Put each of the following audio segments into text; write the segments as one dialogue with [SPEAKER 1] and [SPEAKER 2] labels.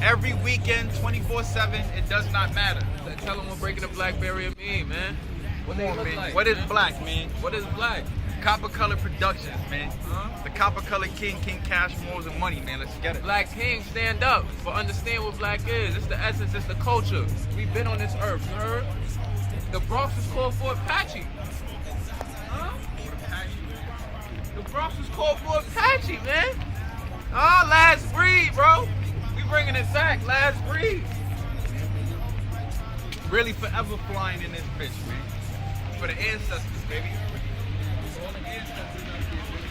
[SPEAKER 1] every weekend, 24/7. It does not matter.
[SPEAKER 2] Tell them what breaking the black barrier mean, man. What they look like?
[SPEAKER 1] What is black, man?
[SPEAKER 2] What is black?
[SPEAKER 1] Copper Color Productions, man. The Copper Color King, King Cash, Morals and Money, man. Let's get it.
[SPEAKER 2] Black King, stand up for understand what black is. It's the essence, it's the culture. We've been on this earth, you heard? The Bronx was called for Apache. Huh? The Bronx was called for Apache, man. Oh, last breed, bro. We bringing it back, last breed.
[SPEAKER 1] Really forever flying in this bitch, man. For the ancestors, baby. For all the ancestors out there, baby.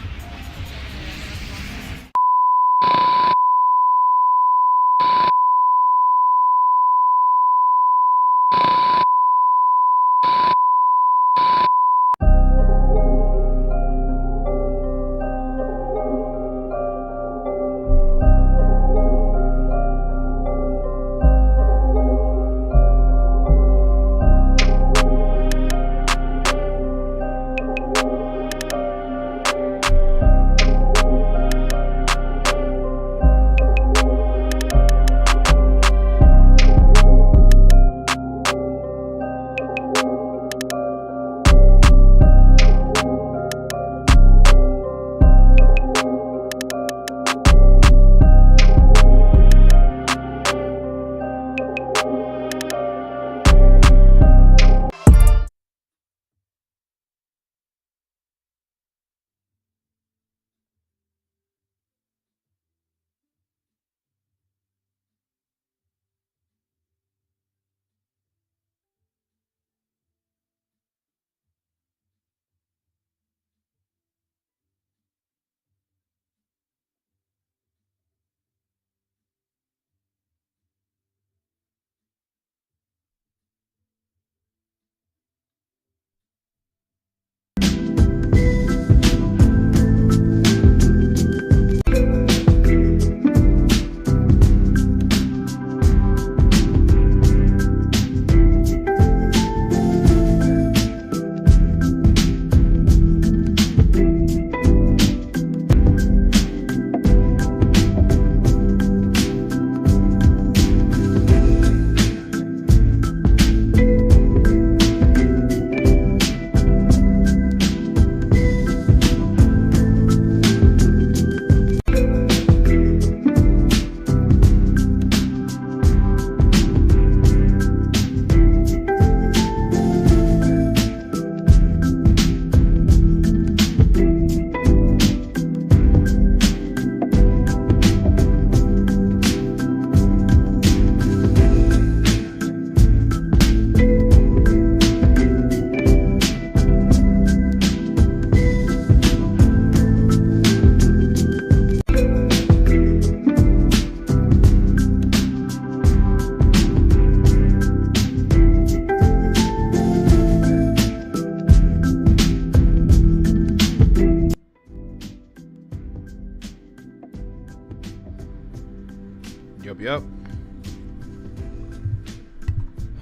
[SPEAKER 3] Yup.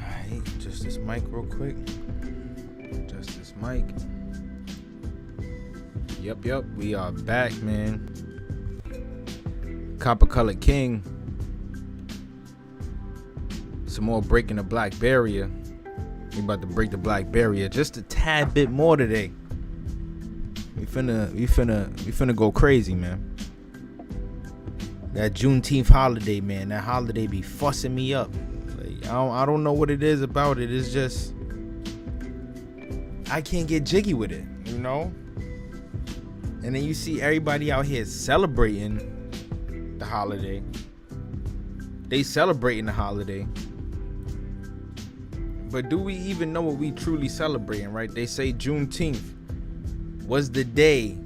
[SPEAKER 3] Alright, just this mic real quick. Just this mic. Yup. We are back, man. Copper Color King. Some more breaking the black barrier. We about to break the black barrier just a tad bit more today. We finna go crazy, man. That Juneteenth holiday, man. That holiday be fussing me up. Like, I don't know what it is about it. It's just I can't get jiggy with it, you know? And then you see everybody out here celebrating the holiday. They celebrating the holiday. But do we even know what we truly celebrating, right? They say Juneteenth was the day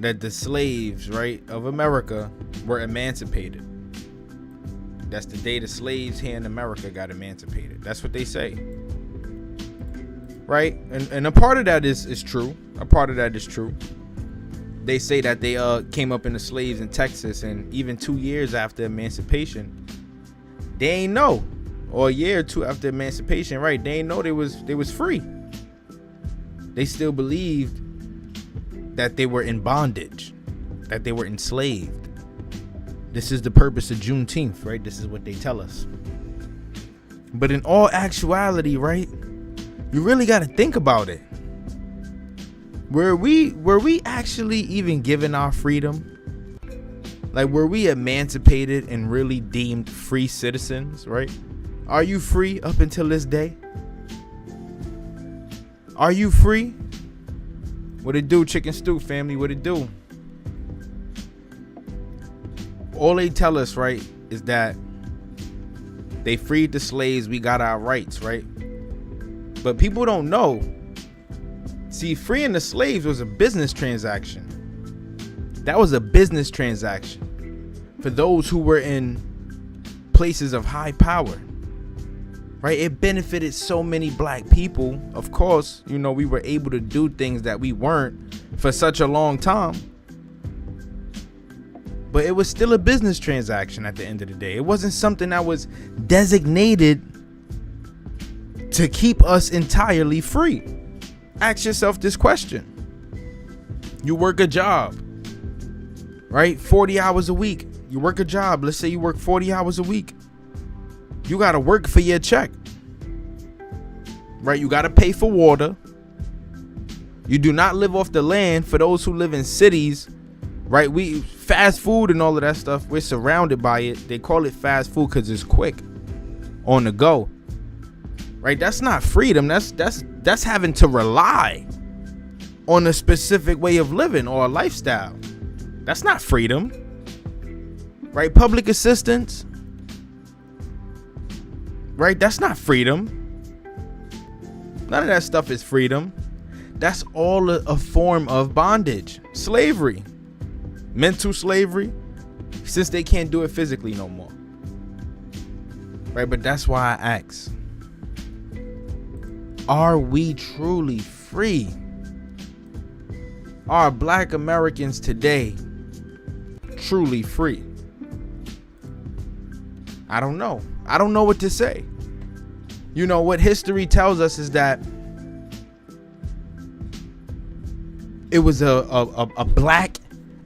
[SPEAKER 3] that the slaves, right, of America were emancipated. That's the day the slaves here in America got emancipated. That's what they say. Right? And a part of that is true. A part of that is true. They say that they came up in the slaves in Texas, and even 2 years after emancipation, they ain't know. Or a year or two after emancipation, right? They ain't know they was free. They still believed that they were in bondage, that they were enslaved. This is the purpose of Juneteenth, right? This is what they tell us. But in all actuality, right, you really got to think about it. Were we actually even given our freedom? Like, were we emancipated and really deemed free citizens, right? Are you free up until this day? Are you free? What it do, Chicken Stew family? What it do? All they tell us, right, is that they freed the slaves, we got our rights, right? But people don't know. See, freeing the slaves was a business transaction. That was a business transaction for those who were in places of high power, right? It benefited so many black people. Of course, you know, we were able to do things that we weren't for such a long time. But it was still a business transaction at the end of the day. It wasn't something that was designated to keep us entirely free. Ask yourself this question. You work a job, right? 40 hours a week. You work a job. Let's say you work 40 hours a week. You got to work for your check, right? You got to pay for water. You do not live off the land. For those who live in cities, right? We fast food and all of that stuff. We're surrounded by it. They call it fast food because it's quick, on the go, right? That's not freedom. That's having to rely on a specific way of living or a lifestyle. That's not freedom, right? Public assistance, right? That's not freedom. None of that stuff is freedom. That's all a form of bondage, slavery, mental slavery, since they can't do it physically no more, right? But that's why I ask, are we truly free? Are black Americans today truly free? I don't know. I don't know what to say. You know, what history tells us is that it was a black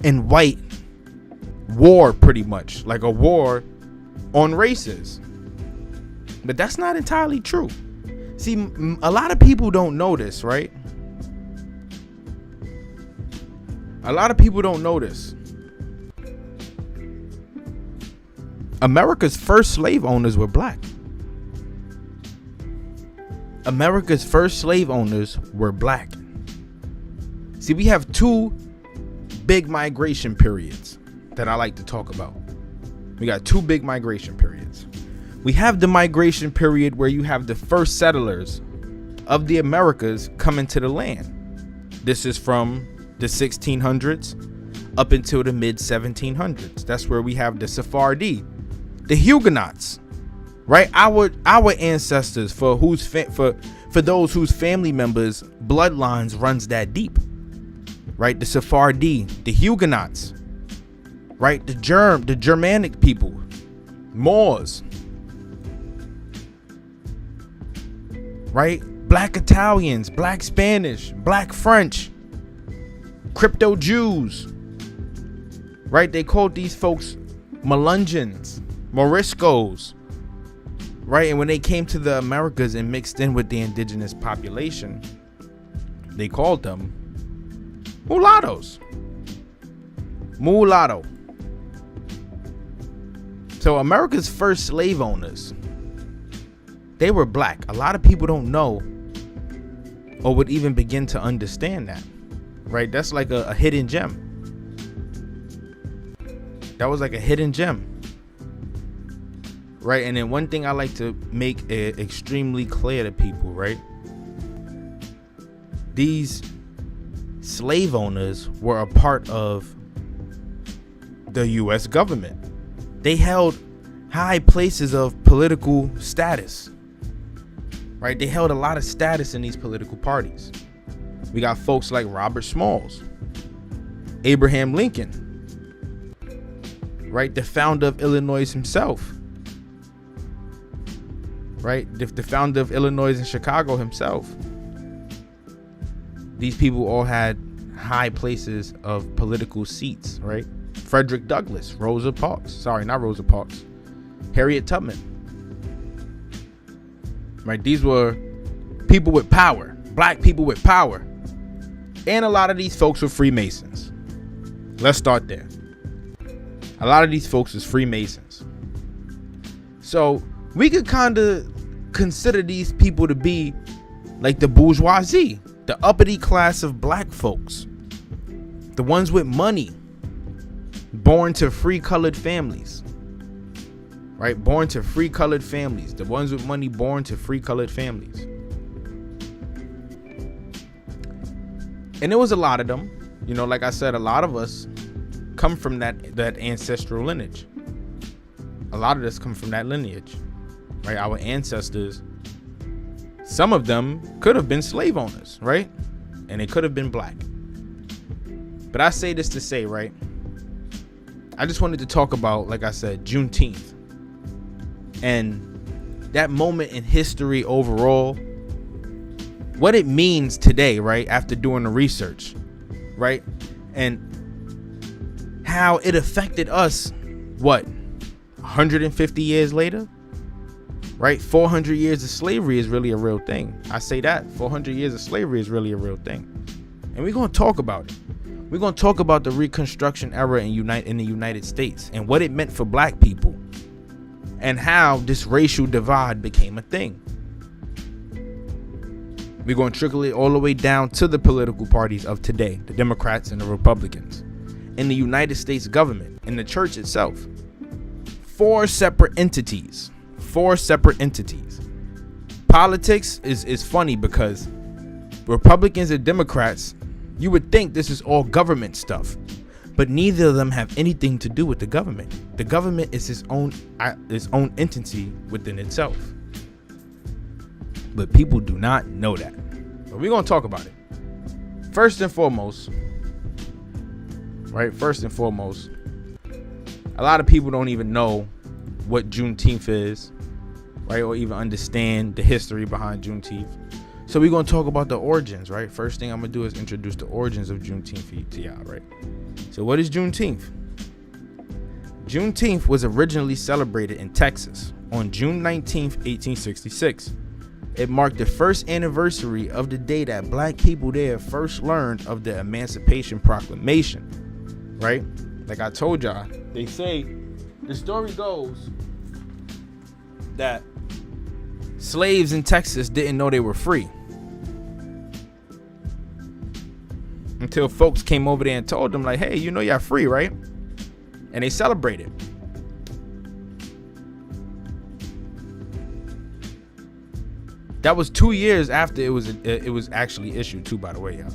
[SPEAKER 3] and white war, pretty much, like a war on races. But that's not entirely true. See, a lot of people don't know this, right? A lot of people don't know this. America's first slave owners were black. America's first slave owners were black. See, we have two big migration periods that I like to talk about. We got two big migration periods. We have the migration period where you have the first settlers of the Americas coming to the land. This is from the 1600s up until the mid 1700s. That's where we have the Sephardi, the Huguenots, right? Our ancestors, for those whose family members' bloodlines runs that deep, right? The Sephardi, the Huguenots, right? The Germanic people, Moors, right? Black Italians, Black Spanish, Black French, crypto Jews, right? They called these folks Melungeons, Moriscos, right? And when they came to the Americas and mixed in with the indigenous population, they called them mulattoes. Mulatto. So America's first slave owners, they were black. A lot of people don't know or would even begin to understand that, right? That's like a hidden gem. That was like a hidden gem, right? And then one thing I like to make extremely clear to people, right? These slave owners were a part of the U.S. government. They held high places of political status, right? They held a lot of status in these political parties. We got folks like Robert Smalls, Abraham Lincoln, right? The founder of Illinois himself, right? The founder of Illinois and Chicago himself. These people all had high places of political seats, right? Frederick Douglass, Rosa Parks. Sorry, not Rosa Parks. Harriet Tubman. Right? These were people with power, black people with power. And a lot of these folks were Freemasons. Let's start there. A lot of these folks was Freemasons. So we could kind of consider these people to be like the bourgeoisie, the uppity class of black folks, the ones with money, born to free colored families, right? Born to free colored families, the ones with money born to free colored families. And there was a lot of them, you know, like I said, a lot of us come from that ancestral lineage. A lot of us come from that lineage, right? Our ancestors, some of them could have been slave owners, right? And they could have been black. But I say this to say, right? I just wanted to talk about, like I said, Juneteenth and that moment in history overall, what it means today, right? After doing the research, right? And how it affected us, what, 150 years later? Right? 400 years of slavery is really a real thing. I say that 400 years of slavery is really a real thing. And we're going to talk about it. We're going to talk about the Reconstruction era in the United States and what it meant for black people and how this racial divide became a thing. We're going to trickle it all the way down to the political parties of today, the Democrats and the Republicans, in the United States government, in the church itself. Four separate entities. Politics is funny because Republicans and Democrats, you would think this is all government stuff, but neither of them have anything to do with the government. The government is its own entity within itself. But people do not know that. But we're going to talk about it. First and foremost, a lot of people don't even know what Juneteenth is, right? Or even understand the history behind Juneteenth. So we're going to talk about the origins, right? First thing I'm going to do is introduce the origins of Juneteenth to y'all, right? So what is Juneteenth? Juneteenth was originally celebrated in Texas on June 19th, 1866. It marked the first anniversary of the day that black people there first learned of the Emancipation Proclamation, right? Like I told y'all, they say, the story goes that slaves in Texas didn't know they were free until folks came over there and told them, like, hey, you know y'all free, right? And they celebrated. That was 2 years after it was actually issued too, by the way, y'all.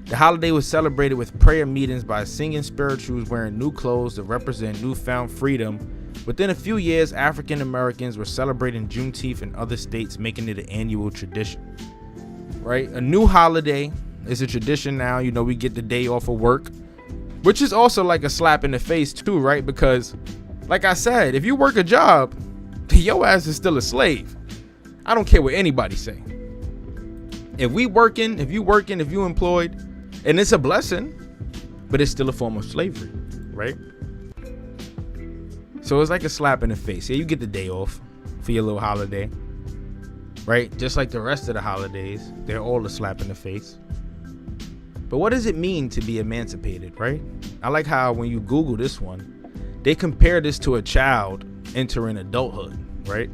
[SPEAKER 3] The holiday was celebrated with prayer meetings by singing spirituals wearing new clothes to represent newfound freedom. Within a few years, African Americans were celebrating Juneteenth in other states, making it an annual tradition. Right? A new holiday is a tradition now. You know, we get the day off of work, which is also like a slap in the face too, right? Because, like I said, if you work a job, your ass is still a slave. I don't care what anybody say. If you employed, and it's a blessing, but it's still a form of slavery, right? So it's like a slap in the face. Yeah, you get the day off for your little holiday, right? Just like the rest of the holidays, they're all a slap in the face. But what does it mean to be emancipated, right? I like how when you Google this one, they compare this to a child entering adulthood, right?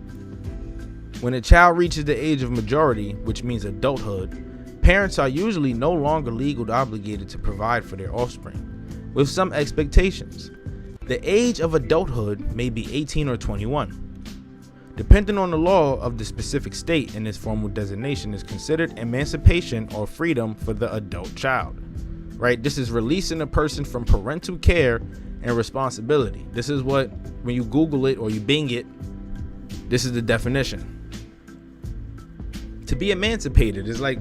[SPEAKER 3] When a child reaches the age of majority, which means adulthood, parents are usually no longer legally obligated to provide for their offspring, with some expectations. The age of adulthood may be 18 or 21. Depending on the law of the specific state, and this formal designation is considered emancipation or freedom for the adult child, right? This is releasing a person from parental care and responsibility. This is what, when you Google it or you Bing it, this is the definition. To be emancipated is like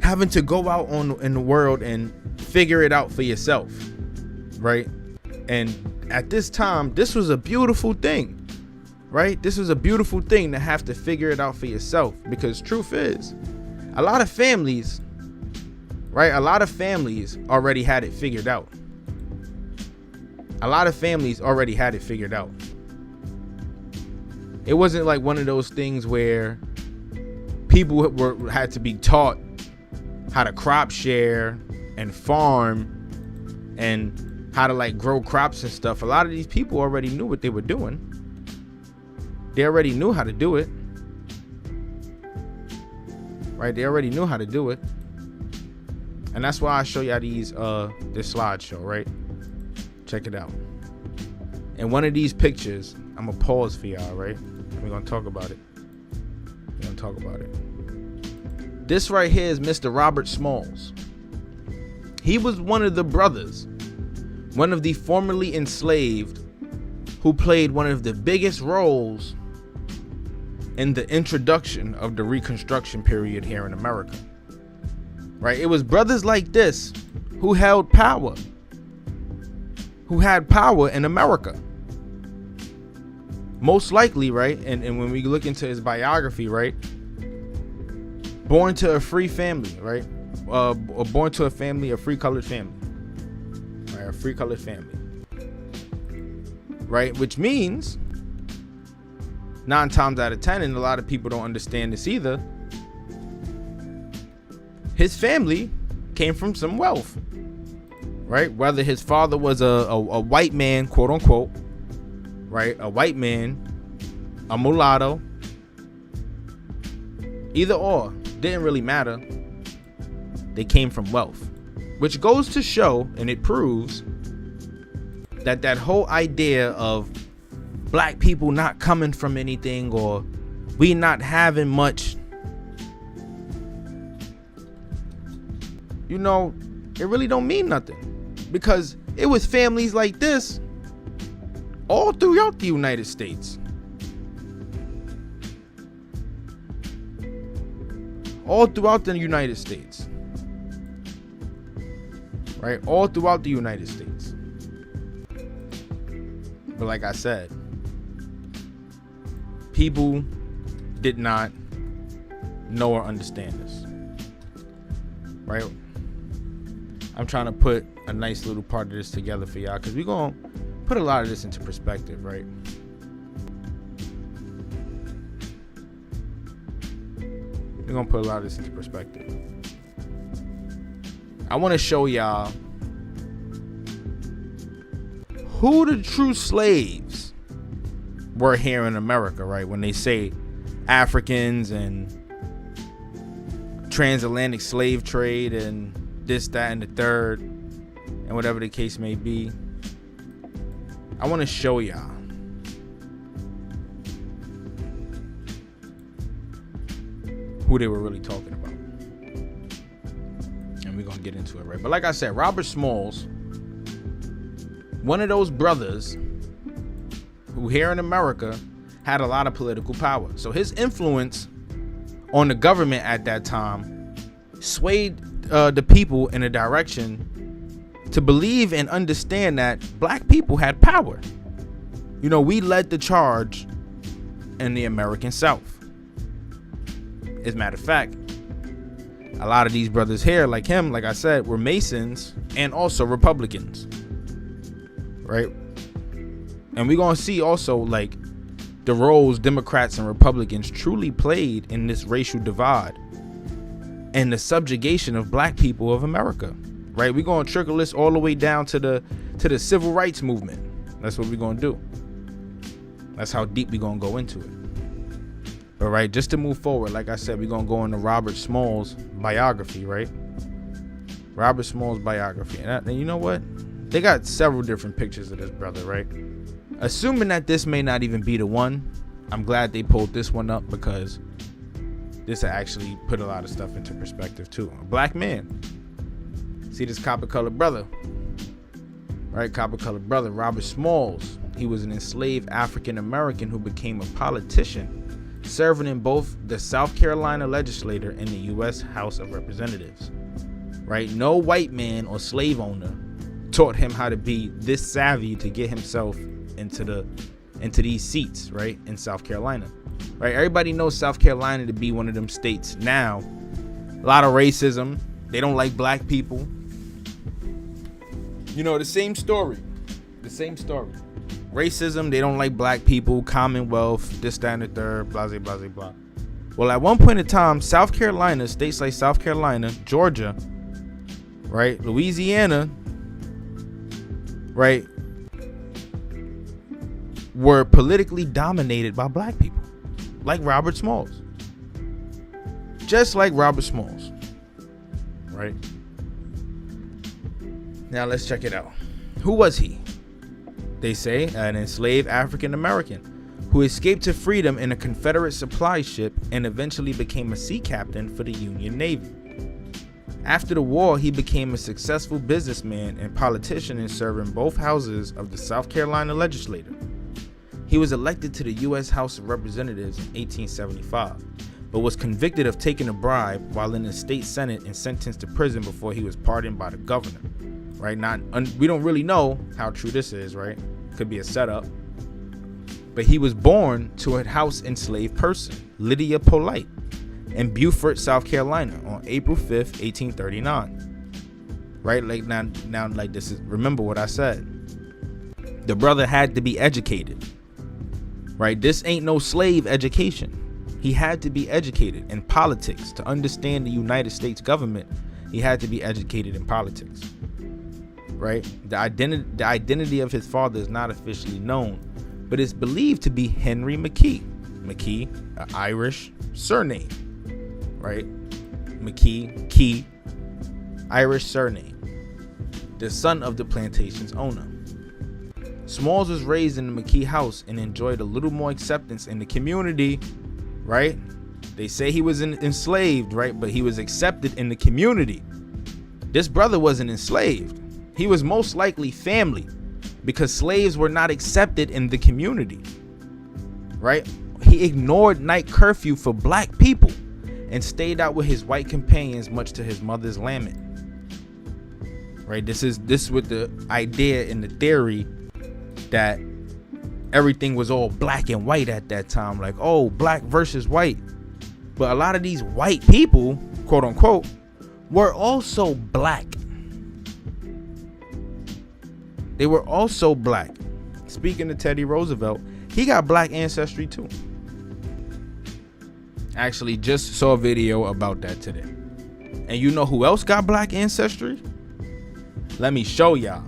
[SPEAKER 3] having to go out in the world and figure it out for yourself, right? And at this time, this was a beautiful thing, right? This was a beautiful thing to have to figure it out for yourself, because truth is, a lot of families, right? A lot of families already had it figured out. a lot of families already had it figured out. It wasn't like one of those things where people had to be taught how to crop share and farm and how to like grow crops and stuff. A lot of these people already knew what they were doing. They already knew how to do it. Right? They already knew how to do it. And that's why I show y'all this slideshow, right? Check it out. In one of these pictures, I'm gonna pause for y'all, right? We're gonna talk about it. This right here is Mr. Robert Smalls. He was one of the brothers, one of the formerly enslaved, who played one of the biggest roles in the introduction of the Reconstruction period here in America. Right? It was brothers like this who held power, who had power in America. Most likely, right? And when we look into his biography, right? Born to a free family, right? Born to a free colored family. Right? A free colored family. Right? Which means 9 times out of 10, and a lot of people don't understand this either, his family came from some wealth, right? Whether his father was a white man, quote unquote, right? A white man, a mulatto, either or, didn't really matter. They came from wealth, which goes to show, and it proves that whole idea of black people not coming from anything, or we not having much, you know, it really don't mean nothing, because it was families like this all throughout the United States. All throughout the United States. Right? All throughout the United States. But like I said, people did not know or understand this. Right? I'm trying to put a nice little part of this together for y'all, because we're going to put a lot of this into perspective, right? We're going to put a lot of this into perspective. I want to show y'all who the true slaves were here in America, right? When they say Africans and transatlantic slave trade and this, that, and the third, and whatever the case may be, I want to show y'all who they were really talking about. And we're going to get into it, right? But like I said, Robert Smalls, one of those brothers who here in America had a lot of political power. So his influence on the government at that time swayed the people in a direction to believe and understand that black people had power. You know, we led the charge in the American South. As a matter of fact, a lot of these brothers here, like him, like I said, were Masons and also Republicans, right? And we're gonna see also like the roles Democrats and Republicans truly played in this racial divide and the subjugation of black people of America, right? We're gonna trickle this all the way down to the civil rights movement. That's what we're gonna do. That's how deep we're gonna go into it. But right, just to move forward, like I said, we're gonna go into Robert Smalls' biography, right? Robert Smalls' biography. And you know what? They got several different pictures of this brother, right? Assuming that this may not even be the one, I'm glad they pulled this one up, because this actually put a lot of stuff into perspective too. A black man. See this copper-colored brother, right? Copper-colored brother, Robert Smalls. He was an enslaved African American who became a politician, serving in both the South Carolina legislature and the U.S. House of Representatives. Right? No white man or slave owner taught him how to be this savvy to get himself into these seats, right, in South Carolina. Right? Everybody knows South Carolina to be one of them states now. A lot of racism. They don't like black people. You know, the same story. The same story. Racism, they don't like black people, Commonwealth, this, that, and the third, blah, blah, blah, blah. Well, at one point in time, South Carolina, states like South Carolina, Georgia, right, Louisiana, right, were politically dominated by black people, like Robert Smalls. Just like Robert Smalls, right? Now let's check it out. Who was he? They say an enslaved African American who escaped to freedom in a Confederate supply ship and eventually became a sea captain for the Union Navy. After the war, he became a successful businessman and politician and served in both houses of the South Carolina legislature. He was elected to the U.S. House of Representatives in 1875, but was convicted of taking a bribe while in the state senate and sentenced to prison before he was pardoned by the governor. Right? We don't really know how true this is, right? Could be a setup. But he was born to a house enslaved person, Lydia Polite, in Beaufort, South Carolina on April 5th, 1839. Right? Like now like this is, remember what I said. The brother had to be educated. Right? This ain't no slave education. He had to be educated in politics to understand the United States government. He had to be educated in politics. Right? The identity of his father is not officially known, but it's believed to be Henry McKee. McKee, an Irish surname, right? McKee, Key, Irish surname. The son of the plantation's owner. Smalls was raised in the McKee house and enjoyed a little more acceptance in the community, right? They say he was enslaved, right? But he was accepted in the community. This brother wasn't enslaved. He was most likely family, because slaves were not accepted in the community, right? He ignored night curfew for black people and stayed out with his white companions, much to his mother's lament. Right? This with the idea and the theory that everything was all black and white at that time, like, oh, black versus white. But a lot of these white people, quote unquote, were also black. They were also black. Speaking of Teddy Roosevelt, he got black ancestry too. Actually, just saw a video about that today. And you know who else got black ancestry? Let me show y'all.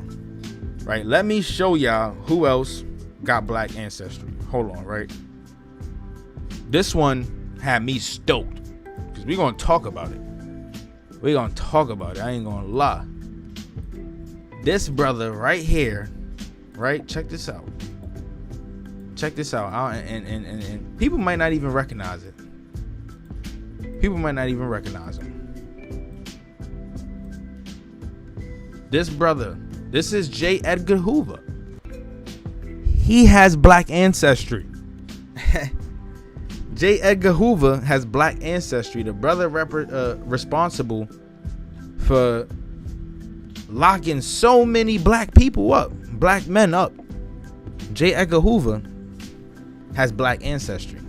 [SPEAKER 3] Right? Let me show y'all who else got black ancestry. Hold on, right? This one had me stoked, because we're going to talk about it. We're going to talk about it. I ain't going to lie. This brother right here, right? Check this out. Check this out. And people might not even recognize it. People might not even recognize him. This brother, this is J. Edgar Hoover. He has black ancestry. J. Edgar Hoover has black ancestry. The brother responsible for locking so many black people up, black men up. J. Edgar Hoover has black ancestry,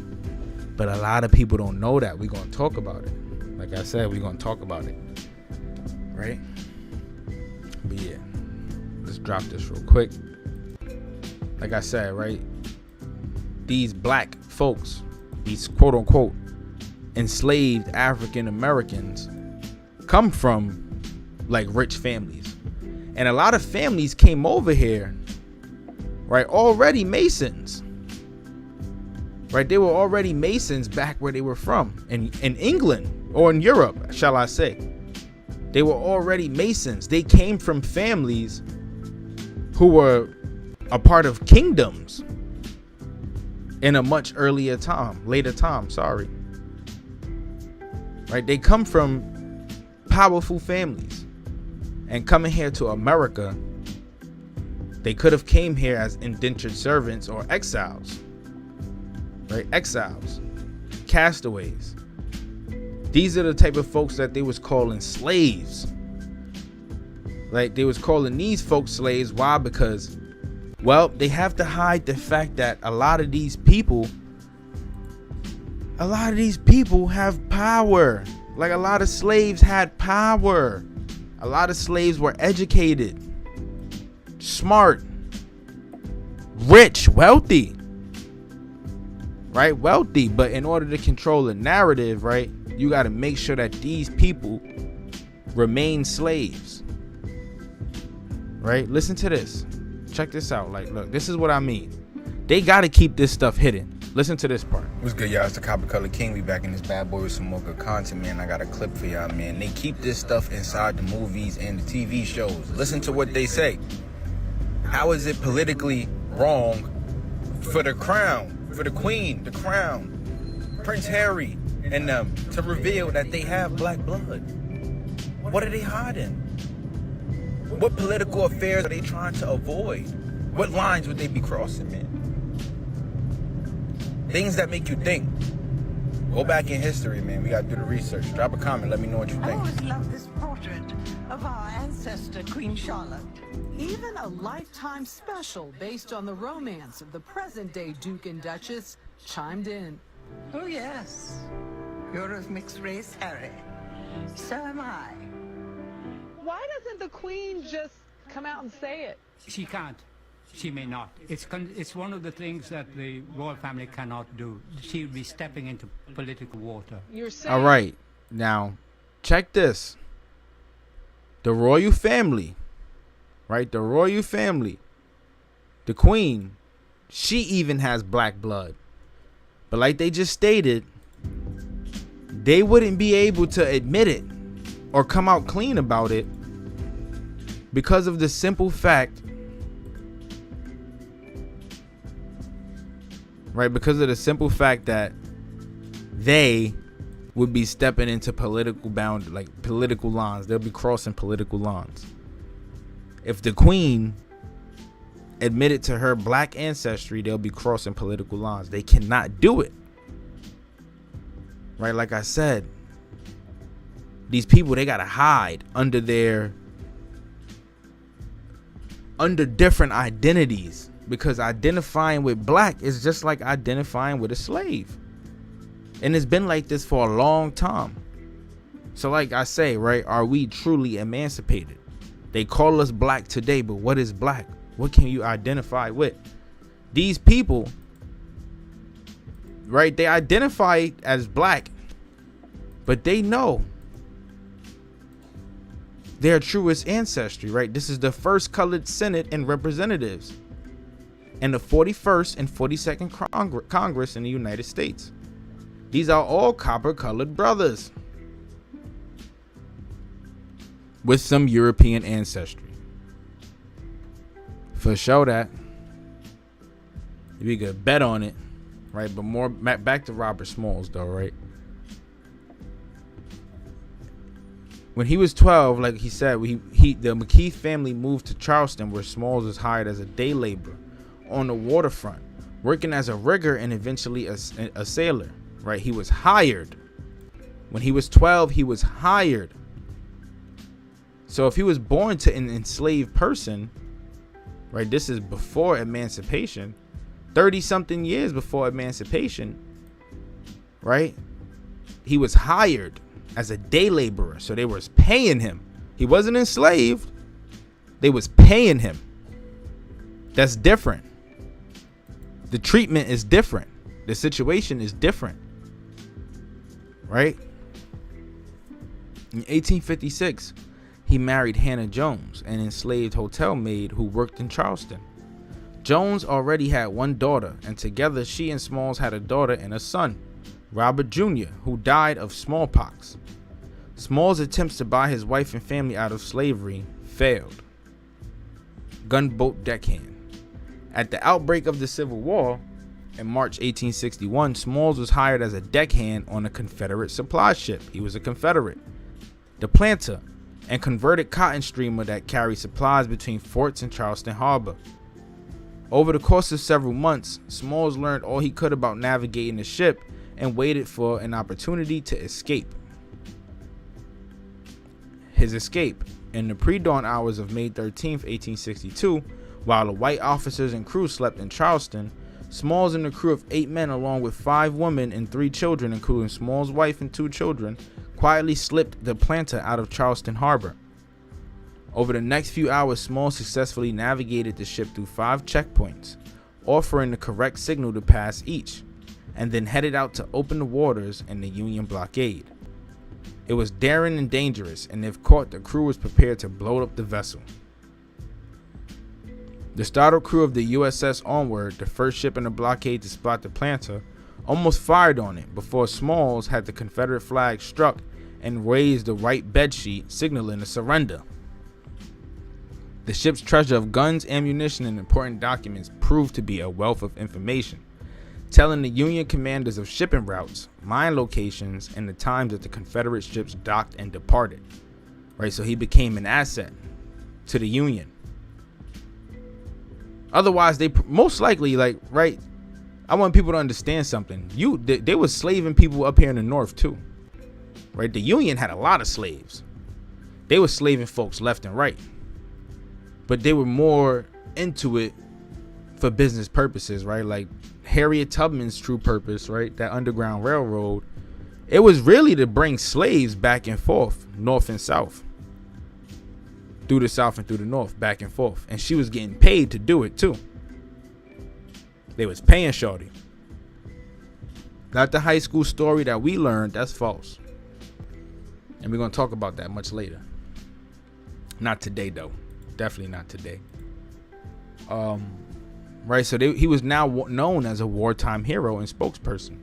[SPEAKER 3] but a lot of people don't know that. We're going to talk about it. Like I said, we're going to talk about it, right? But yeah, let's drop this real quick. Like I said, right, these black folks, these quote unquote enslaved African Americans, come from like rich families. And a lot of families came over here, right, already Masons. Right, they were already Masons back where they were from, in England, or in Europe, shall I say. They were already Masons. They came from families who were a part of kingdoms in a much later time, right? They come from powerful families. And coming here to America, they could have came here as indentured servants or exiles, right? Exiles, castaways. These are the type of folks that they was calling slaves. Like, they was calling these folks slaves. Why? Because, well, they have to hide the fact that a lot of these people have power. Like, a lot of slaves had power. A lot of slaves were educated, smart, rich, wealthy, right? Wealthy. But in order to control the narrative, right, you got to make sure that these people remain slaves, right? Listen to this. Check this out. Like, look, this is what I mean. They got to keep this stuff hidden. Listen to this part.
[SPEAKER 4] What's good, y'all? It's the Copper Color King. We back in this bad boy with some more good content, man. I got a clip for y'all, man. They keep this stuff inside the movies and the TV shows. Listen to what they say. How is it politically wrong for the crown, for the queen, the crown, Prince Harry and them to reveal that they have black blood? What are they hiding? What political affairs are they trying to avoid? What lines would they be crossing, man? Things that make you think. Go back in history, man. We gotta do the research. Drop a comment. Let me know what you
[SPEAKER 5] I
[SPEAKER 4] think.
[SPEAKER 5] always loved this portrait of our ancestor, Queen Charlotte.
[SPEAKER 6] Even a lifetime special based on the romance of the present-day Duke and Duchess chimed in.
[SPEAKER 5] Oh, yes. You're of mixed race, Harry. So am I.
[SPEAKER 6] Why doesn't the Queen just come out and say it?
[SPEAKER 7] She can't. She may not. It's one of the things that the royal family cannot do. She'll be stepping into political water.
[SPEAKER 6] You're saying.
[SPEAKER 3] All right. Now, check this. The royal family, right? The royal family, the queen, she even has black blood. But like they just stated, they wouldn't be able to admit it or come out clean about it because of the simple fact, right? Because of the simple fact that they would be stepping into political lines. They'll be crossing political lines. If the queen admitted to her black ancestry, they'll be crossing political lines. They cannot do it. Right? Like I said, these people, they gotta hide under different identities, because identifying with black is just like identifying with a slave. And it's been like this for a long time. So like I say, right, are we truly emancipated? They call us black today, but what is black? What can you identify with? These people, right, they identify as black, but they know their truest ancestry, right? This is the first colored Senate and representatives and the 41st and 42nd Congress in the United States. These are all copper-colored brothers with some European ancestry. For sure that. We could bet on it, right? But more back to Robert Smalls, though, right? When he was 12, like he said, the McKee family moved to Charleston, where Smalls was hired as a day laborer on the waterfront, working as a rigger and eventually a sailor, right? He was hired. When he was 12, he was hired. So if he was born to an enslaved person, right, this is before emancipation, 30-something years before emancipation, right? He was hired as a day laborer, so they was paying him. He wasn't enslaved. They was paying him. That's different. The treatment is different. The situation is different, right? In 1856, he married Hannah Jones, an enslaved hotel maid who worked in Charleston. Jones already had one daughter, and together she and Smalls had a daughter and a son, Robert Jr., who died of smallpox. Smalls' attempts to buy his wife and family out of slavery failed. Gunboat deckhand. At the outbreak of the Civil War, in March 1861, Smalls was hired as a deckhand on a Confederate supply ship. He was a Confederate. The Planter, and converted cotton steamer that carried supplies between forts in Charleston Harbor. Over the course of several months, Smalls learned all he could about navigating the ship and waited for an opportunity to escape. His escape. In the pre-dawn hours of May 13, 1862, while the white officers and crew slept in Charleston, Smalls and a crew of 8 men, along with 5 women and 3 children, including Smalls' wife and 2 children, quietly slipped the Planter out of Charleston Harbor. Over the next few hours, Smalls successfully navigated the ship through 5 checkpoints, offering the correct signal to pass each, and then headed out to open the waters in the Union blockade. It was daring and dangerous, and if caught, the crew was prepared to blow up the vessel. The startled crew of the USS Onward, the first ship in the blockade to spot the planter, almost fired on it before Smalls had the Confederate flag struck and raised the right bedsheet, signaling a surrender. The ship's treasure of guns, ammunition, and important documents proved to be a wealth of information, telling the Union commanders of shipping routes, mine locations, and the times that the Confederate ships docked and departed. Right, so he became an asset to the Union. Otherwise, they most likely, like, right, I want people to understand something. They were slaving people up here in the North too. Right, the Union had a lot of slaves. They were slaving folks left and right. But they were more into it for business purposes, right? Like Harriet Tubman's true purpose, right? That Underground Railroad, it was really to bring slaves back and forth, north and south, through the south and through the north, back and forth. And she was getting paid to do it too. They was paying shorty. Not the high school story that we learned, that's false. And we're going to talk about that much later. Not today though. Definitely not today. Right, so he was now known as a wartime hero and spokesperson.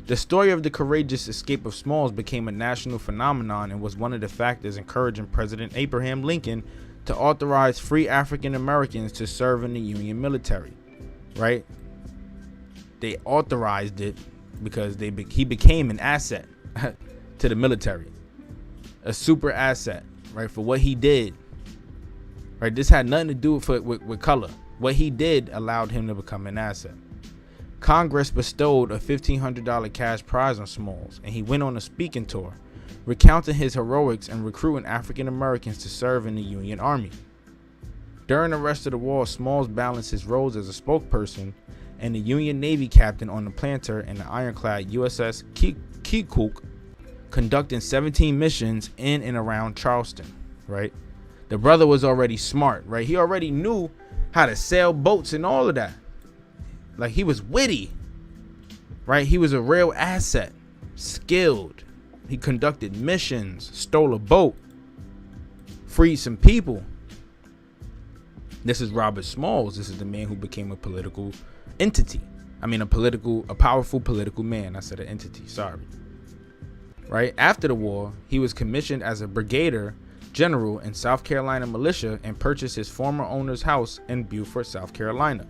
[SPEAKER 3] The story of the courageous escape of Smalls became a national phenomenon and was one of the factors encouraging President Abraham Lincoln to authorize free African Americans to serve in the Union military. Right? They authorized it because he became an asset to the military. A super asset, right, for what he did. Right, this had nothing to do with color. What he did allowed him to become an asset. Congress bestowed a $1,500 cash prize on Smalls, and he went on a speaking tour, recounting his heroics and recruiting African Americans to serve in the Union Army. During the rest of the war, Smalls balanced his roles as a spokesperson and the Union Navy captain on the planter and the ironclad USS Keokuk, conducting 17 missions in and around Charleston. Right. The brother was already smart, right? He already knew how to sail boats and all of that. Like, he was witty, right? He was a real asset, skilled. He conducted missions, stole a boat, freed some people. This is Robert Smalls. This is the man who became a political entity. I mean, a powerful political man. I said an entity, sorry. Right? After the war, he was commissioned as a brigadier general in South Carolina militia and purchased his former owner's house in Beaufort, South Carolina.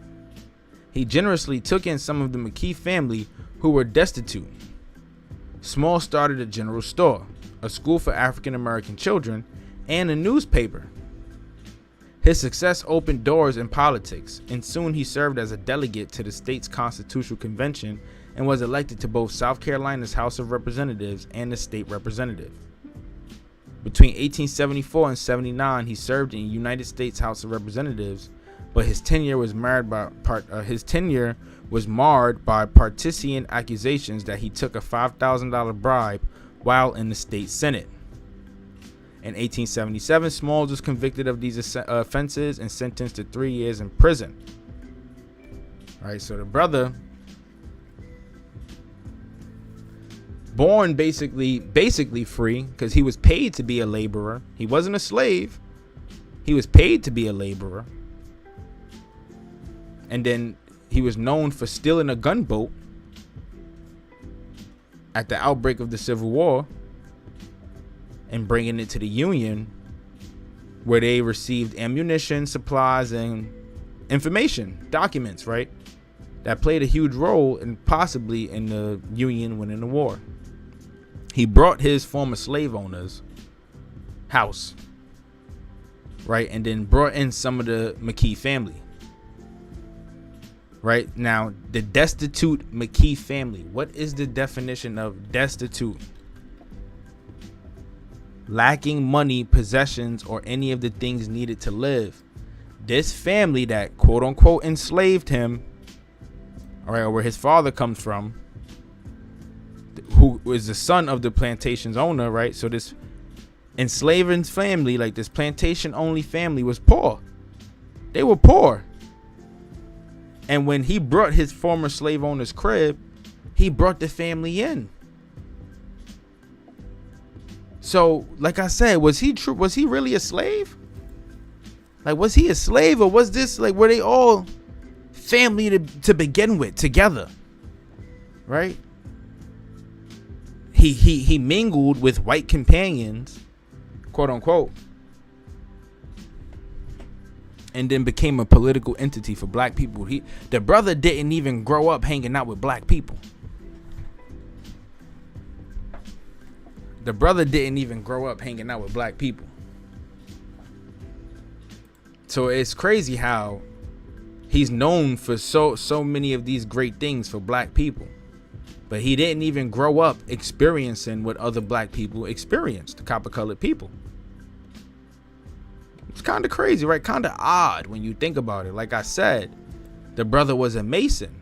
[SPEAKER 3] He generously took in some of the McKee family who were destitute. Smalls started a general store, a school for African American children, and a newspaper. His success opened doors in politics, and soon he served as a delegate to the state's constitutional convention and was elected to both South Carolina's House of Representatives and the state representative. Between 1874 and 79, he served in the United States House of Representatives, but his tenure was marred by partisan accusations that he took a $5,000 bribe while in the state Senate. In 1877, Smalls was convicted of these offenses and sentenced to 3 years in prison. All right, so the brother, born basically free because he was paid to be a laborer. He wasn't a slave. He was paid to be a laborer. And then he was known for stealing a gunboat at the outbreak of the Civil War and bringing it to the Union, where they received ammunition, supplies, and information, documents, right? That played a huge role in possibly in the Union winning the war. He brought his former slave owner's house, right? And then brought in some of the McKee family. Right now, the destitute McKee family. What is the definition of destitute? Lacking money, possessions, or any of the things needed to live. This family that quote unquote enslaved him, all right, or where his father comes from, who is the son of the plantation's owner, right? So this enslaving family, like this plantation only family, was poor. They were poor. And when he brought his former slave owner's crib, he brought the family in. So, like I said, was he really a slave? Like, was he a slave, or was this like, were they all family to begin with, together? Right? He mingled with white companions, quote unquote, and then became a political entity for black people. The brother didn't even grow up hanging out with black people. The brother didn't even grow up hanging out with black people. So it's crazy how he's known for so many of these great things for black people, but he didn't even grow up experiencing what other black people experienced, copper-colored people. It's kind of crazy, right? Kind of odd when you think about it. Like I said, the brother was a Mason.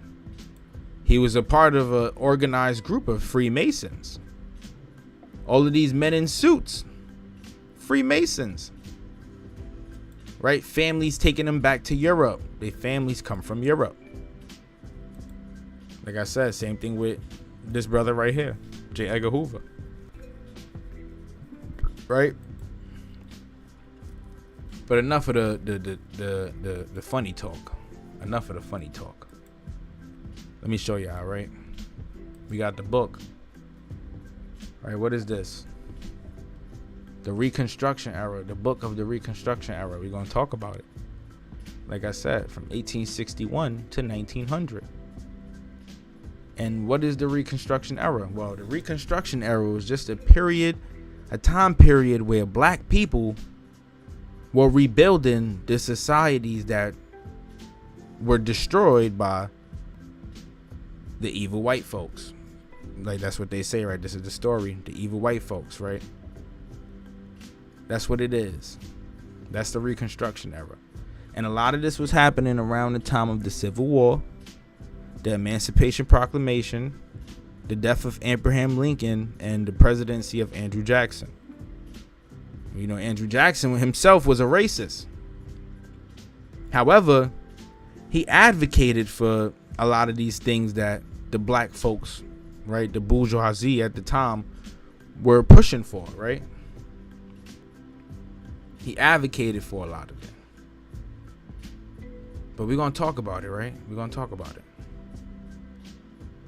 [SPEAKER 3] He was a part of an organized group of Freemasons. All of these men in suits, Freemasons, right? Families taking them back to Europe. Their families come from Europe. Like I said, same thing with this brother right here, J. Edgar Hoover, right? But enough of the funny talk. Enough of the funny talk. Let me show y'all, right? We got the book. All right, what is this? The Reconstruction era, the book of the Reconstruction era. We're going to talk about it. Like I said, from 1861 to 1900. And what is the Reconstruction era? Well, the Reconstruction era was just a time period where black people were rebuilding the societies that were destroyed by the evil white folks. Like, that's what they say, right? This is the story. The evil white folks, right? That's what it is. That's the Reconstruction era. And a lot of this was happening around the time of the Civil War, the Emancipation Proclamation, the death of Abraham Lincoln, and the presidency of Andrew Jackson. You know, Andrew Jackson himself was a racist. However, he advocated for a lot of these things that the black folks, right, the bourgeoisie at the time, were pushing for, right? He advocated for a lot of it. But we're going to talk about it, right? We're going to talk about it.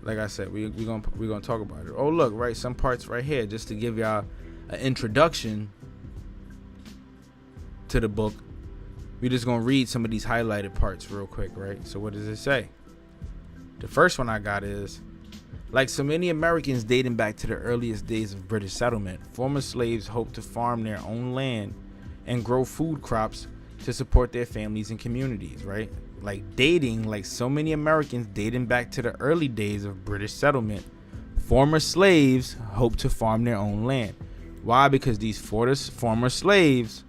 [SPEAKER 3] Like I said, we're going to talk about it. Oh, look, right, some parts right here, just to give y'all an introduction to the book. We're just going to read some of these highlighted parts real quick, right? So what does it say? The first one I got is, like so many Americans dating back to the earliest days of British settlement, former slaves hoped to farm their own land and grow food crops to support their families and communities, right? Like so many Americans dating back to the early days of British settlement, former slaves hoped to farm their own land. Why? Because these former slaves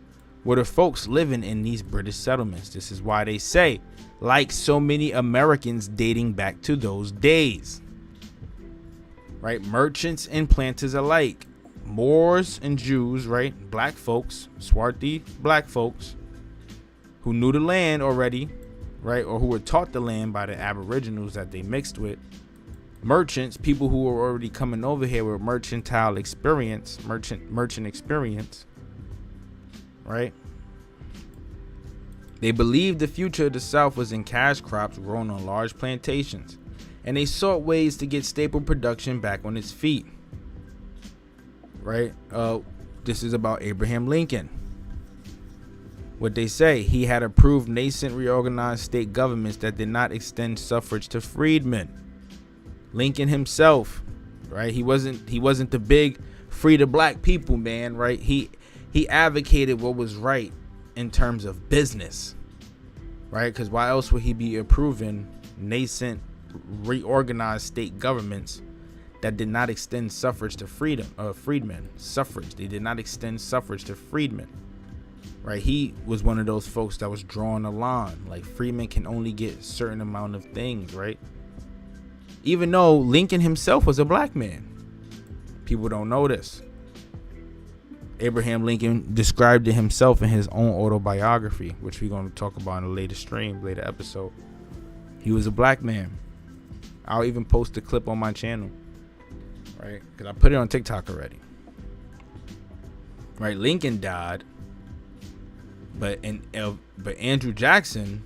[SPEAKER 3] were the folks living in these British settlements. This is why they say, like so many Americans dating back to those days. Right? Merchants and planters alike, Moors and Jews, right? Black folks, swarthy black folks who knew the land already, right? Or who were taught the land by the aboriginals that they mixed with. Merchants, people who were already coming over here with merchant experience, right? They believed the future of the South was in cash crops grown on large plantations, and they sought ways to get staple production back on its feet. Right? This is about Abraham Lincoln. What they say, he had approved nascent reorganized state governments that did not extend suffrage to freedmen. Lincoln himself, right? He wasn't the big free the black people man, right? He advocated what was right in terms of business, right? Because why else would he be approving nascent reorganized state governments that did not extend suffrage to freedmen? Suffrage. They did not extend suffrage to freedmen, right? He was one of those folks that was drawing a line. Like, freedmen can only get a certain amount of things, right? Even though Lincoln himself was a black man. People don't know this. Abraham Lincoln described it himself in his own autobiography, which we're going to talk about in a later episode. He was a black man. I'll even post a clip on my channel, right? Because I put it on TikTok already. Right, Lincoln died, but Andrew Jackson,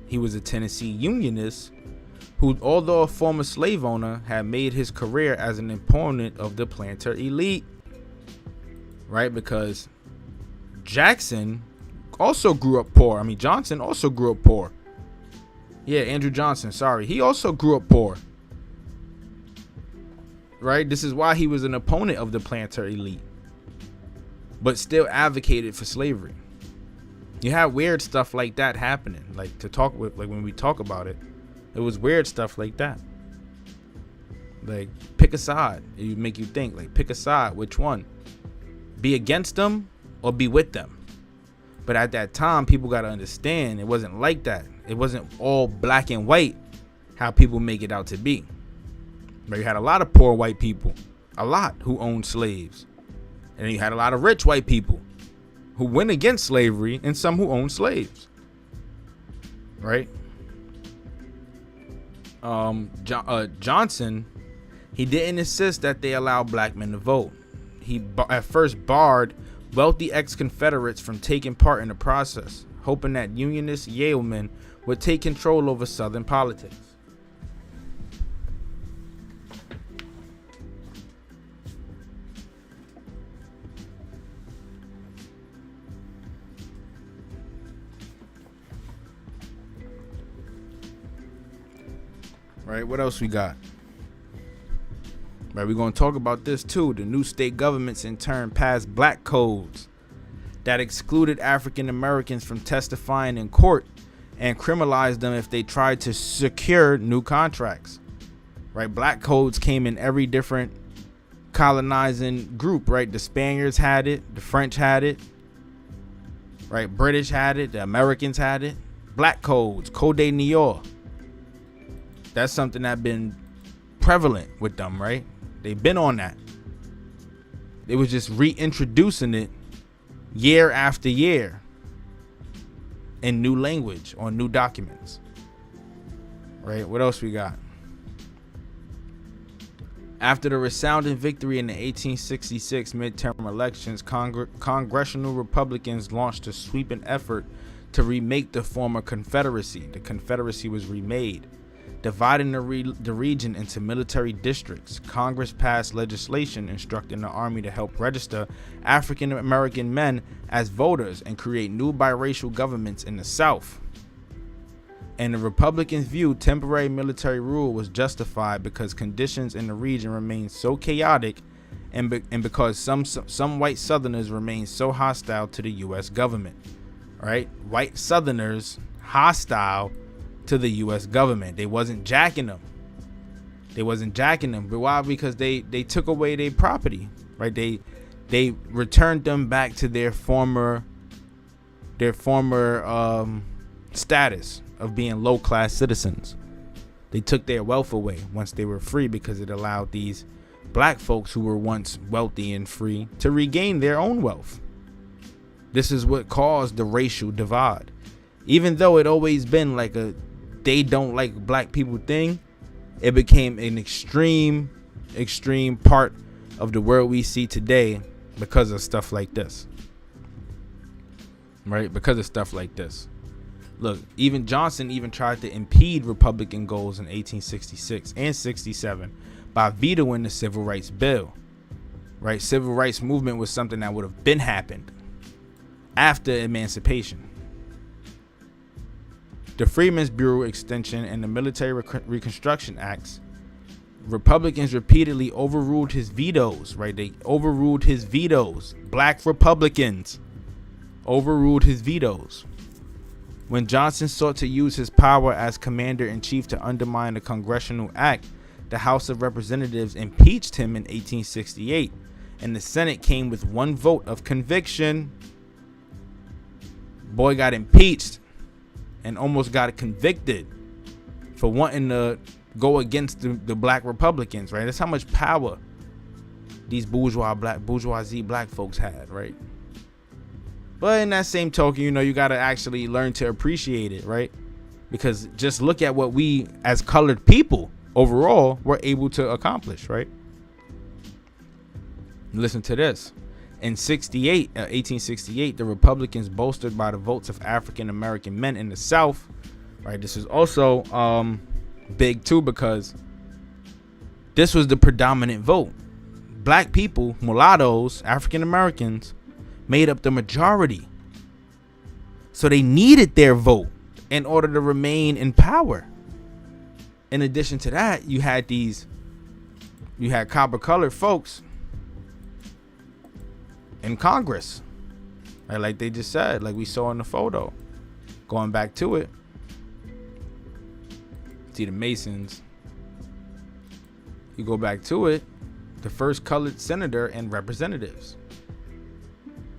[SPEAKER 3] he was a Tennessee Unionist who, although a former slave owner, had made his career as an opponent of the planter elite. Right, because Jackson also grew up poor. I mean, Johnson also grew up poor. Yeah, Andrew Johnson, sorry. He also grew up poor. Right, this is why he was an opponent of the planter elite, but still advocated for slavery. You have weird stuff like that happening. Like to talk with, like when we talk about it, it was weird stuff like that. Like pick a side. It would make you think. Like pick a side. Which one? Be against them or be with them. But at that time, people got to understand it wasn't like that. It wasn't all black and white how people make it out to be. But you had a lot of poor white people, a lot who owned slaves. And you had a lot of rich white people who went against slavery and some who owned slaves. Right? Johnson, he didn't insist that they allow black men to vote. He at first barred wealthy ex-Confederates from taking part in the process, hoping that Unionist Yeomen would take control over Southern politics. Right, what else we got? Right, we're going to talk about this too. The new state governments in turn passed black codes that excluded African Americans from testifying in court and criminalized them if they tried to secure new contracts. Right, black codes came in every different colonizing group. Right, the Spaniards had it, the French had it, right, British had it, the Americans had it. Black codes, Code de New York. That's something that been prevalent with them, right? They've been on that. They was just reintroducing it year after year in new language on new documents. Right? What else we got? After the resounding victory in the 1866 midterm elections, congressional Republicans launched a sweeping effort to remake the former Confederacy. The Confederacy was remade, dividing the region into military districts. Congress passed legislation instructing the Army to help register African American men as voters and create new biracial governments in the South. And the Republicans viewed temporary military rule was justified because conditions in the region remained so chaotic and because some white Southerners remained so hostile to the U.S. government. Right? White Southerners hostile to the U.S. government. They wasn't jacking them. But why? Because they took away their property, right? They returned them back to their former status of being low-class citizens. They took their wealth away once they were free because it allowed these black folks who were once wealthy and free to regain their own wealth. This is what caused the racial divide. Even though it always been like a they don't like black people thing, it became an extreme part of the world we see today because of stuff like this. Right? Because of stuff like this. Look, even Johnson even tried to impede Republican goals in 1866 and 67 by vetoing the Civil Rights Bill. Right? Civil rights movement was something that would have been happened after emancipation. The Freedmen's Bureau extension and the Military Reconstruction Acts, Republicans repeatedly overruled his vetoes, right? They overruled his vetoes. Black Republicans overruled his vetoes. When Johnson sought to use his power as commander-in-chief to undermine the Congressional Act, the House of Representatives impeached him in 1868, and the Senate came with one vote of conviction. Boy got impeached and almost got convicted for wanting to go against the black Republicans, right? That's how much power these bourgeoisie black folks had, right? But in that same token, you know, you got to actually learn to appreciate it, right? because just look at what we as colored people overall were able to accomplish, right? Listen to this. In 1868, the Republicans, bolstered by the votes of African American men in the South, right? This is also big too, because this was the predominant vote. Black people, mulattoes, African Americans, made up the majority. So they needed their vote in order to remain in power. In addition to that, you had copper colored folks in Congress, right? Like they just said, like we saw in the photo. Going back to it, see the Masons. You go back to it, the first colored senator and representatives.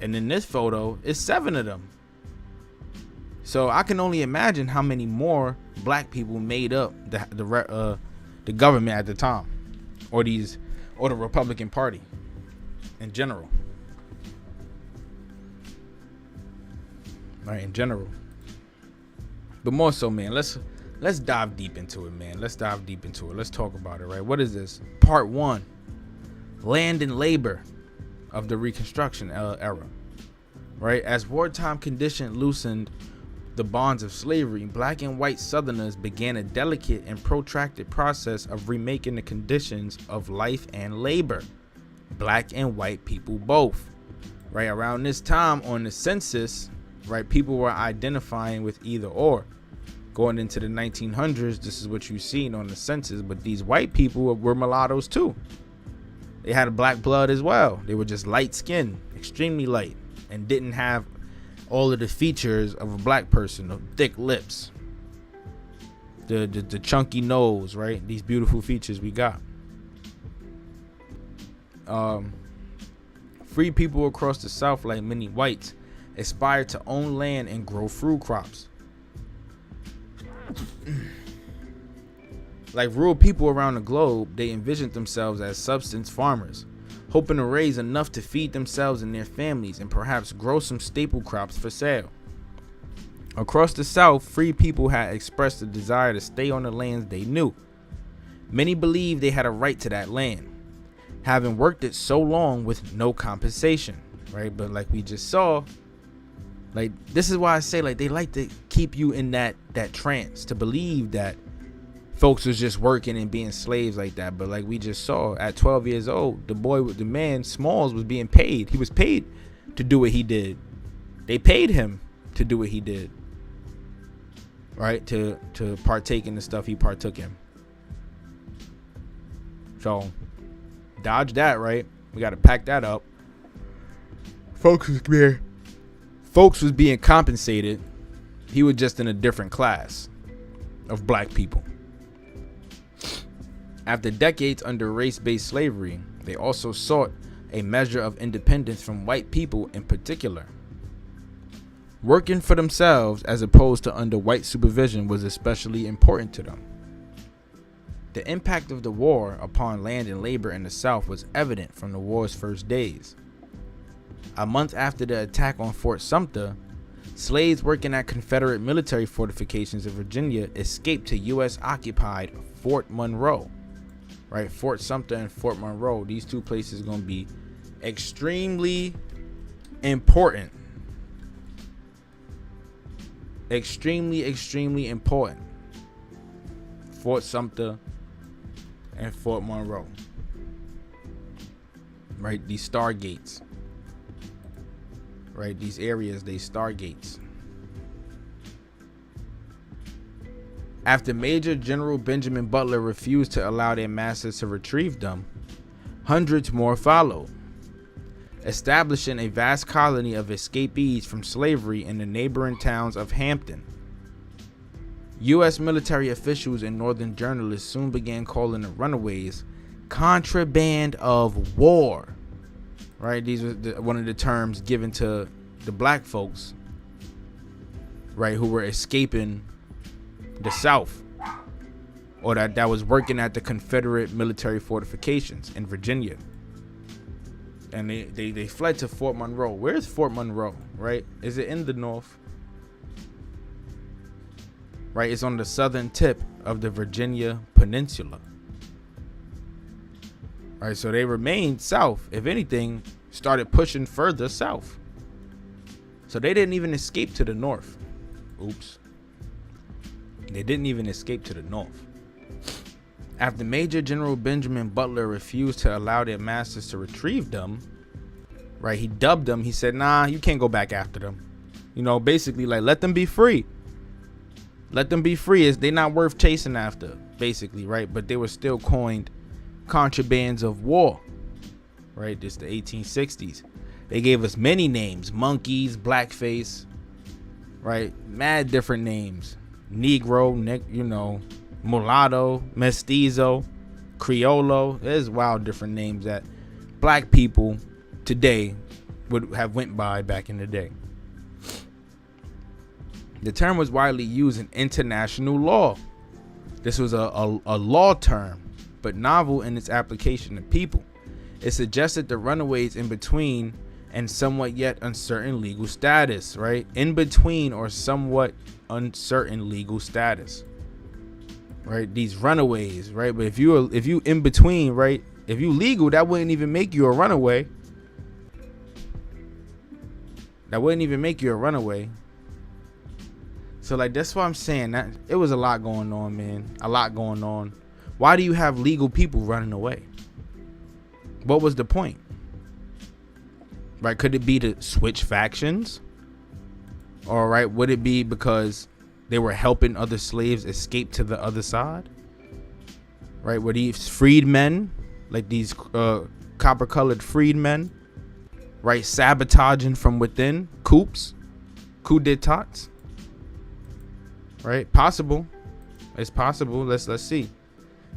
[SPEAKER 3] And in this photo, it's 7 of them. So I can only imagine how many more black people made up the government at the time, or the Republican Party in general. Right, in general. But more so, man, let's dive deep into it, man. Let's dive deep into it. Let's talk about it, right? What is this? Part 1. Land and labor of the Reconstruction era. Right? As wartime conditions loosened the bonds of slavery, black and white Southerners began a delicate and protracted process of remaking the conditions of life and labor. Black and white people both. Right? Around this time on the census, right, people were identifying with either or. Going into the 1900s, this is what you've seen on the census, but these white people were mulattoes too. They had a black blood as well. They were just light skinned, extremely light, and didn't have all of the features of a black person, of thick lips, the chunky nose, right? These beautiful features we got. Free people across the South, like many whites, aspired to own land and grow fruit crops. Like rural people around the globe, they envisioned themselves as subsistence farmers, hoping to raise enough to feed themselves and their families and perhaps grow some staple crops for sale. Across the South, free people had expressed a desire to stay on the lands they knew. Many believed they had a right to that land, having worked it so long with no compensation, right? But like we just saw, like this is why I say, like, they like to keep you in that trance to believe that folks was just working and being slaves like that. But like we just saw, at 12 years old, the man Smalls was being paid. He was paid to do what he did. They paid him to do what he did, right? To partake in the stuff he partook in. So dodge that, right? We got to pack that up. Folks was being compensated. He was just in a different class of black people. After decades under race-based slavery, they also sought a measure of independence from white people in particular. Working for themselves as opposed to under white supervision was especially important to them. The impact of the war upon land and labor in the South was evident from the war's first days. A month after the attack on Fort Sumter, slaves working at Confederate military fortifications in Virginia escaped to U.S.-occupied Fort Monroe. Right, Fort Sumter and Fort Monroe, these two places are going to be extremely important. Extremely important. Fort Sumter and Fort Monroe. Right, these stargates. Right, these areas, they stargates. After Major General Benjamin Butler refused to allow their masters to retrieve them, hundreds more followed, establishing a vast colony of escapees from slavery in the neighboring towns of Hampton. U.S. military officials and northern journalists soon began calling the runaways contraband of war. Right, these were one of the terms given to the black folks, right, who were escaping the South, or that was working at the Confederate military fortifications in Virginia. And they fled to Fort Monroe. Where's Fort Monroe, right? Is it in the North? right? It's on the southern tip of the Virginia Peninsula. Right, so they remained south. If anything, started pushing further south. So they didn't even escape to the north. Oops. They didn't even escape to the north. After Major General Benjamin Butler refused to allow their masters to retrieve them, right, he dubbed them. He said, nah, you can't go back after them. You know, basically, like, let them be free. Let them be free. They're not worth chasing after, basically, right? But they were still coined contrabands of war, right? This the 1860s. They gave us many names: monkeys, blackface, right? Mad different names: Negro, you know, mulatto, mestizo, criollo. There's wild different names that black people today would have went by back in the day. The term was widely used in international law. This was a law term, but novel in its application to people. It suggested the runaways in between and somewhat yet uncertain legal status, right? In between or somewhat uncertain legal status, right? These runaways, right? But if you in between, right? If you legal, that wouldn't even make you a runaway. That wouldn't even make you a runaway. So like, that's why I'm saying that it was a lot going on, man. A lot going on. Why do you have legal people running away? What was the point? Right? Could it be to switch factions? Or right, would it be because they were helping other slaves escape to the other side? Right? Were these freedmen, like these copper-colored freedmen, right, sabotaging from within? Coup d'etats? Right? Possible. It's possible. Let's see.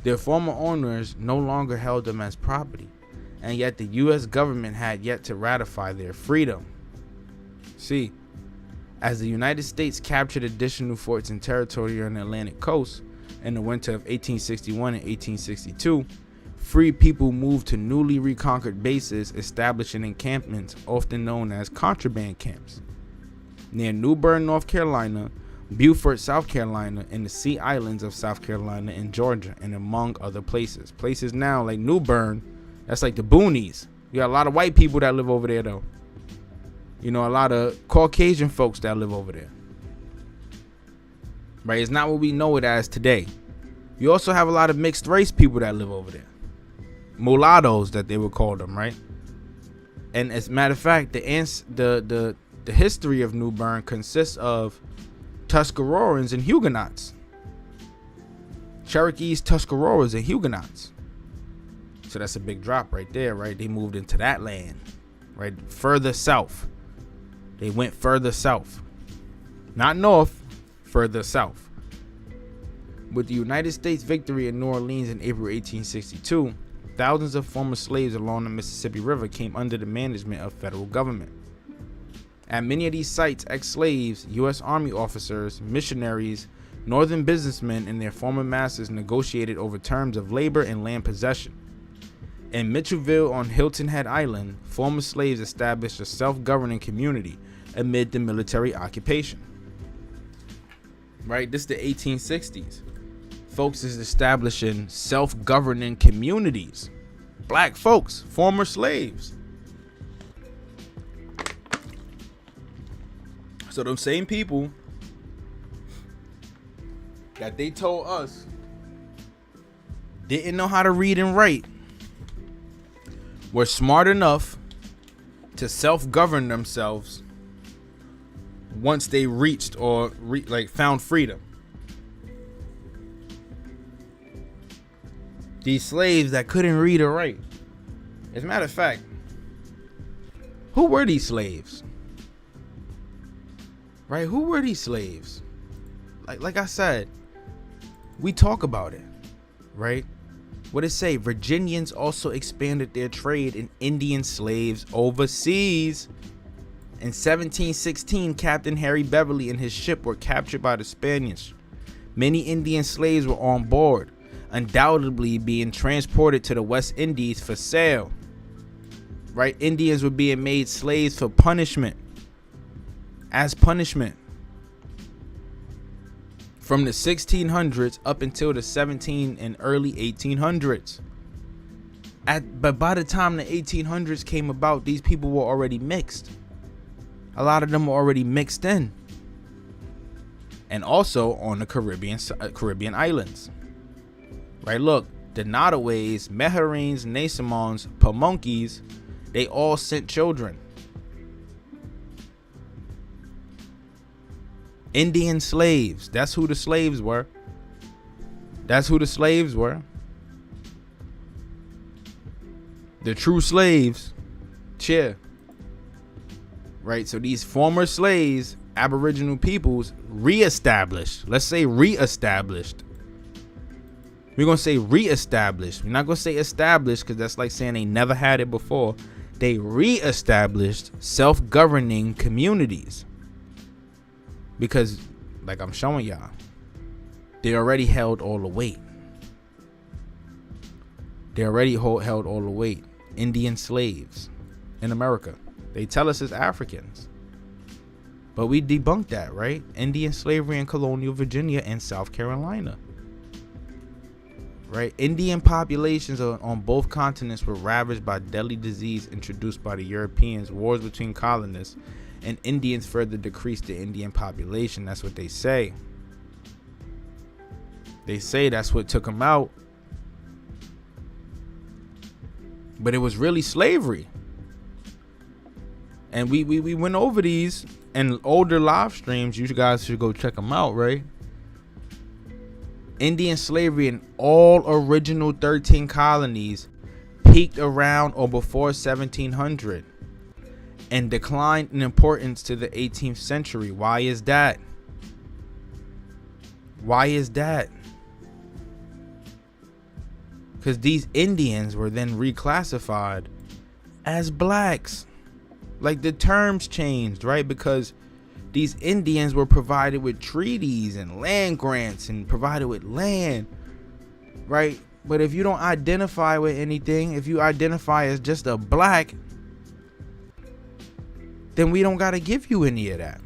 [SPEAKER 3] Their former owners no longer held them as property, and yet the U.S. government had yet to ratify their freedom. See, as the United States captured additional forts and territory on the Atlantic coast in the winter of 1861 and 1862, free people moved to newly reconquered bases, establishing encampments often known as contraband camps near New Bern, North Carolina, Beaufort, South Carolina, and the Sea Islands of South Carolina and Georgia, and among other places. Places now like New Bern, that's like the boonies. You got a lot of white people that live over there, though. You know, a lot of Caucasian folks that live over there. Right? It's not what we know it as today. You also have a lot of mixed race people that live over there. Mulattoes, that they would call them, right? And as a matter of fact, the history of New Bern consists of Tuscaroras and Huguenots. Cherokees, Tuscaroras, and Huguenots. So that's a big drop right there, right? They moved into that land, right? Further south. They went further south. Not north, further south. With the United States victory in New Orleans in April 1862, thousands of former slaves along the Mississippi River came under the management of federal government. At many of these sites, ex-slaves, U.S. Army officers, missionaries, northern businessmen, and their former masters negotiated over terms of labor and land possession. In Mitchellville on Hilton Head Island, former slaves established a self-governing community amid the military occupation. Right, this is the 1860s. Folks is establishing self-governing communities. Black folks, former slaves. So them same people that they told us didn't know how to read and write were smart enough to self-govern themselves once they reached or found freedom. These slaves that couldn't read or write. As a matter of fact, who were these slaves? Right? Who were these slaves? Like I said, we talk about it, right? What it say? Virginians also expanded their trade in Indian slaves overseas. In 1716, Captain Harry Beverly and his ship were captured by the Spaniards. Many Indian slaves were on board, undoubtedly being transported to the West Indies for sale. Right? Indians were being made slaves for punishment. As punishment from the 1600s up until the 17 and early 1800s. But by the time the 1800s came about, these people were already mixed. A lot of them were already mixed in. And also on the Caribbean islands. Right, look, the Notaways, Meherines, Nasamons, Pamunkeys, they all sent children. Indian slaves, that's who the slaves were. That's who the slaves were. The true slaves. Cheer. Right, so these former slaves, Aboriginal peoples, reestablished. Let's say reestablished. We're going to say reestablished. We're not going to say established because that's like saying they never had it before. They reestablished self-governing communities. Because, like I'm showing y'all, they already held all the weight. They already held all the weight. Indian slaves in America. They tell us as Africans. But we debunked that, right? Indian slavery in colonial Virginia and South Carolina. Right? Indian populations on both continents were ravaged by deadly disease introduced by the Europeans, wars between colonists, and Indians further decreased the Indian population. That's what they say. They say that's what took them out. But it was really slavery. And we went over these in older live streams. You guys should go check them out, right? Indian slavery in all original 13 colonies peaked around or before 1700 and declined in importance to the 18th century. Why is that? Why is that? Because these Indians were then reclassified as blacks. Like the terms changed, right? Because these Indians were provided with treaties and land grants and provided with land, right? But if you don't identify with anything, if you identify as just a black, then we don't got to give you any of that.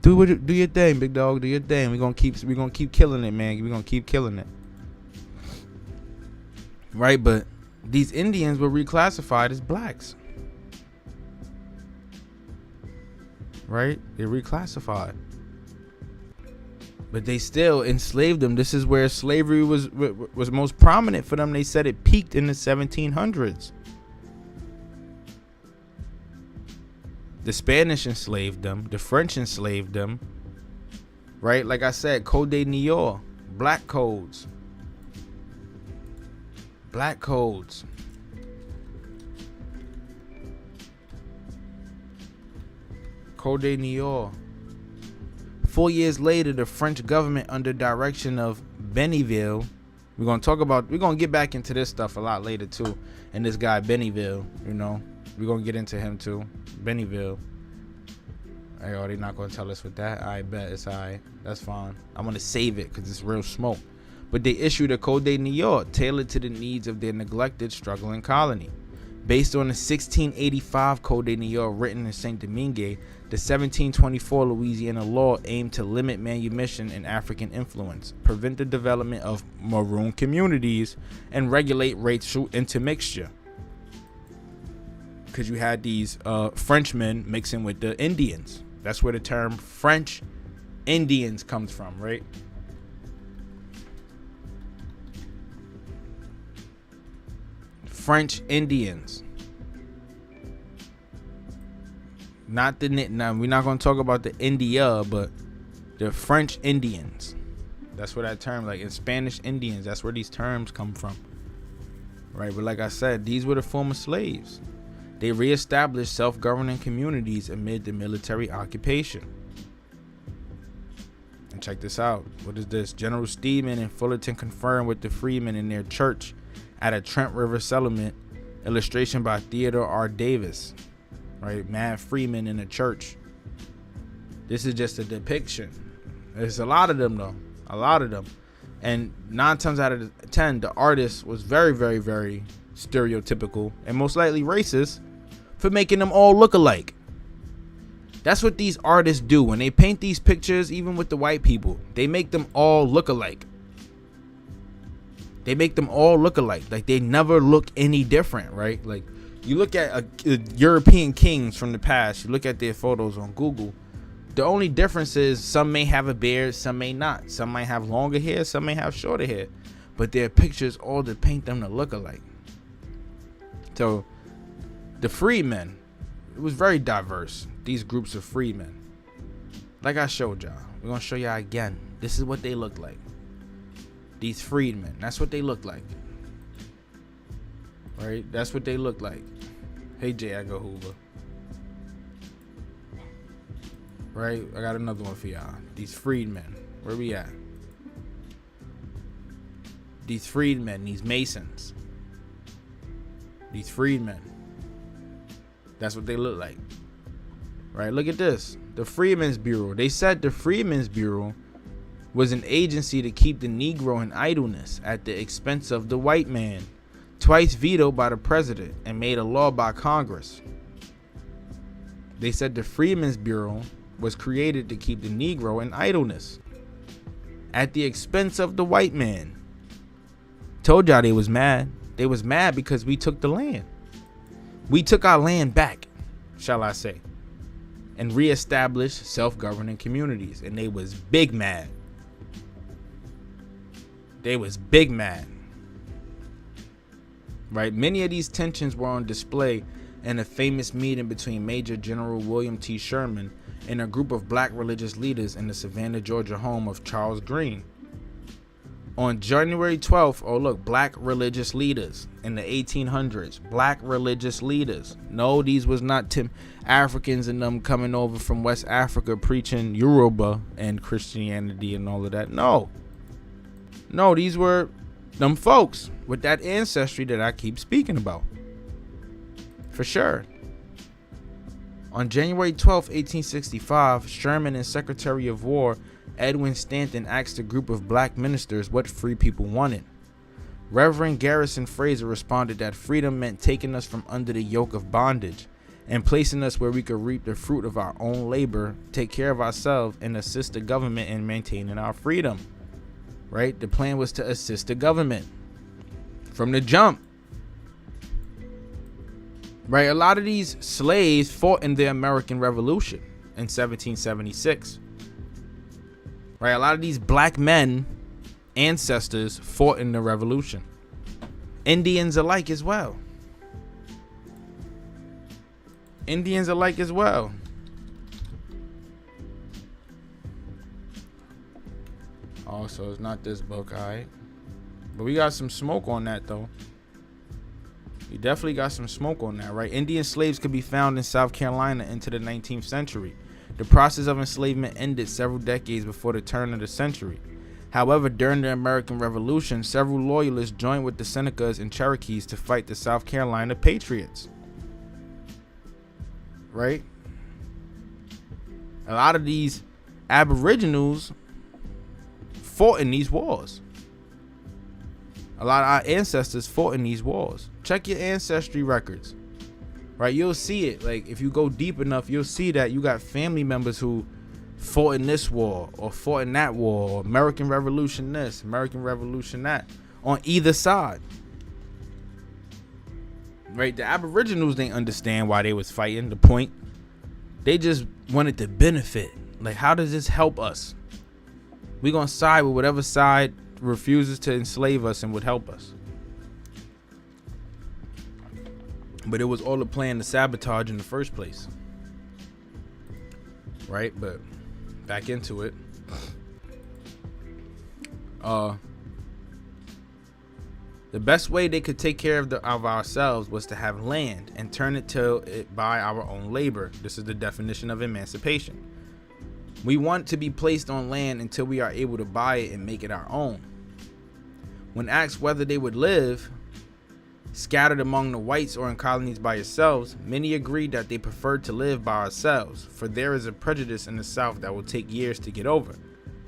[SPEAKER 3] Do your thing, big dog. Do your thing. We're gonna keep killing it, man. We're gonna keep killing it. Right, but these Indians were reclassified as blacks. Right? They're reclassified. But they still enslaved them. This is where slavery was most prominent for them. They said it peaked in the 1700s. The Spanish enslaved them. The French enslaved them. Right? Like I said, Code de New York. Black codes. Black codes. Code de New York. 4 years later, the French government, under direction of Bennyville, we're gonna get back into this stuff a lot later too. And this guy Bennyville, you know, we're gonna get into him too. Bennyville. Hey, oh, they're not gonna tell us with that. I bet it's alright. That's fine. I'm gonna save it because it's real smoke. But they issued a Code de New York tailored to the needs of their neglected, struggling colony. Based on the 1685 Code de New York written in Saint Domingue, the 1724 Louisiana law aimed to limit manumission and African influence, prevent the development of maroon communities, and regulate racial intermixture. Because you had these Frenchmen mixing with the Indians. That's where the term French Indians comes from, right? French Indians. Now we're not going to talk about the India, but the French Indians. That's where that term, like in Spanish Indians, that's where these terms come from. Right? But like I said, these were the former slaves. They reestablished self-governing communities amid the military occupation. And check this out. What is this? General Steedman and Fullerton confirmed with the freedmen in their church at a Trent River settlement. Illustration by Theodore R. Davis. Right? Mad freemen in a church. This is just a depiction. There's a lot of them though. A lot of them. And 9 times out of 10, the artist was very, very, very stereotypical, and most likely racist for making them all look alike. That's what these artists do when they paint these pictures, even with the white people. They make them all look alike. They make them all look alike. Like they never look any different, right? Like you look at European kings from the past, you look at their photos on Google. The only difference is some may have a beard, some may not. Some might have longer hair, some may have shorter hair. But their pictures all to paint them to look alike. So the freedmen, it was very diverse. These groups of freedmen. Like I showed y'all. We're going to show y'all again. This is what they look like. These freedmen. That's what they look like. Right? That's what they look like. Hey, J. Edgar Hoover. Right? I got another one for y'all. These freedmen. Where we at? These freedmen. These Masons. These freedmen. That's what they look like. Right? Look at this. The Freedmen's Bureau. They said the Freedmen's Bureau was an agency to keep the Negro in idleness at the expense of the white man. Twice vetoed by the president and made a law by Congress. They said the Freedmen's Bureau was created to keep the Negro in idleness at the expense of the white man. Told y'all they was mad. They was mad because we took the land. We took our land back, shall I say, and reestablished self-governing communities. And they was big mad. They was big mad. Right? Many of these tensions were on display in a famous meeting between Major General William T. Sherman and a group of black religious leaders in the Savannah, Georgia home of Charles Green. On January 12th, oh look, black religious leaders in the 1800s, black religious leaders. No, these was not Africans and them coming over from West Africa preaching Yoruba and Christianity and all of that. No, these were them folks with that ancestry that I keep speaking about. For sure. On January 12, 1865, Sherman and Secretary of War Edwin Stanton asked a group of black ministers what free people wanted. Reverend Garrison Fraser responded that freedom meant taking us from under the yoke of bondage and placing us where we could reap the fruit of our own labor, take care of ourselves, and assist the government in maintaining our freedom. Right? The plan was to assist the government from the jump. Right? A lot of these slaves fought in the American Revolution in 1776. Right? A lot of these black men, ancestors, fought in the Revolution. Indians alike as well. Indians alike as well. Oh, so it's not this book, alright. But we got some smoke on that, though. We definitely got some smoke on that, right? Indian slaves could be found in South Carolina into the 19th century. The process of enslavement ended several decades before the turn of the century. However, during the American Revolution, several loyalists joined with the Senecas and Cherokees to fight the South Carolina Patriots. Right? A lot of these aboriginals fought in these wars. A lot of our ancestors fought in these wars. Check your ancestry records. Right? You'll see it. Like, if you go deep enough, you'll see that you got family members who fought in this war or fought in that war, or American Revolution this, American Revolution that, on either side. Right? The aboriginals didn't understand why they was fighting. The point, they just wanted to benefit. Like, how does this help us? We're gonna side with whatever side refuses to enslave us and would help us. But it was all a plan to sabotage in the first place. Right? But back into it. The best way they could take care of ourselves was to have land and turn it to it by our own labor. This is the definition of emancipation. We want to be placed on land until we are able to buy it and make it our own. When asked whether they would live scattered among the whites or in colonies by yourselves, many agreed that they preferred to live by ourselves, for there is a prejudice in the South that will take years to get over: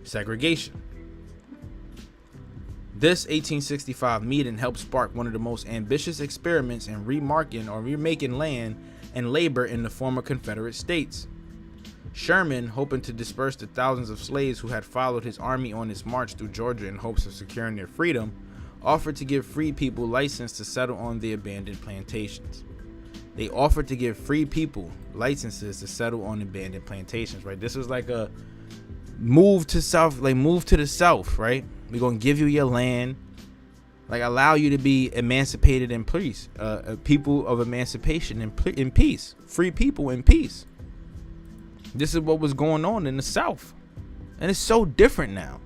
[SPEAKER 3] segregation. This 1865 meeting helped spark one of the most ambitious experiments in remaking land and labor in the former Confederate States. Sherman, hoping to disperse the thousands of slaves who had followed his army on its march through Georgia in hopes of securing their freedom, offered to give free people license to settle on the abandoned plantations. They offered to give free people licenses to settle on abandoned plantations, right? This was like a move to the south, right? We're gonna give you your land, like allow you to be emancipated in peace, people of emancipation in peace, free people in peace. This is what was going on in the South, and it's so different now,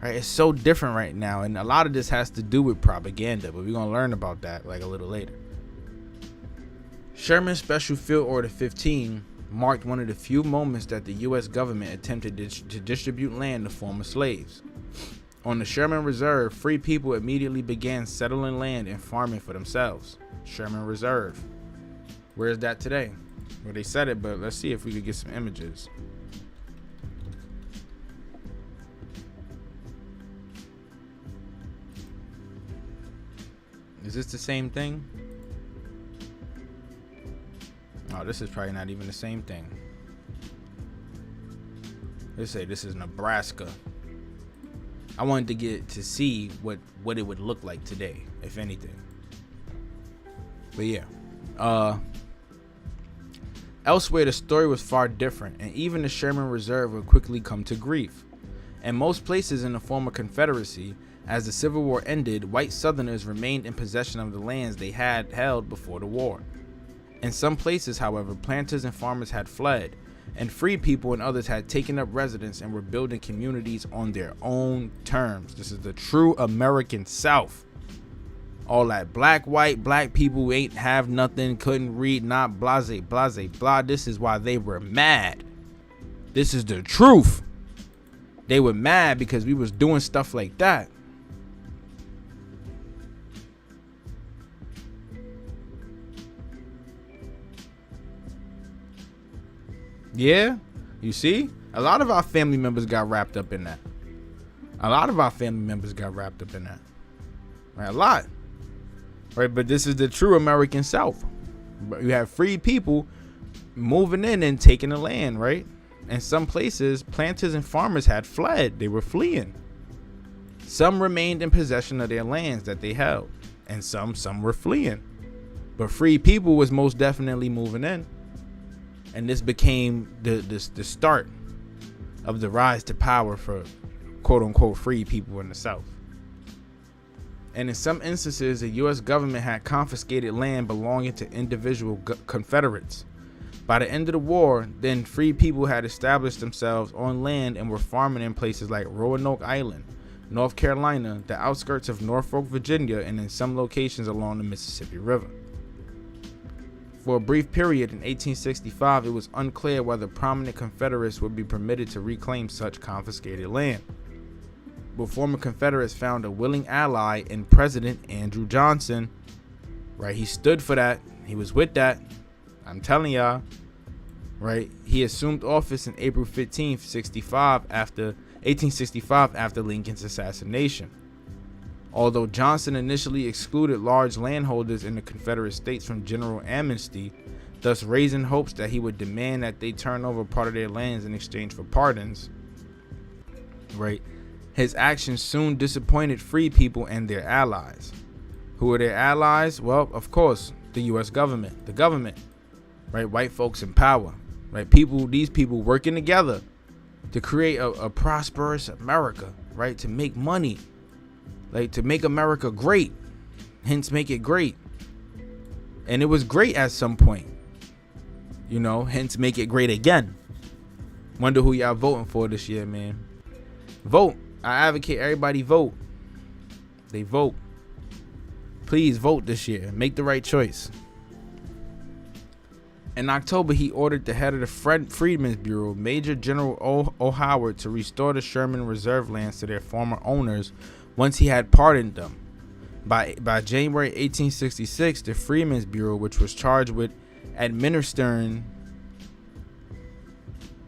[SPEAKER 3] right? It's so different right now, and a lot of this has to do with propaganda, but we're gonna learn about that like a little later. Sherman's Special Field Order 15 marked one of the few moments that the U.S. government attempted to distribute land to former slaves. On the Sherman Reserve, free people immediately began settling land and farming for themselves. Sherman Reserve. Where is that today? Well, they said it, but let's see if we could get some images. Is this the same thing? Oh, this is probably not even the same thing. Let's say this is Nebraska. I wanted to get to see what it would look like today, if anything. But yeah. Elsewhere, the story was far different, and even the Sherman Reserve would quickly come to grief. In most places in the former Confederacy, as the Civil War ended, white Southerners remained in possession of the lands they had held before the war. In some places, however, planters and farmers had fled, and free people and others had taken up residence and were building communities on their own terms. This is the true American South. All that black people who ain't have nothing, couldn't read, not blase, blah. This is why they were mad. This is the truth. They were mad because we was doing stuff like that. Yeah, you see, a lot of our family members got wrapped up in that. Right, a lot. Right, but this is the true American South. You have free people moving in and taking the land, right? In some places, planters and farmers had fled. They were fleeing. Some remained in possession of their lands that they held, and some were fleeing. But free people was most definitely moving in. And this became the start of the rise to power for quote unquote free people in the South. And in some instances, the U.S. government had confiscated land belonging to individual Confederates. By the end of the war, then free people had established themselves on land and were farming in places like Roanoke Island, North Carolina, the outskirts of Norfolk, Virginia, and in some locations along the Mississippi River. For a brief period in 1865, it was unclear whether prominent Confederates would be permitted to reclaim such confiscated land. But former Confederates found a willing ally in President Andrew Johnson. Right, he stood for that. He was with that. I'm telling y'all. Right, he assumed office in April 15th, 1865 after Lincoln's assassination. Although Johnson initially excluded large landholders in the Confederate States from general amnesty, thus raising hopes that he would demand that they turn over part of their lands in exchange for pardons, right, his actions soon disappointed free people and their allies. Who were their allies? Well, of course, the U.S. government, right, white folks in power, right, these people working together to create a prosperous America, right, to make money. Like, to make America great, hence make it great. And it was great at some point, hence make it great again. Wonder who y'all voting for this year, man. Vote. I advocate everybody vote. They vote. Please vote this year. Make the right choice. In October, he ordered the head of the Freedmen's Bureau, Major General O. Howard, to restore the Sherman Reserve lands to their former owners once he had pardoned them. By January 1866, the Freedmen's Bureau, which was charged with administering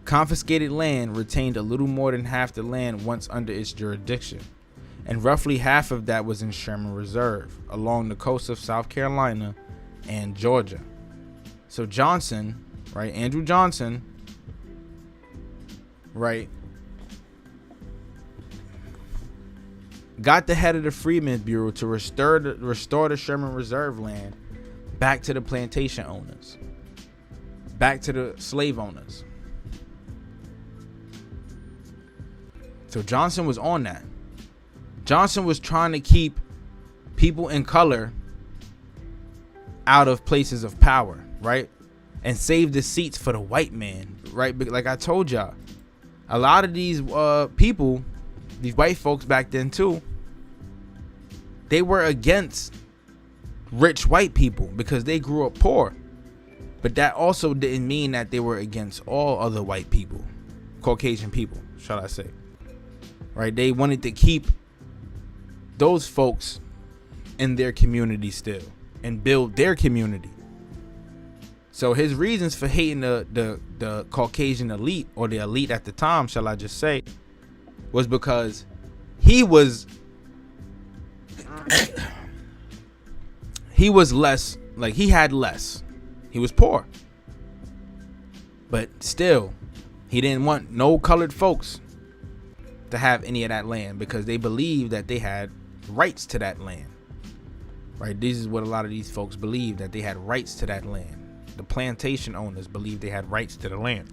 [SPEAKER 3] confiscated land, retained a little more than half the land once under its jurisdiction. and roughly half of that was in Sherman Reserve along the coast of South Carolina and Georgia. So Johnson, right, Andrew Johnson, right, got the head of the Freedmen's Bureau to restore the Sherman Reserve land back to the plantation owners, back to the slave owners. So Johnson was on that. Johnson was trying to keep people in color out of places of power, right? And save the seats for the white man, right? But like I told y'all, a lot of these people, these white folks back then too, they were against rich white people because they grew up poor. But that also didn't mean that they were against all other white people, Caucasian people, shall I say. Right? They wanted to keep those folks in their community still and build their community. So his reasons for hating the Caucasian elite, or the elite at the time, shall I just say, was because he was less, like he had less. He was poor. But still, he didn't want no colored folks to have any of that land because they believed that they had rights to that land. Right? This is what a lot of these folks believed, that they had rights to that land. The plantation owners believed they had rights to the land.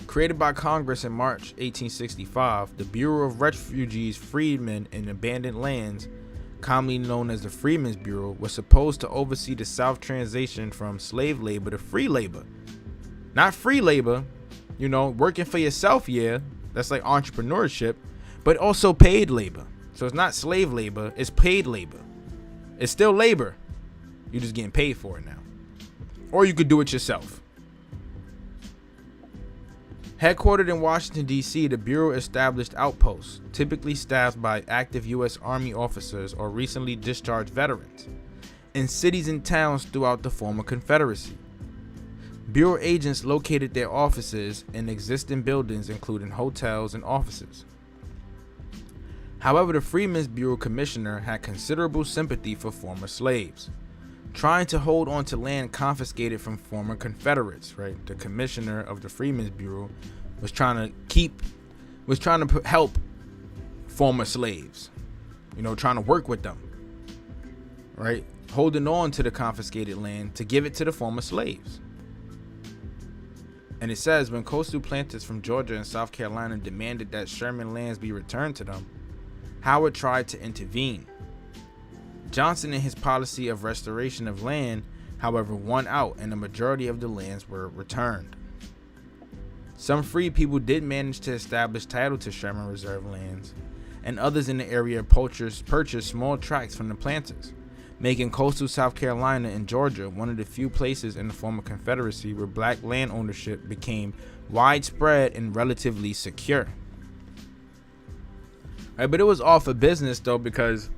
[SPEAKER 3] Created by Congress in March 1865, the Bureau of Refugees, Freedmen, and Abandoned Lands, commonly known as the Freedmen's Bureau, was supposed to oversee the South transition from slave labor to free labor. Not free labor, you know, working for yourself, yeah, that's like entrepreneurship, but also paid labor. So it's not slave labor, it's paid labor. It's still labor. You're just getting paid for it now. Or you could do it yourself. Headquartered in Washington, D.C., the Bureau established outposts, typically staffed by active U.S. Army officers or recently discharged veterans, in cities and towns throughout the former Confederacy. Bureau agents located their offices in existing buildings, including hotels and offices. However, the Freedmen's Bureau commissioner had considerable sympathy for former slaves, trying to hold on to land confiscated from former Confederates, right? The commissioner of the Freedmen's Bureau was trying to help former slaves, you know, trying to work with them, right? Holding on to the confiscated land to give it to the former slaves. And it says, when coastal planters from Georgia and South Carolina demanded that Sherman lands be returned to them, Howard tried to intervene. Johnson and his policy of restoration of land, however, won out, and the majority of the lands were returned. Some free people did manage to establish title to Sherman Reserve lands, and others in the area purchased small tracts from the planters, making coastal South Carolina and Georgia one of the few places in the former Confederacy where black land ownership became widespread and relatively secure. Right, but it was all for business though, because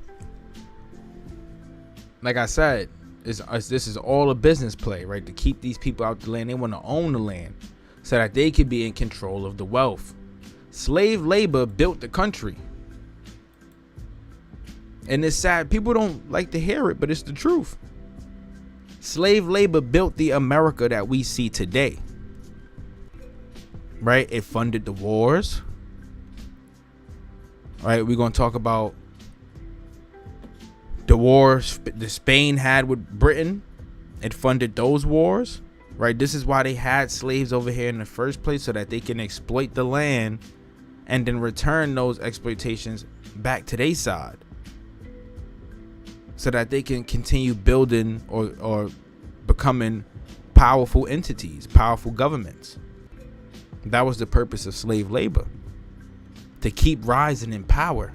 [SPEAKER 3] like I said, this is all a business play, right? To keep these people out the land. They want to own the land so that they could be in control of the wealth. Slave labor built the country. And it's sad. People don't like to hear it, but it's the truth. Slave labor built the America that we see today. Right? It funded the wars. All right, we're going to talk about the wars that Spain had with Britain. It funded those wars, right? This is why they had slaves over here in the first place, so that they can exploit the land and then return those exploitations back to their side, so that they can continue building or becoming powerful entities, powerful governments. That was the purpose of slave labor, to keep rising in power.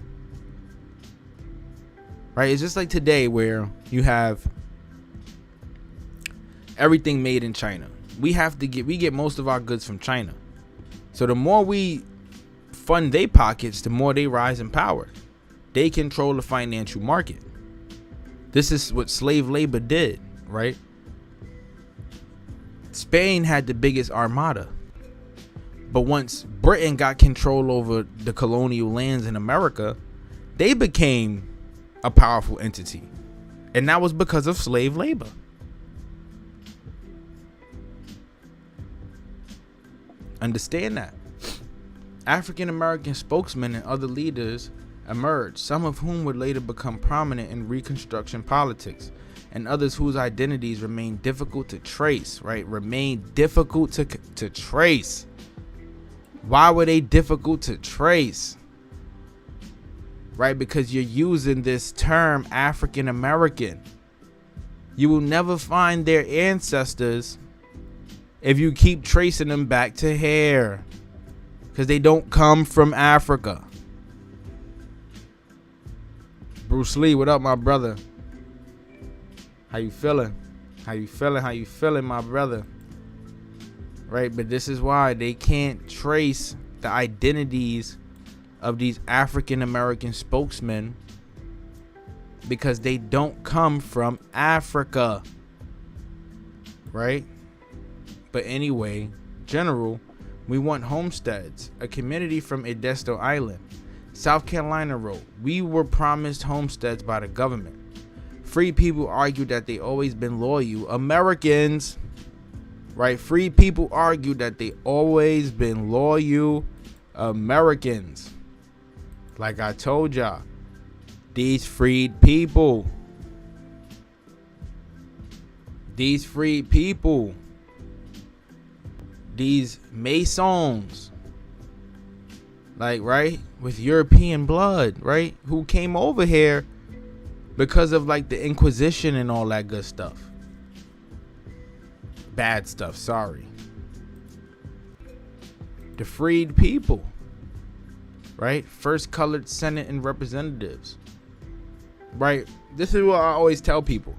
[SPEAKER 3] Right? It's just like today where you have everything made in China. We get most of our goods from China. So the more we fund their pockets, the more they rise in power. They control the financial market. This is what slave labor did, right? Spain had the biggest armada. But once Britain got control over the colonial lands in America, they became a powerful entity. And that was because of slave labor. Understand that. African American spokesmen and other leaders emerged, some of whom would later become prominent in Reconstruction politics, and others whose identities remain difficult to trace, right? Remain difficult to trace. Why were they difficult to trace? Right? Because you're using this term African American. You will never find their ancestors if you keep tracing them back to hair, because they don't come from Africa. Bruce Lee, what up, my brother? How you feeling? How you feeling? How you feeling, my brother? Right, but this is why they can't trace the identities of these African American spokesmen, because they don't come from Africa. Right? But anyway, general, we want homesteads. A community from Edisto Island, South Carolina wrote, we were promised homesteads by the government. Free people argued that they always been loyal Americans. Right? Free people argued that they always been loyal Americans. Like I told y'all, these freed people, these Masons, like, right, with European blood, right, who came over here because of like the Inquisition and all that good stuff. Bad stuff, sorry. The freed people, right? First colored Senate and representatives, right? This is what I always tell people.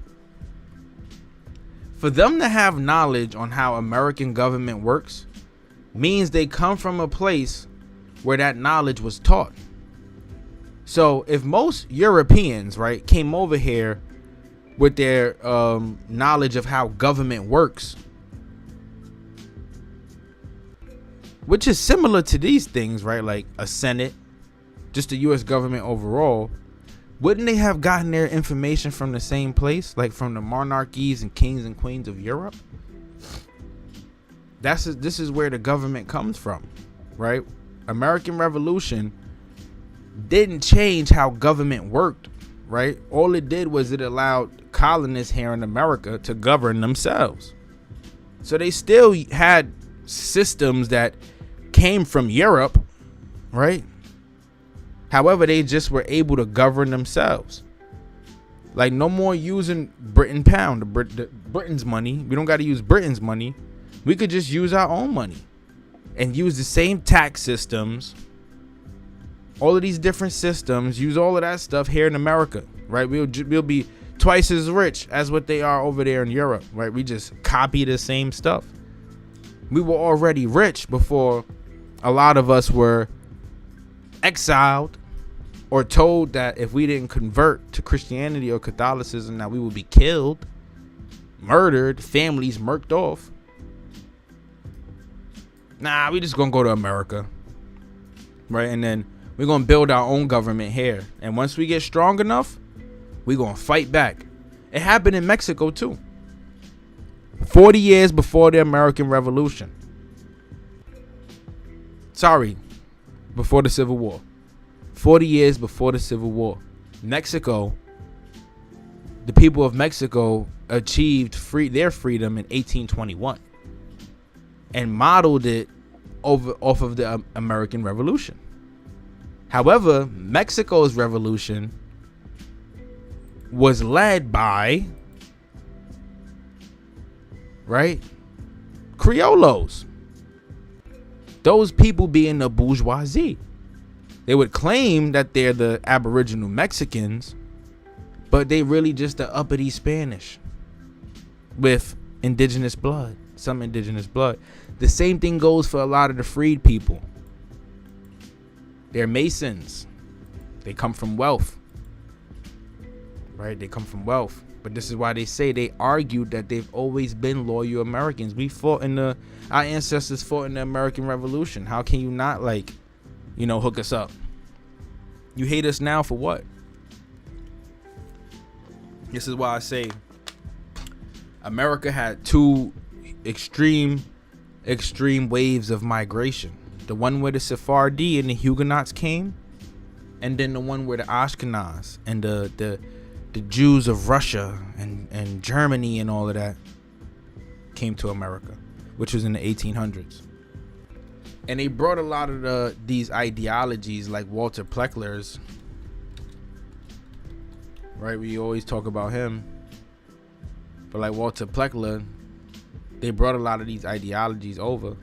[SPEAKER 3] For them to have knowledge on how American government works means they come from a place where that knowledge was taught. So if most Europeans, right, came over here with their knowledge of how government works, which is similar to these things, right, like a Senate, just the U.S. government overall, wouldn't they have gotten their information from the same place, like from the monarchies and kings and queens of Europe? This is where the government comes from, right? American Revolution didn't change how government worked, right? All it did was it allowed colonists here in America to govern themselves. So they still had systems that came from Europe, right? However, they just were able to govern themselves. Like, no more using Britain pound, Britain's money. We don't got to use Britain's money. We could just use our own money and use the same tax systems, all of these different systems, use all of that stuff here in America, right? We'll be twice as rich as what they are over there in Europe, right? We just copy the same stuff. We were already rich before a lot of us were exiled or told that if we didn't convert to Christianity or Catholicism, that we would be killed, murdered, families murked off. Nah, we just gonna go to America, right? And then we're gonna build our own government here. And once we get strong enough, we're gonna fight back. It happened in Mexico too. 40 years before the American Revolution. Sorry, before the Civil War. 40 years before the Civil War. Mexico, the people of Mexico achieved their freedom in 1821 and modeled it off of the American Revolution. However, Mexico's revolution was led by, right, Criollos. Those people being the bourgeoisie. They would claim that they're the Aboriginal Mexicans, but they really just the uppity Spanish with indigenous blood, some indigenous blood. The same thing goes for a lot of the freed people. They're Masons. They come from wealth, right? They come from wealth. But this is why they say they argued that they've always been loyal Americans. Our ancestors fought in the American Revolution. How can you not, like, hook us up? You hate us now for what? This is why I say America had two extreme waves of migration. The one where the Sephardi and the Huguenots came, and then the one where the Ashkenaz and the Jews of Russia and Germany and all of that came to America, which was in the 1800s. And they brought a lot of these ideologies, like Walter Pleckler's, right? We always talk about him. But like Walter Pleckler, they brought a lot of these ideologies over.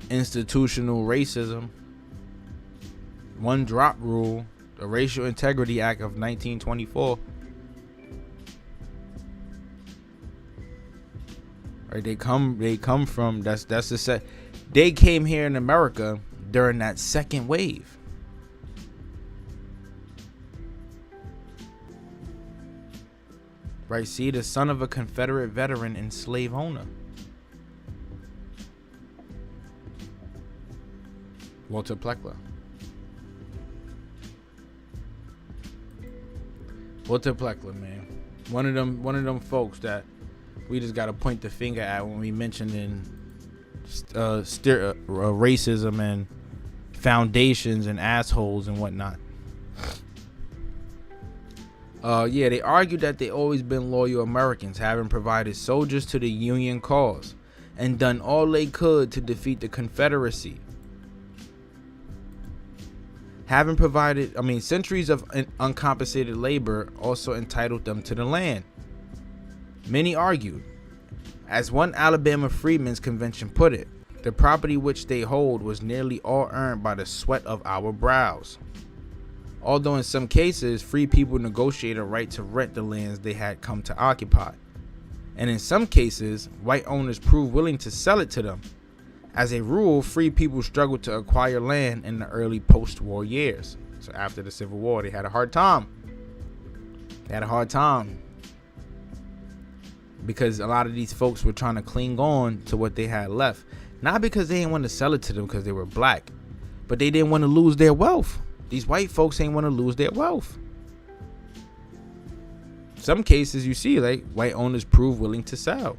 [SPEAKER 3] Institutional racism, one drop rule, the Racial Integrity Act of 1924. Right, they come from that's the set. They came here in America during that second wave. Right, see, the son of a Confederate veteran and slave owner. Walter Pleckler. Walter Pleckler, man. One of them folks that we just gotta point the finger at when we mentioned in racism and foundations and assholes and whatnot. Yeah, they argued that they always been loyal Americans, having provided soldiers to the Union cause and done all they could to defeat the Confederacy. Having provided, centuries of uncompensated labor also entitled them to the land. Many argued, as one Alabama Freedmen's Convention put it, the property which they hold was nearly all earned by the sweat of our brows. Although in some cases, free people negotiated a right to rent the lands they had come to occupy. And in some cases, white owners proved willing to sell it to them. As a rule, free people struggled to acquire land in the early post-war years. So after the Civil War, they had a hard time. Because a lot of these folks were trying to cling on to what they had left. Not because they didn't want to sell it to them because they were black, but they didn't want to lose their wealth. These white folks ain't want to lose their wealth. Some cases you see, like, white owners proved willing to sell.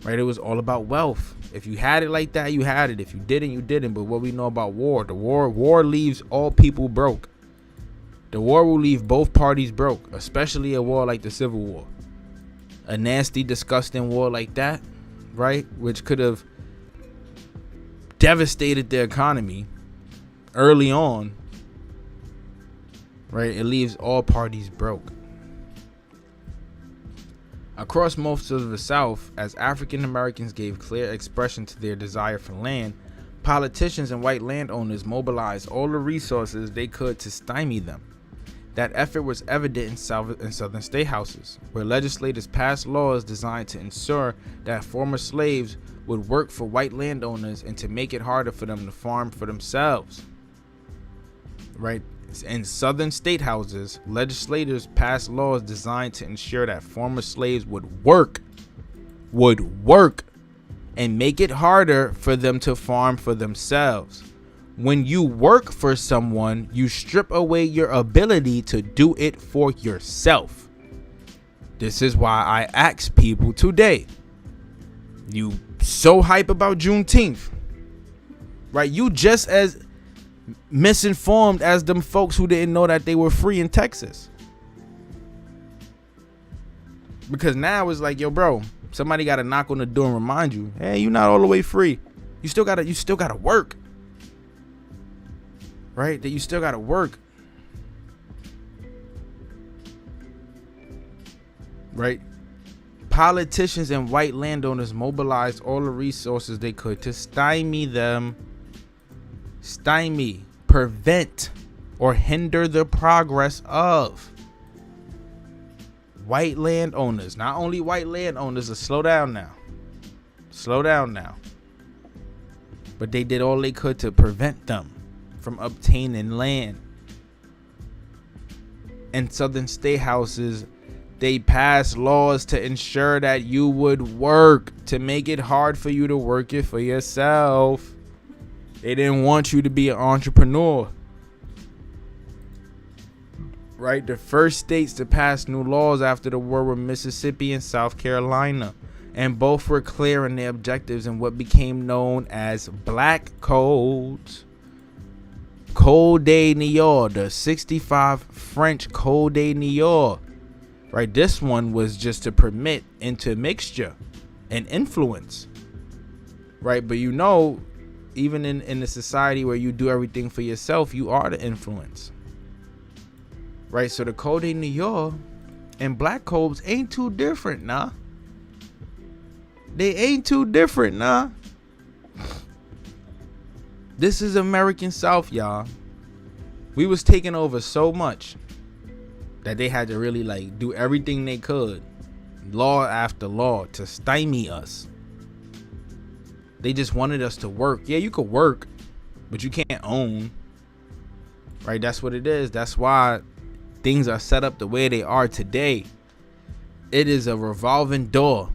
[SPEAKER 3] Right? It was all about wealth. If you had it like that, you had it. If you didn't, you didn't. But what we know about war, war leaves all people broke. The war will leave both parties broke, especially a war like the Civil War. A nasty, disgusting war like that, right? Which could have devastated the economy early on, right? It leaves all parties broke. Across most of the South, as African Americans gave clear expression to their desire for land, politicians and white landowners mobilized all the resources they could to stymie them. That effort was evident in southern state houses, where legislators passed laws designed to ensure that former slaves would work for white landowners and to make it harder for them to farm for themselves. Right? In southern state houses, legislators passed laws designed to ensure that former slaves would work and make it harder for them to farm for themselves. When you work for someone, you strip away your ability to do it for yourself. This is why I ask people today, you so hype about Juneteenth, right? You just as misinformed as them folks who didn't know that they were free in Texas. Because now it's like, yo, bro, somebody got to knock on the door and remind you, hey, you're not all the way free. You still gotta work. Right? That you still gotta work. Right? Politicians and white landowners mobilized all the resources they could to stymie them. Stymie, prevent, or hinder the progress of white landowners. Not only white landowners, slow down now. But they did all they could to prevent them from obtaining land. and southern state houses, they passed laws to ensure that you would work, to make it hard for you to work it for yourself. They didn't want you to be an entrepreneur. Right? The first states to pass new laws after the war were Mississippi and South Carolina, and both were clear in their objectives in what became known as black codes. Code de Niort, the 65 French Code de Niort. Right, this one was just to permit intermixture and influence. Right, but you know, even in the society where you do everything for yourself, you are the influence. Right, so the Code de Niort and black codes ain't too different, nah. They ain't too different, nah. This is American South, y'all. We was taking over so much that they had to really like do everything they could, law after law, to stymie us. They just wanted us to work. Yeah, you could work, but you can't own. Right, that's what it is. That's why things are set up the way they are today. It is a revolving door.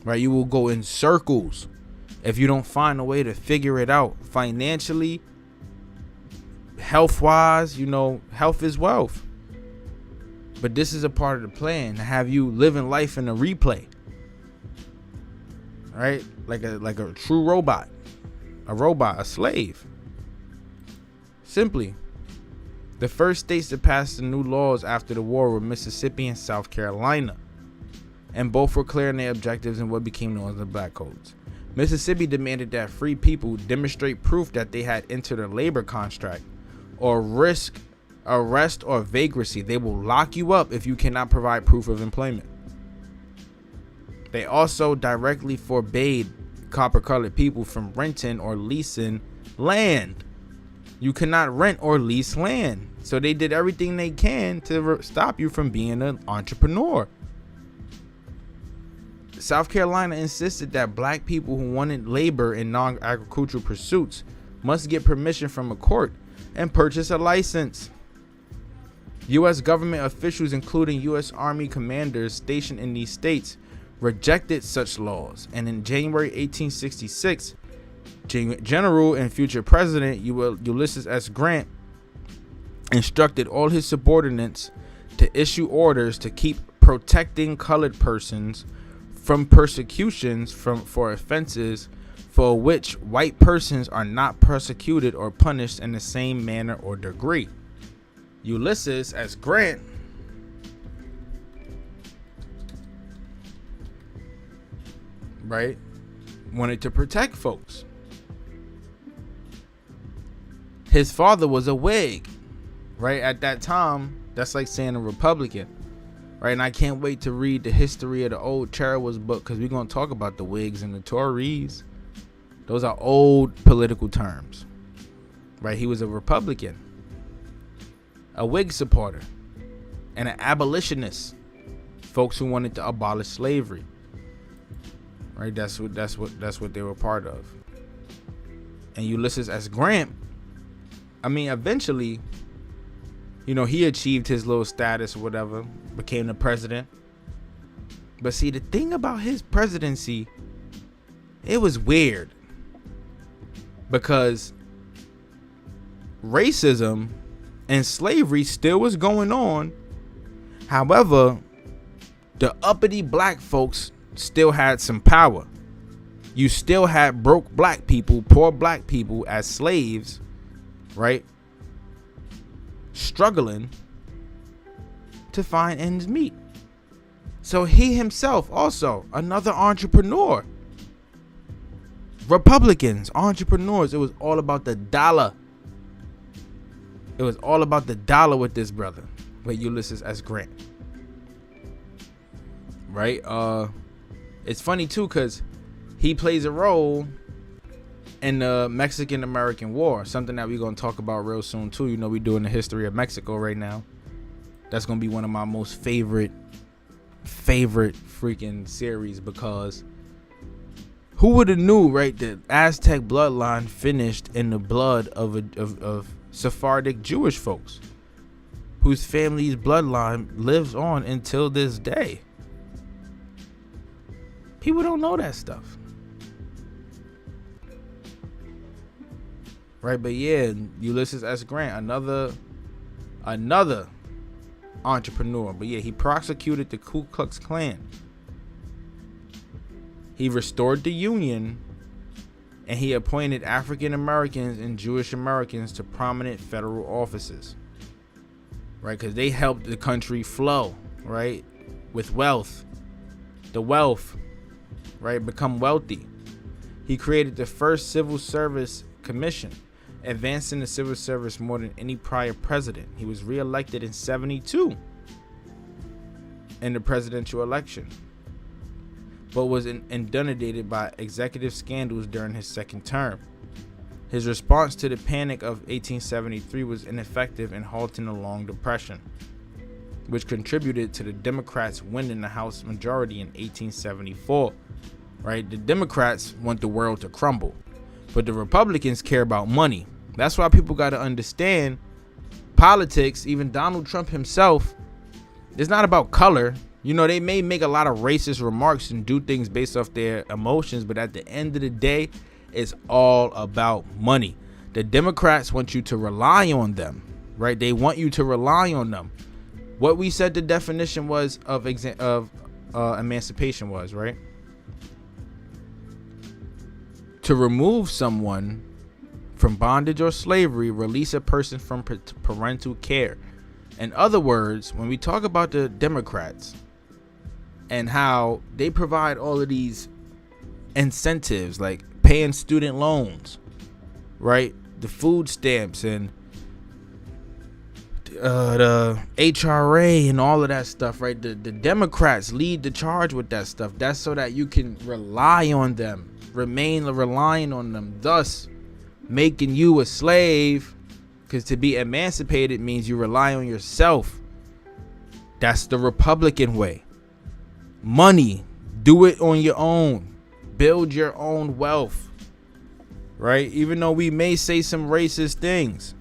[SPEAKER 3] Right, you will go in circles if you don't find a way to figure it out financially, health-wise. You know, health is wealth. But this is a part of the plan, to have you living life in a replay. Right? Like a true robot. A slave. Simply. The first states to pass the new laws after the war were Mississippi and South Carolina, and both were clear in their objectives in what became known as the Black Codes. Mississippi demanded that free people demonstrate proof that they had entered a labor contract or risk arrest or vagrancy. They will lock you up if you cannot provide proof of employment. They also directly forbade copper-colored people from renting or leasing land. You cannot rent or lease land. So they did everything they can to stop you from being an entrepreneur. South Carolina insisted that black people who wanted labor in non-agricultural pursuits must get permission from a court and purchase a license. U.S. government officials, including U.S. Army commanders stationed in these states, rejected such laws, and in January 1866, General and future President Ulysses S. Grant instructed all his subordinates to issue orders to keep protecting colored persons from persecutions for offenses for which white persons are not prosecuted or punished in the same manner or degree. Ulysses S. Grant wanted to protect folks. His father was a Whig, right? At that time, that's like saying a Republican, right? And I can't wait to read the history of the old Cherow's book, because we're going to talk about the Whigs and the Tories. Those are old political terms, right? He was a Republican, a Whig supporter, and an abolitionist. Folks who wanted to abolish slavery, right? That's what they were part of. And Ulysses S. Grant, I mean, eventually, you know, he achieved his little status or whatever, became the president. But see, the thing about his presidency, it was weird, because racism and slavery still was going on. However, the uppity black folks still had some power. You still had broke black people, poor black people as slaves, right? Struggling to find ends meet. So he himself also another entrepreneur. Republicans, entrepreneurs. It was all about the dollar. It was all about the dollar with this brother, with Ulysses S. Grant. Right? It's funny too, because he plays a role in the Mexican-American War, something that we're going to talk about real soon too. You know, we're doing the history of Mexico right now. That's going to be one of my most favorite freaking series, because who would have knew, right, that Aztec bloodline finished in the blood of Sephardic Jewish folks whose family's bloodline lives on until this day. People don't know that stuff. Right, but yeah, Ulysses S. Grant, another entrepreneur. But yeah, he prosecuted the Ku Klux Klan. He restored the Union, and he appointed African Americans and Jewish Americans to prominent federal offices. Right, because they helped the country flow, right, with wealth. The wealth, right, become wealthy. He created the first civil service commission, advancing the civil service more than any prior president. He was reelected in 72 in the presidential election, but was inundated by executive scandals during his second term. His response to the Panic of 1873 was ineffective in halting the Long Depression, which contributed to the Democrats winning the House majority in 1874. Right? The Democrats want the world to crumble, but the Republicans care about money. That's why people got to understand politics. Even Donald Trump himself, it's not about color. You know, they may make a lot of racist remarks and do things based off their emotions, but at the end of the day, it's all about money. The Democrats want you to rely on them, right? They want you to rely on them. What we said the definition was of emancipation was, right? To remove someone from bondage or slavery, release a person from parental care. In other words, when we talk about the Democrats and how they provide all of these incentives, like paying student loans, right? The food stamps and the HRA and all of that stuff, right? The Democrats lead the charge with that stuff. That's so that you can rely on them, remain relying on them, thus making you a slave, because to be emancipated means you rely on yourself. That's the Republican way. Money, do it on your own, build your own wealth, right? Even though we may say some racist things,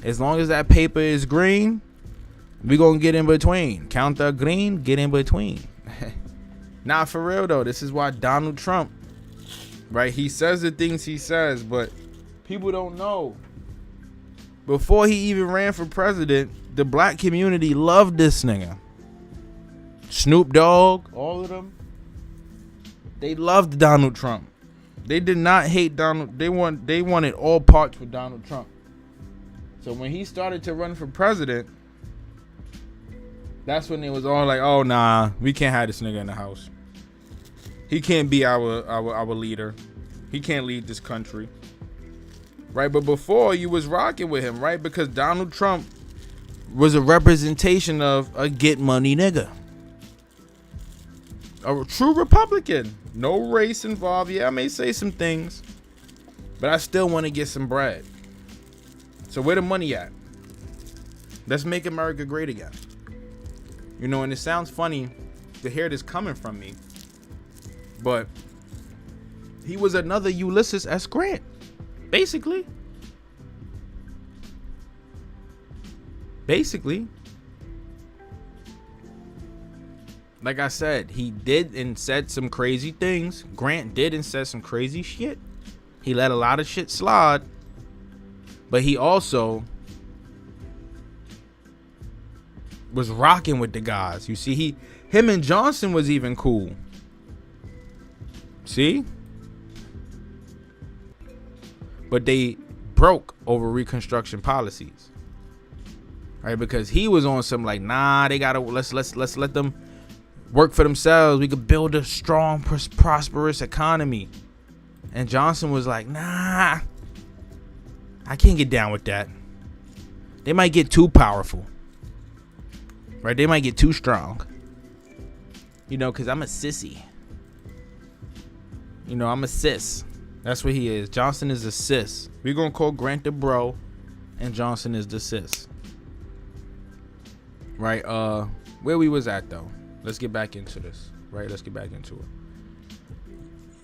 [SPEAKER 3] as long as that paper is green, we gonna get in between. Count the green, get in between. Nah, for real though, this is why Donald Trump, right, he says the things he says, but people don't know. Before he even ran for president, the black community loved this nigga. Snoop Dogg, all of them, they loved Donald Trump. They did not hate Donald. They wanted all parts with Donald Trump. So when he started to run for president, that's when it was all like, oh nah, we can't have this nigga in the house. He can't be our leader. He can't lead this country. Right? But before, you was rocking with him, right? Because Donald Trump was a representation of a get money nigga. A true Republican. No race involved. Yeah, I may say some things, but I still want to get some bread. So where the money at? Let's make America great again. You know, and it sounds funny to hear this coming from me, but he was another Ulysses S. Grant, basically. Like I said, he did and said some crazy things. Grant did and said some crazy shit. He let a lot of shit slide. But he also was rocking with the guys. You see, him and Johnson was even cool. See? But they broke over Reconstruction policies. Right? Because he was on some like, nah, they gotta let's let them work for themselves. We could build a strong, prosperous economy. And Johnson was like, nah, I can't get down with that. They might get too powerful. Right? They might get too strong. You know, because I'm a sissy. You know, I'm a sis. That's what he is. Johnson is a sis. We're going to call Grant the bro, and Johnson is the sis. Right? Where we was at, though. Let's get back into this. Right? Let's get back into it.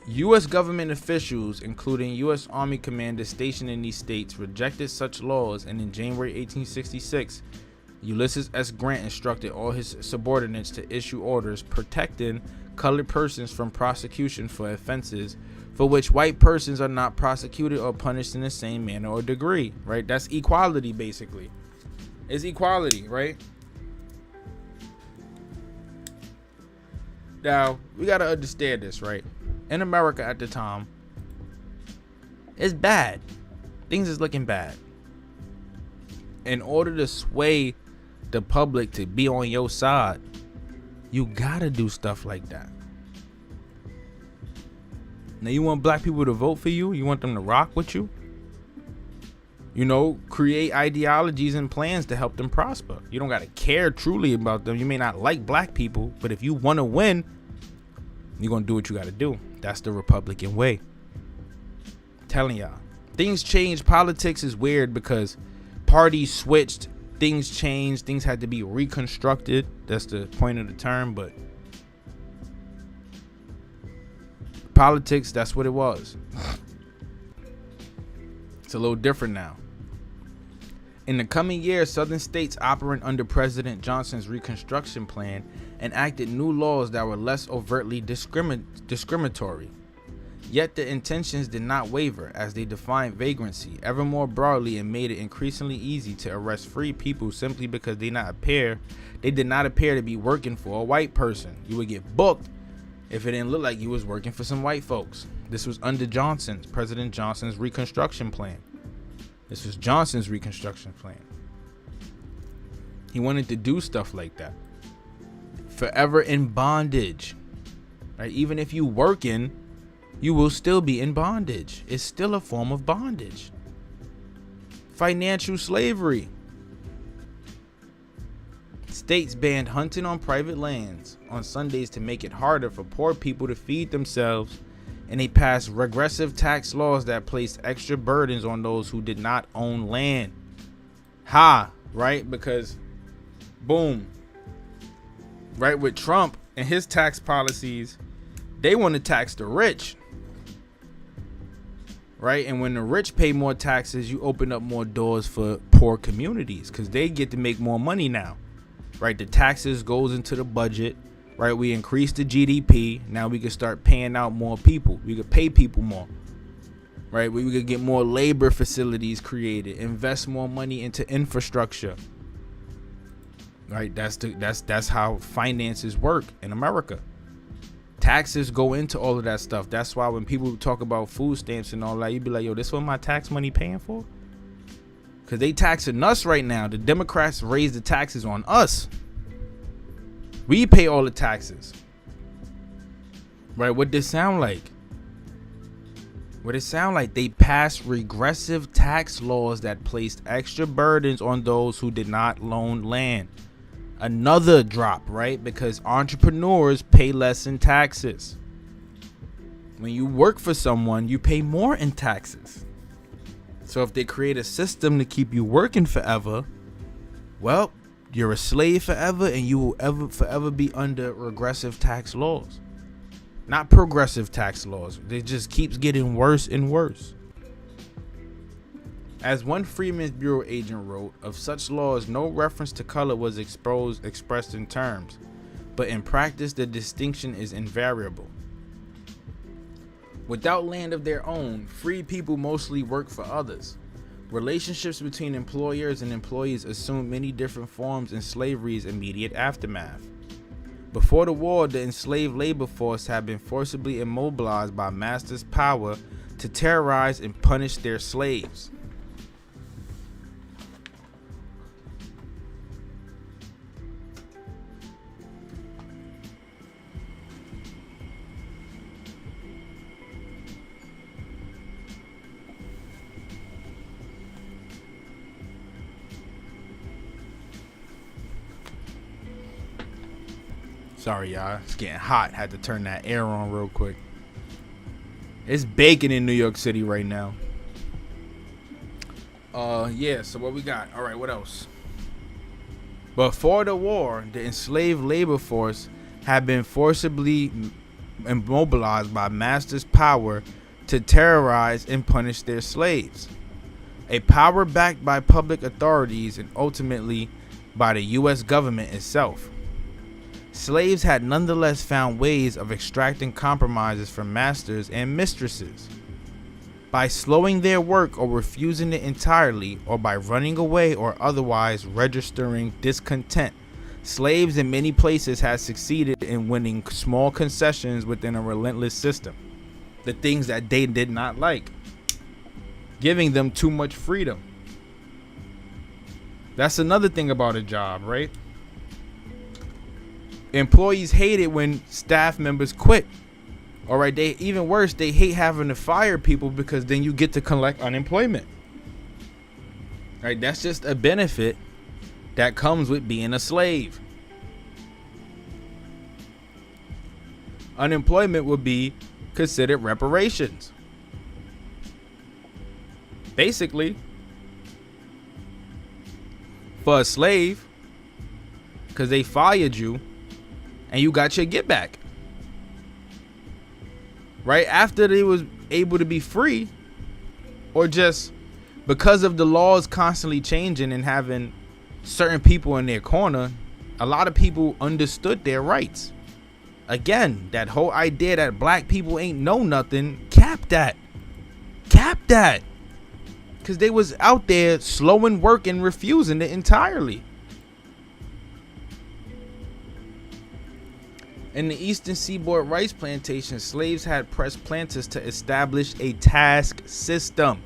[SPEAKER 3] U.S. government officials, including U.S. Army commanders stationed in these states, rejected such laws, and in January 1866, Ulysses S. Grant instructed all his subordinates to issue orders protecting colored persons from prosecution for offenses for which white persons are not prosecuted or punished in the same manner or degree, right? That's equality, basically. It's equality, right? Now, we got to understand this, right? In America at the time, it's bad. Things is looking bad. In order to sway the public to be on your side, you gotta do stuff like that. Now, you want black people to vote for you? You want them to rock with you? You know, create ideologies and plans to help them prosper. You don't gotta care truly about them. You may not like black people, but if you want to win, you're gonna do what you gotta do. That's the Republican way. I'm telling y'all, things change. Politics is weird because parties switched, things changed, things had to be reconstructed. That's the point of the term, but politics, that's what it was. It's a little different now. In the coming years, southern states operating under President Johnson's Reconstruction plan enacted new laws that were less overtly discriminatory. Yet the intentions did not waver as they defined vagrancy ever more broadly and made it increasingly easy to arrest free people simply because they did not appear to be working for a white person. You would get booked if it didn't look like you was working for some white folks. This was under President Johnson's Reconstruction plan. This was Johnson's Reconstruction plan. He wanted to do stuff like that. Forever in bondage. Right? Even if you working, you will still be in bondage. It's still a form of bondage. Financial slavery. States banned hunting on private lands on Sundays to make it harder for poor people to feed themselves, and they passed regressive tax laws that placed extra burdens on those who did not own land. Right? Because, boom. Right, with Trump and his tax policies, they want to tax the rich. Right? And when the rich pay more taxes, you open up more doors for poor communities because they get to make more money now. Right? The taxes goes into the budget. Right? We increase the GDP. Now we can start paying out more people. We could pay people more. Right? We could get more labor facilities created, invest more money into infrastructure. Right? That's how finances work in America. Taxes go into all of that stuff. That's why when people talk about food stamps and all that, you be like, yo, this what my tax money paying for? Because they taxing us right now. The Democrats raise the taxes on us. We pay all the taxes. Right? What does it sound like? What it sound like? They passed regressive tax laws that placed extra burdens on those who did not own land. Another drop, right? Because entrepreneurs pay less in taxes. When you work for someone, you pay more in taxes. So if they create a system to keep you working forever, well, you're a slave forever and you will forever be under regressive tax laws. Not progressive tax laws. It just keeps getting worse and worse. As one Freedmen's Bureau agent wrote, of such laws, no reference to color was expressed in terms, but in practice, the distinction is invariable. Without land of their own, free people mostly work for others. Relationships between employers and employees assumed many different forms in slavery's immediate aftermath. Before the war, the enslaved labor force had been forcibly immobilized by masters' power to terrorize and punish their slaves. Sorry, y'all. It's getting hot. Had to turn that air on real quick. It's baking in New York City right now. Yeah, so what we got? All right, what else? Before the war, the enslaved labor force had been forcibly immobilized by masters' power to terrorize and punish their slaves. A power backed by public authorities and ultimately by the U.S. government itself. Slaves had nonetheless found ways of extracting compromises from masters and mistresses. By slowing their work or refusing it entirely, or by running away or otherwise registering discontent, slaves in many places had succeeded in winning small concessions within a relentless system. The things that they did not like, giving them too much freedom. That's another thing about a job, right? Employees hate it when staff members quit. All right, they even worse, they hate having to fire people because then you get to collect unemployment. Right, that's just a benefit that comes with being a slave. Unemployment would be considered reparations. Basically, for a slave, because they fired you and you got your get back. Right after they was able to be free, or just because of the laws constantly changing and having certain people in their corner, a lot of people understood their rights. Again, that whole idea that black people ain't know nothing, cap that, because they was out there slowing work and refusing it entirely. In the eastern seaboard rice plantations, slaves had pressed planters to establish a task system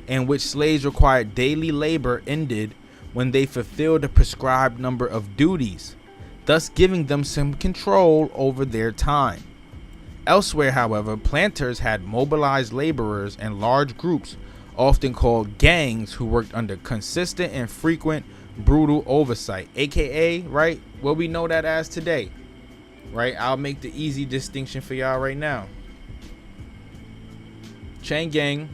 [SPEAKER 3] in which slaves required daily labor ended when they fulfilled a prescribed number of duties, thus giving them some control over their time. Elsewhere, however, planters had mobilized laborers in large groups, often called gangs, who worked under consistent and frequent brutal oversight, aka, right, what we know that as today. Right, I'll make the easy distinction for y'all right now. Chain gang,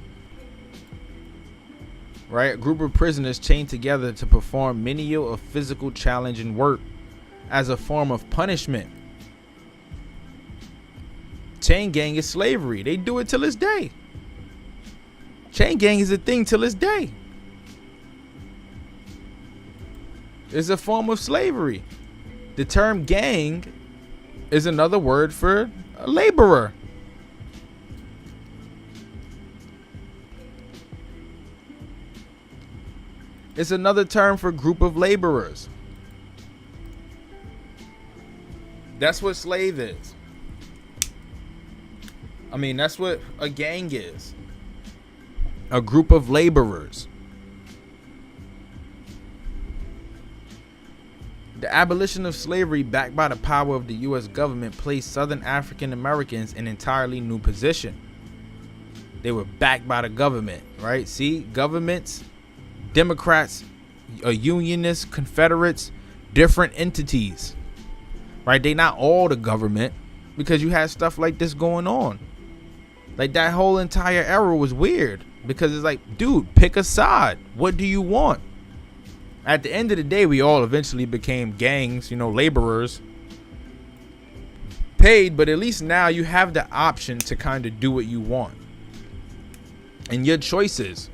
[SPEAKER 3] right, a group of prisoners chained together to perform menial or physical challenging work as a form of punishment. Chain gang is slavery. They do it till this day. Chain gang is a thing till this day. It's a form of slavery. The term gang is another word for a laborer. It's another term for group of laborers. That's what slave is. I mean, that's what a gang is. A group of laborers. The abolition of slavery, backed by the power of the U.S. government, placed Southern African Americans in an entirely new position. They were backed by the government, right? See, governments, Democrats, Unionists, Confederates, different entities, right? They not all the government, because you had stuff like this going on. Like, that whole entire era was weird, because it's like, dude, pick a side. What do you want? At the end of the day, we all eventually became gangs, you know, laborers, paid, but at least now you have the option to kind of do what you want. And your choices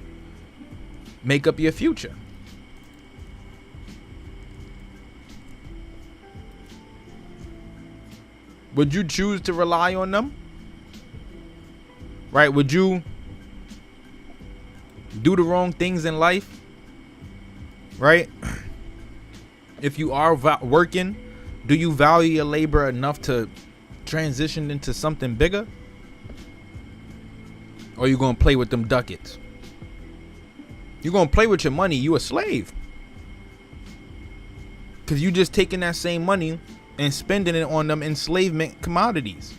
[SPEAKER 3] make up your future. Would you choose to rely on them? Right? Would you do the wrong things in life? Right? If you are working, do you value your labor enough to transition into something bigger? Or are you going to play with them ducats? You're going to play with your money, you a slave. Because you just taking that same money and spending it on them enslavement commodities.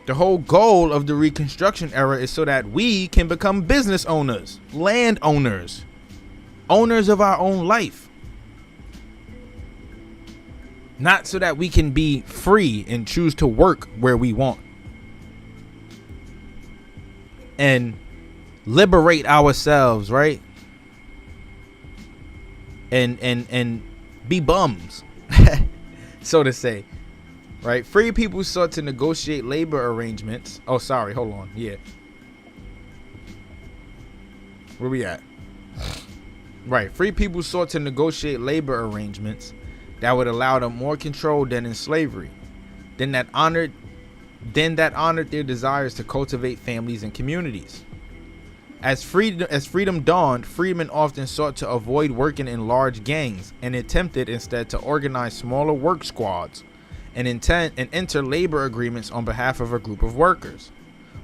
[SPEAKER 3] The whole goal of the Reconstruction era is so that we can become business owners, land owners, owners of our own life. Not so that we can be free and choose to work where we want. And liberate ourselves, right? And be bums, so to say. Right? Free people sought to negotiate labor arrangements. Oh, sorry, hold on. Yeah. Where we at? Right. Free people sought to negotiate labor arrangements that would allow them more control than in slavery. That honored their desires to cultivate families and communities. As freedom dawned, freedmen often sought to avoid working in large gangs and attempted instead to organize smaller work squads and enter labor agreements on behalf of a group of workers,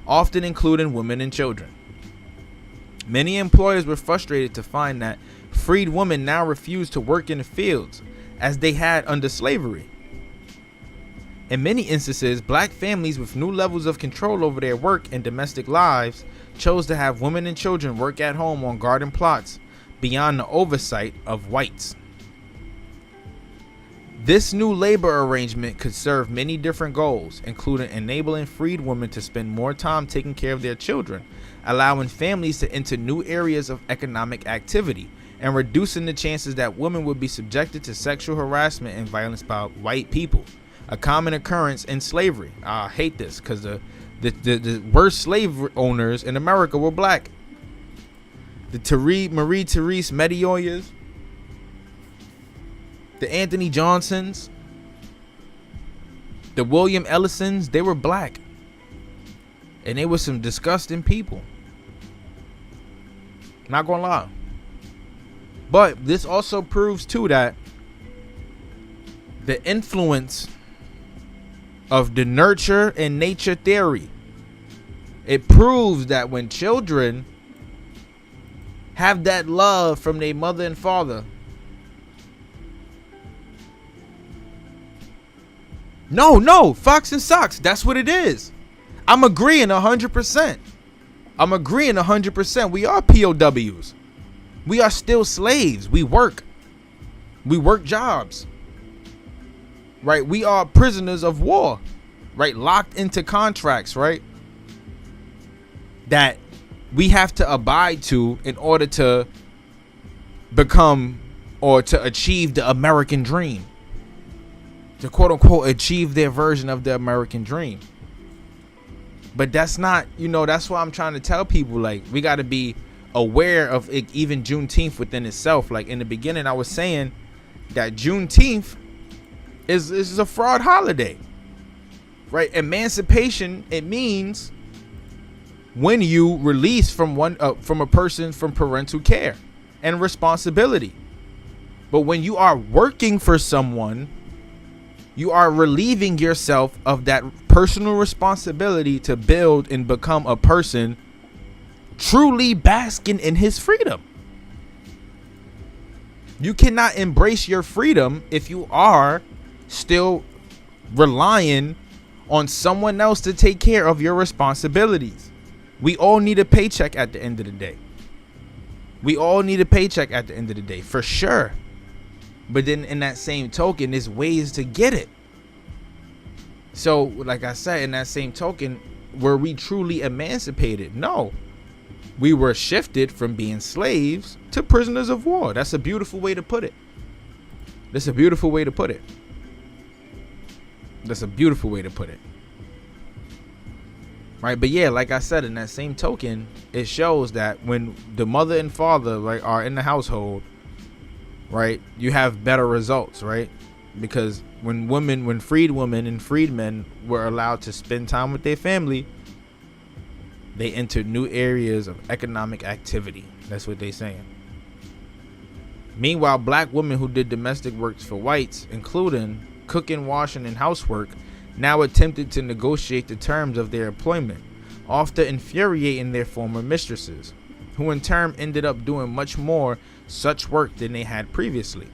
[SPEAKER 3] often including women and children. Many employers were frustrated to find that freed women now refused to work in the fields as they had under slavery. In many instances, black families with new levels of control over their work and domestic lives chose to have women and children work at home on garden plots beyond the oversight of whites. This new labor arrangement could serve many different goals, including enabling freed women to spend more time taking care of their children, allowing families to enter new areas of economic activity, and reducing the chances that women would be subjected to sexual harassment and violence by white people, a common occurrence in slavery. I hate this because the worst slave owners in America were black. The Marie Therese Medioyas, the Anthony Johnsons, the William Ellisons, they were black. And they were some disgusting people. Not gonna lie. But this also proves too that the influence of the nurture and nature theory, it proves that when children have that love from their mother and father, no, Fox and Socks, that's what it is. I'm agreeing 100%. I'm agreeing 100%. We are POWs. We are still slaves. We work jobs. Right? We are prisoners of war. Right? Locked into contracts, right? That we have to abide to in order to become or to achieve the American dream. To quote unquote achieve their version of the American dream. But that's not, that's why I'm trying to tell people, like, we got to be aware of it, even Juneteenth within itself. Like in the beginning, I was saying that Juneteenth is a fraud holiday, right? Emancipation, it means when you release from a person from parental care and responsibility. But when you are working for someone, you are relieving yourself of that personal responsibility to build and become a person truly basking in his freedom. You cannot embrace your freedom if you are still relying on someone else to take care of your responsibilities. We all need a paycheck at the end of the day. We all need a paycheck at the end of the day, for sure. But then in that same token, there's ways to get it. So, like I said, in that same token, were we truly emancipated? No. We were shifted from being slaves to prisoners of war. That's a beautiful way to put it. That's a beautiful way to put it. That's a beautiful way to put it. Right? But yeah, like I said, in that same token, it shows that when the mother and father, right, are in the household, right, you have better results, right? Because when freed women and freed men were allowed to spend time with their family, they entered new areas of economic activity. That's what they're saying. Meanwhile, black women who did domestic works for whites, including cooking, washing, and housework, now attempted to negotiate the terms of their employment, often infuriating their former mistresses, who in turn ended up doing much more such work than they had previously.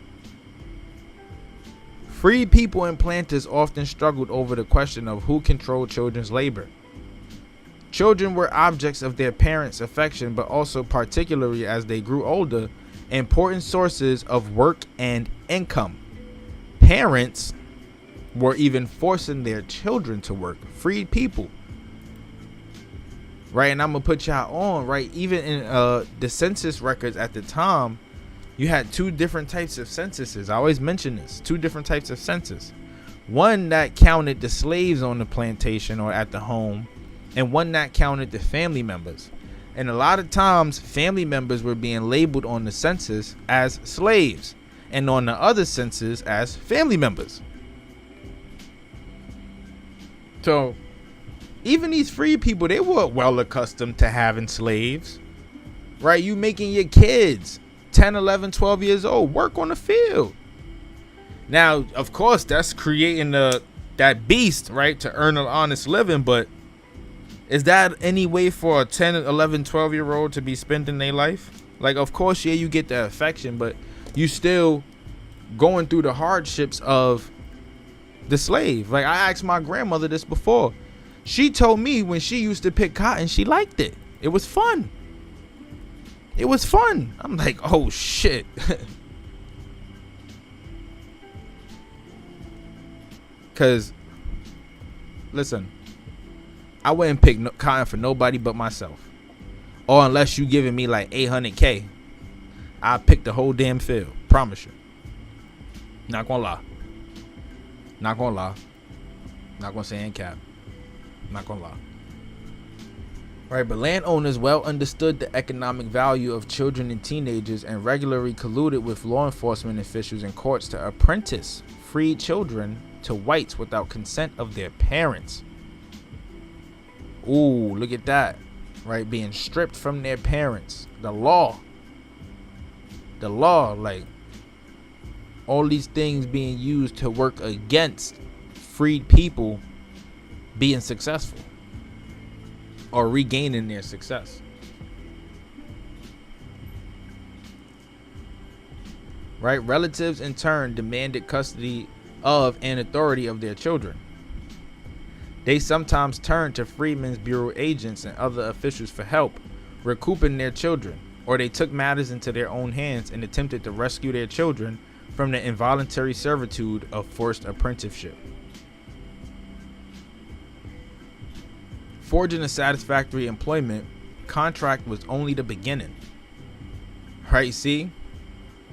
[SPEAKER 3] Freed people and planters often struggled over the question of who controlled children's labor. Children were objects of their parents' affection, but also, particularly as they grew older, important sources of work and income. Parents were even forcing their children to work. Freed people. Right, and I'm going to put y'all on, right, even in the census records at the time, you had two different types of censuses. I always mention this. Two different types of census. One that counted the slaves on the plantation or at the home, and one that counted the family members. And a lot of times, family members were being labeled on the census as slaves and on the other census as family members. So even these free people, they were well accustomed to having slaves, right? You making your kids 10, 11, 12 years old work on the field. Now, of course, that's creating that beast, right, to earn an honest living. But is that any way for a 10, 11, 12-year-old to be spending their life? Like, of course, yeah, you get the affection, but you still going through the hardships of the slave. Like, I asked my grandmother this before. She told me when she used to pick cotton, she liked it. It was fun. It was fun. I'm like, oh, shit. Because, listen, I wouldn't pick cotton for nobody but myself. Or unless you giving me like 800K, I pick the whole damn field. Promise you. Not gonna lie. Not gonna lie. Not gonna say ain't cap. Not gonna lie. Right, but landowners well understood the economic value of children and teenagers and regularly colluded with law enforcement officials and courts to apprentice freed children to whites without consent of their parents. Ooh, look at that. Right, being stripped from their parents. The law, like all these things being used to work against freed people being successful or regaining their success. Right, relatives in turn demanded custody of and authority of their children. They sometimes turned to Freedmen's Bureau agents and other officials for help recouping their children, or they took matters into their own hands and attempted to rescue their children from the involuntary servitude of forced apprenticeship. Forging a satisfactory employment contract was only the beginning. Right, see?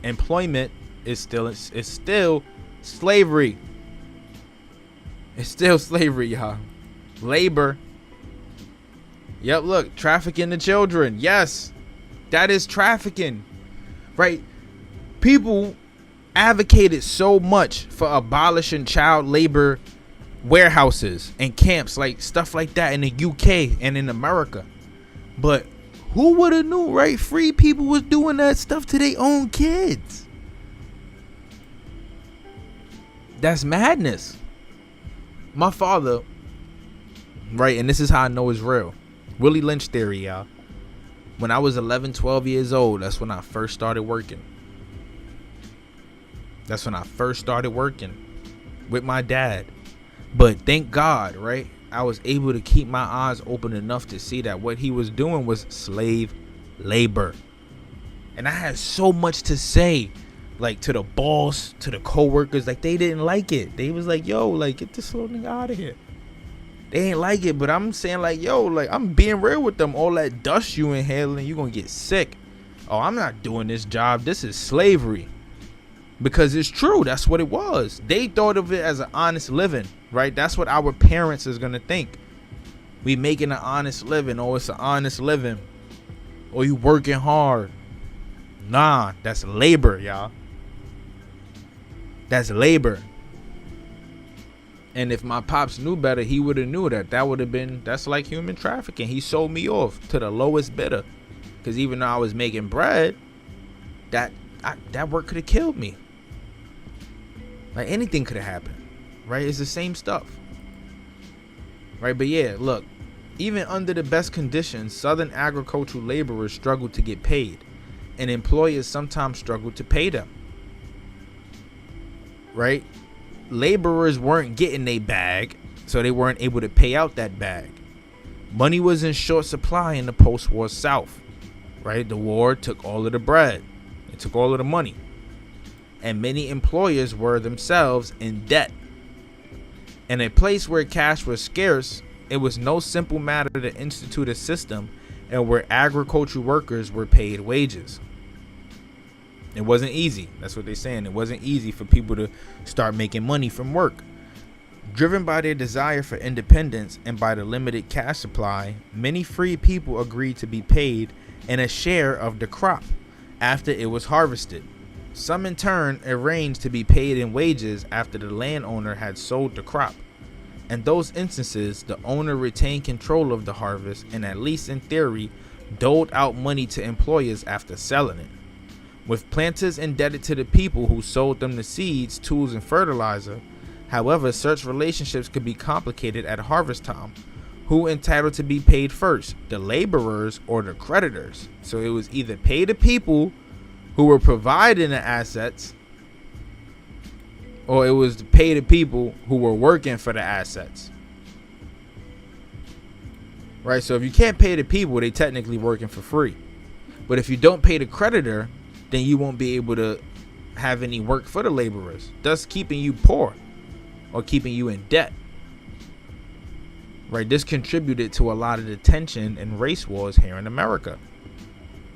[SPEAKER 3] Employment is still slavery. It's still slavery, y'all. Labor. Yep, look, trafficking the children. Yes, that is trafficking. Right? People advocated so much for abolishing child labor warehouses and camps, like stuff like that in the UK and in America. But who would have knew, right? Free people was doing that stuff to their own kids. That's madness. My father, right, and this is how I know it's real. Willie Lynch theory, y'all. When I was 11, 12 years old, that's when I first started working. That's when I first started working with my dad. But thank God, right, I was able to keep my eyes open enough to see that what he was doing was slave labor. And I had so much to say, like to the boss, to the co-workers. Like, they didn't like it. They was like, yo, like, get this little nigga out of here. They ain't like it, but I'm saying, like, yo, like, I'm being real with them. All that dust you inhaling, you gonna get sick. Oh, I'm not doing this job. This is slavery. Because it's true. That's what it was. They thought of it as an honest living, right? That's what our parents is gonna think. We making an honest living. Oh, it's an honest living. Or you working hard. Nah, that's labor, y'all. That's labor. And if my pops knew better, he would have knew that would have been, that's like human trafficking. He sold me off to the lowest bidder. Because even though I was making bread, that work could have killed me. Like, anything could have happened, right? It's the same stuff, right? But yeah, look, even under the best conditions, southern agricultural laborers struggled to get paid, and employers sometimes struggled to pay them, right? Laborers weren't getting a bag, so they weren't able to pay out that bag. Money was in short supply in the post-war South, right? The war took all of the bread. It took all of the money. And many employers were themselves in debt. In a place where cash was scarce, it was no simple matter to institute a system and where agricultural workers were paid wages. It wasn't easy. That's what they're saying. It wasn't easy for people to start making money from work. Driven by their desire for independence and by the limited cash supply, many free people agreed to be paid in a share of the crop after it was harvested. Some in turn arranged to be paid in wages after the landowner had sold the crop. In those instances, the owner retained control of the harvest and, at least in theory, doled out money to employers after selling it. With planters indebted to the people who sold them the seeds, tools, and fertilizer, however, such relationships could be complicated at harvest time. Who entitled to be paid first, the laborers or the creditors? So it was either pay the people who were providing the assets, or it was to pay the people who were working for the assets. Right? So if you can't pay the people, they technically working for free. But if you don't pay the creditor, then you won't be able to have any work for the laborers, thus keeping you poor or keeping you in debt. Right? This contributed to a lot of the tension and race wars here in America,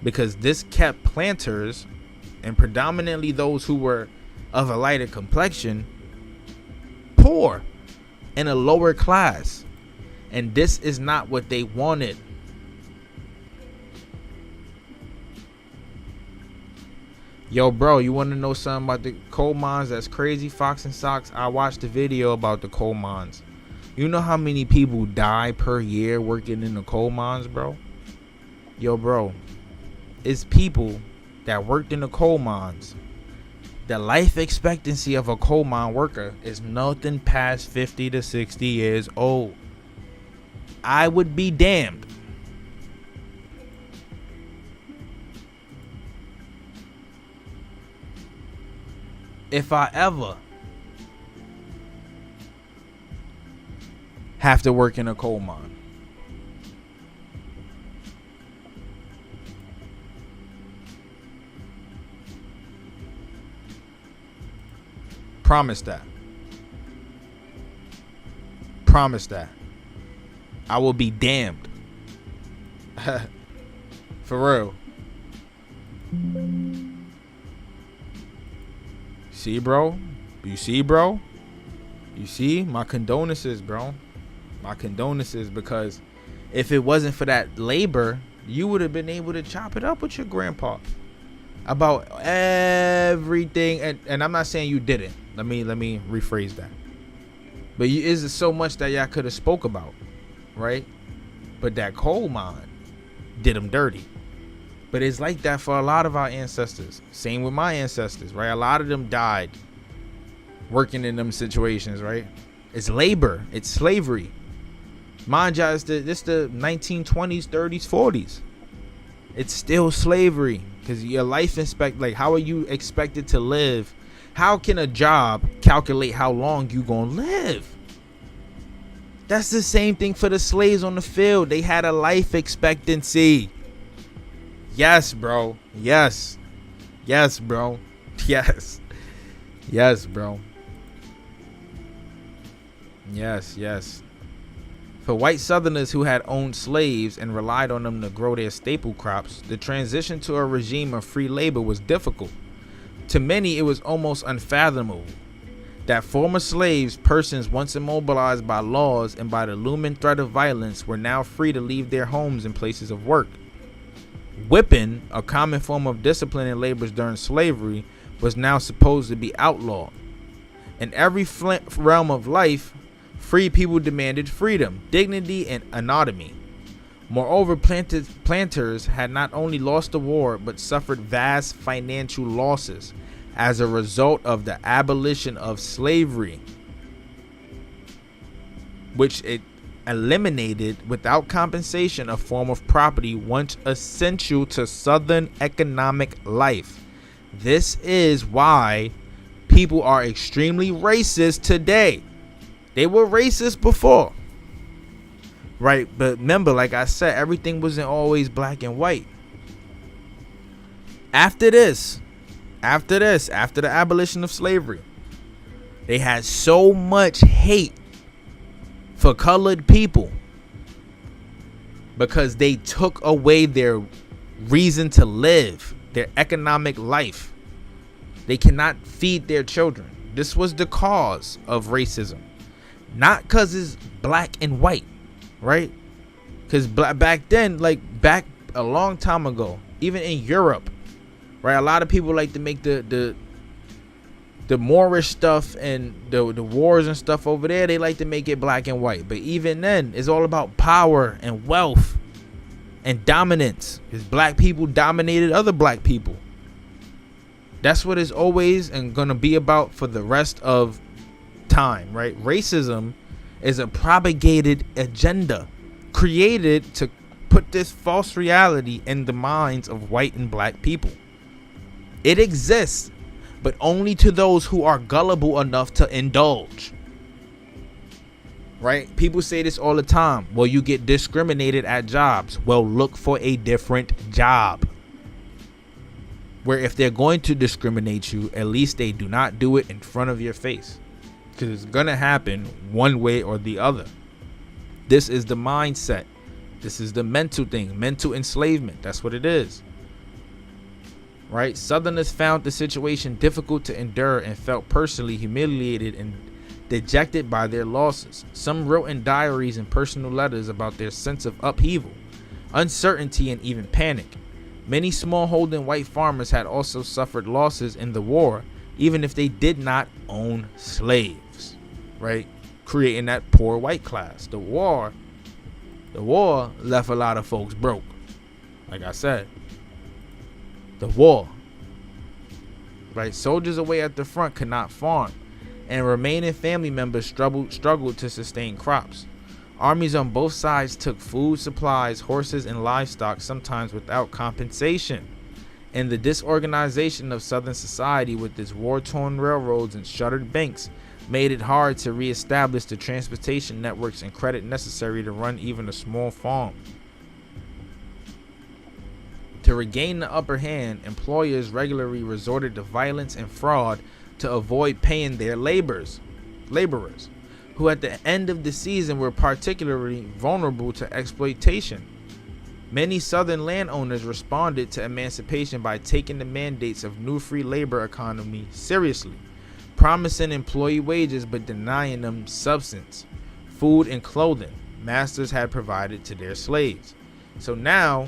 [SPEAKER 3] because this kept planters, and predominantly those who were of a lighter complexion, poor and a lower class. And this is not what they wanted. Yo, bro, you want to know something about the coal mines that's crazy? Fox and Socks, I watched the video about the coal mines. You know how many people die per year working in the coal mines, bro? Yo, bro, it's people that worked in the coal mines. The life expectancy of a coal mine worker is nothing past 50 to 60 years old. I would be damned if I ever have to work in a coal mine. Promise that. Promise that. I will be damned. For real. See, bro? You see, bro? You see? My condolences, bro. My condolences, because if it wasn't for that labor, you would have been able to chop it up with your grandpa about everything. And I'm not saying you didn't. Let me rephrase that. But is so much that y'all could have spoke about, right? But that coal mine did them dirty. But it's like that for a lot of our ancestors. Same with my ancestors, right? A lot of them died working in them situations, right? It's labor. It's slavery. Mind you, it's the 1920s, 30s, 40s. It's still slavery, because your life like, how are you expected to live? How can a job calculate how long you gonna live? That's the same thing for the slaves on the field. They had a life expectancy. Yes, bro. Yes. Yes, bro. Yes. Yes, bro. Yes, yes. For white Southerners who had owned slaves and relied on them to grow their staple crops, the transition to a regime of free labor was difficult. To many, it was almost unfathomable that former slaves, persons once immobilized by laws and by the looming threat of violence, were now free to leave their homes and places of work. Whipping, a common form of discipline in labors during slavery, was now supposed to be outlawed. In every realm of life, free people demanded freedom, dignity, and autonomy. Moreover, planters had not only lost the war, but suffered vast financial losses as a result of the abolition of slavery, which it eliminated without compensation a form of property once essential to Southern economic life. This is why people are extremely racist today. They were racist before, right? But remember, like I said, everything wasn't always black and white. After the abolition of slavery, they had so much hate for colored people because they took away their reason to live, their economic life. They cannot feed their children. This was the cause of racism. Not because it's black and white, right? Because back then, like back a long time ago, even in Europe, right? A lot of people like to make the Moorish stuff and the wars and stuff over there. They like to make it black and white. But even then, it's all about power and wealth and dominance. Because black people dominated other black people. That's what it's always and gonna be about for the rest of time, right? Racism is a propagated agenda created to put this false reality in the minds of white and black people. It exists, but only to those who are gullible enough to indulge. Right? People say this all the time. Well, you get discriminated at jobs. Well, look for a different job. Where if they're going to discriminate you, at least they do not do it in front of your face. Because it's going to happen one way or the other. This is the mindset. This is the mental thing. Mental enslavement. That's what it is. Right? Southerners found the situation difficult to endure and felt personally humiliated and dejected by their losses. Some wrote in diaries and personal letters about their sense of upheaval, uncertainty, and even panic. Many smallholding white farmers had also suffered losses in the war, even if they did not own slaves, right? Creating that poor white class. The war left a lot of folks broke. Like I said, the war, right? Soldiers away at the front could not farm, and remaining family members struggled to sustain crops. Armies on both sides took food, supplies, horses, and livestock, sometimes without compensation. And the disorganization of Southern society with its war-torn railroads and shuttered banks made it hard to reestablish the transportation networks and credit necessary to run even a small farm. To regain the upper hand, employers regularly resorted to violence and fraud to avoid paying their laborers, who at the end of the season were particularly vulnerable to exploitation. Many Southern landowners responded to emancipation by taking the mandates of new free labor economy seriously, promising employee wages but denying them substance, food, and clothing masters had provided to their slaves. So now,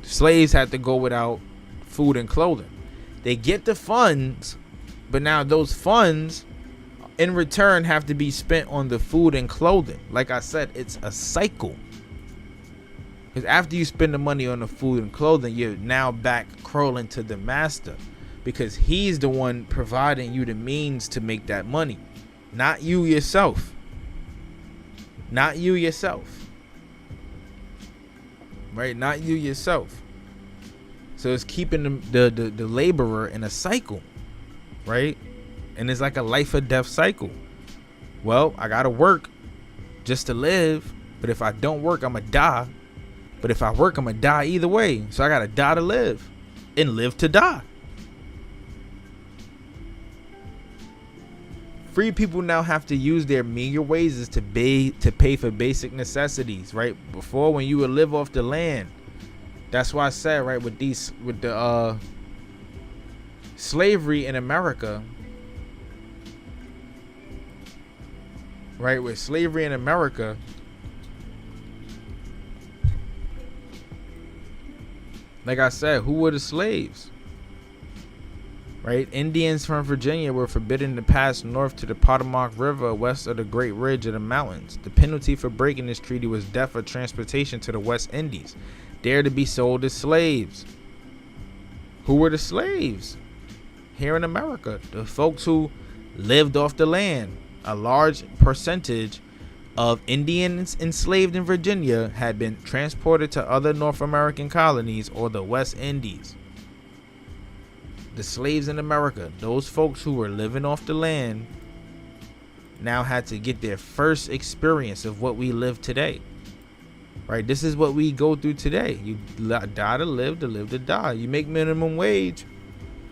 [SPEAKER 3] slaves had to go without food and clothing. They get the funds, but now those funds in return have to be spent on the food and clothing. Like I said, it's a cycle. Because after you spend the money on the food and clothing, you're now back crawling to the master, because he's the one providing you the means to make that money, not you yourself. Not you yourself. Right? Not you yourself. So it's keeping the laborer in a cycle, right? And it's like a life or death cycle. Well, I gotta work just to live, but if I don't work, I'ma die. But if I work, I'ma die either way. So I gotta die to live and live to die. Free people now have to use their meager wages to pay for basic necessities, right? Before, when you would live off the land, that's why I said, right, with the slavery in America, right, with slavery in America, like I said, who were the slaves? Right? Indians from Virginia were forbidden to pass north to the Potomac River west of the Great Ridge of the mountains. The penalty for breaking this treaty was death or transportation to the West Indies, there to be sold as slaves. Who were the slaves? Here in America, the folks who lived off the land. A large percentage of Indians enslaved in Virginia had been transported to other North American colonies or the West Indies. The slaves in America, those folks who were living off the land, now had to get their first experience of what we live today. Right? This is what we go through today. You die to live to die. You make minimum wage,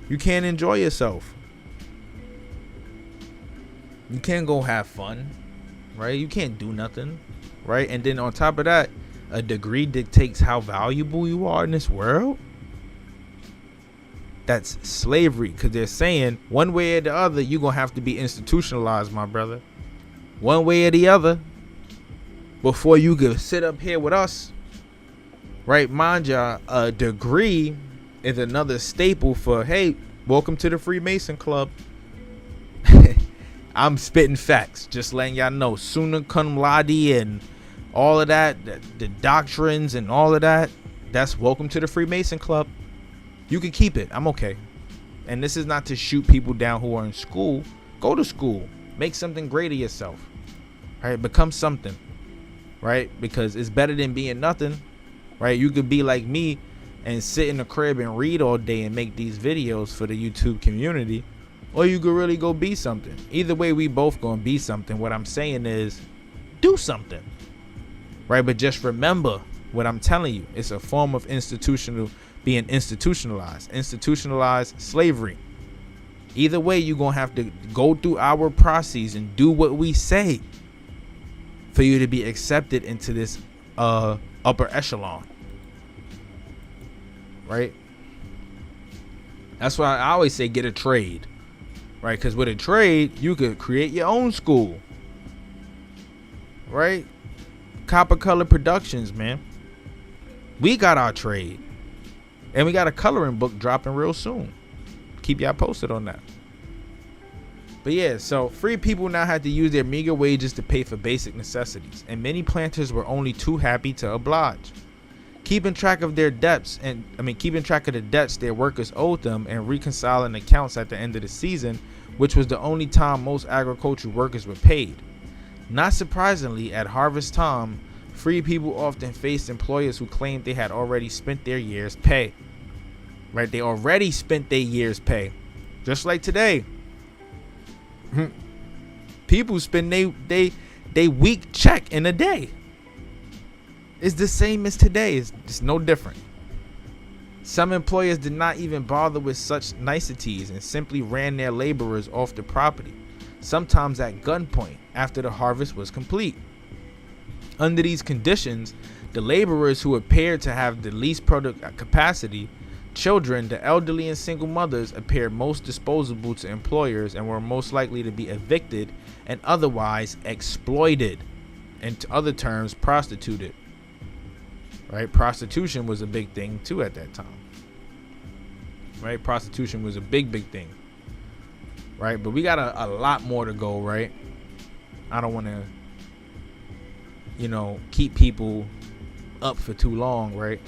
[SPEAKER 3] you can't enjoy yourself. You can't go have fun, right? You can't do nothing, right? And then on top of that, a degree dictates how valuable you are in this world. That's slavery, because they're saying one way or the other, you're going to have to be institutionalized, my brother. One way or the other, before you can sit up here with us. Right? Mind ya, a degree is another staple for, hey, welcome to the Freemason Club. I'm spitting facts, just letting y'all know. Summa cum laude and all of that, the doctrines and all of that, that's welcome to the Freemason Club. You can keep it. I'm okay. And this is not to shoot people down who are in school. Go to school. Make something great of yourself. Right? Become something. Right? Because it's better than being nothing. Right? You could be like me and sit in the crib and read all day and make these videos for the YouTube community. Or you could really go be something. Either way, we both gonna be something. What I'm saying is, do something. Right? But just remember what I'm telling you. It's a form of being institutionalized slavery. Either way, you're gonna have to go through our process and do what we say for you to be accepted into this upper echelon. Right? That's why I always say get a trade. Right? Because with a trade, you could create your own school. Right? Copper Color Productions, man. We got our trade. And we got a coloring book dropping real soon. Keep y'all posted on that. But yeah, so free people now had to use their meager wages to pay for basic necessities. And many planters were only too happy to oblige. Keeping track of the debts their workers owed them and reconciling accounts at the end of the season, which was the only time most agricultural workers were paid. Not surprisingly, at harvest time, free people often faced employers who claimed they had already spent their year's pay. Right? They already spent their year's pay. Just like today. People spend they week check in a day. It's the same as today. It's no different. Some employers did not even bother with such niceties and simply ran their laborers off the property, sometimes at gunpoint after the harvest was complete. Under these conditions, the laborers who appeared to have the least productive capacity, children, the elderly, and single mothers, appeared most disposable to employers and were most likely to be evicted and otherwise exploited, in other terms, prostituted. Right? Prostitution was a big thing too at that time. Right? Prostitution was a big thing. Right? But we got a lot more to go, right? I don't want to, keep people up for too long, right?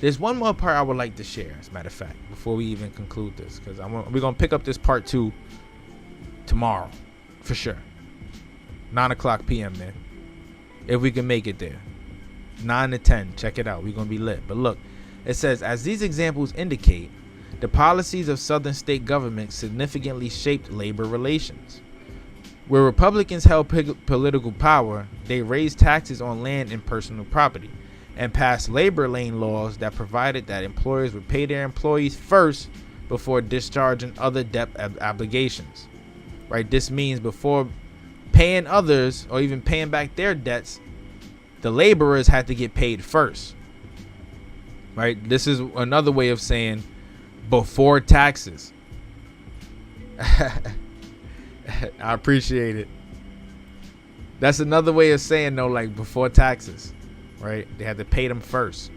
[SPEAKER 3] There's one more part I would like to share, as a matter of fact, before we even conclude this, because we're going to pick up this part 2 tomorrow, for sure. 9:00 p.m., man. If we can make it there. 9 to 10, check it out. We're going to be lit. But look, it says, as these examples indicate, the policies of Southern state governments significantly shaped labor relations. Where Republicans held political power, they raised taxes on land and personal property and passed labor lane laws that provided that employers would pay their employees first before discharging other debt obligations. Right? This means before paying others or even paying back their debts, the laborers had to get paid first. Right? This is another way of saying before taxes. I appreciate it. That's another way of saying, though, like before taxes. Right? They had to pay them first.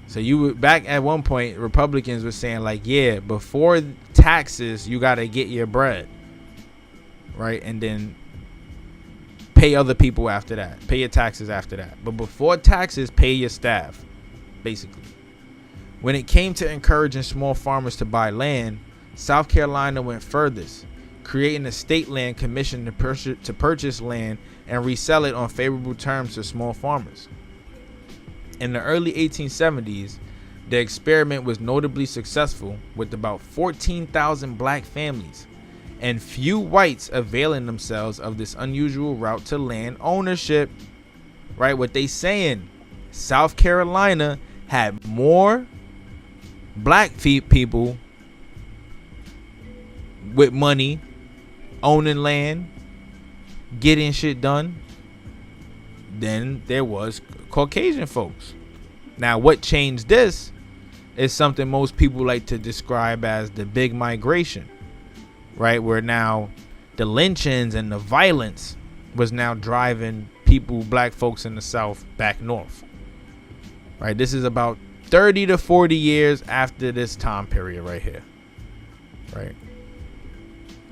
[SPEAKER 3] So you were back at one point, Republicans were saying like, yeah, before taxes, you got to get your bread. Right? And then pay other people after that. Pay your taxes after that. But before taxes, pay your staff, basically. When it came to encouraging small farmers to buy land, South Carolina went furthest, creating a state land commission to purchase land and resell it on favorable terms to small farmers. In the early 1870s, the experiment was notably successful, with about 14,000 black families and few whites availing themselves of this unusual route to land ownership. Right? What they saying, South Carolina had more black people with money owning land, getting shit done, than there was Caucasian folks. Now, what changed this is something most people like to describe as the big migration, right? Where now the lynchings and the violence was now driving people, black folks in the South, back north, right? This is about 30 to 40 years after this time period right here, right?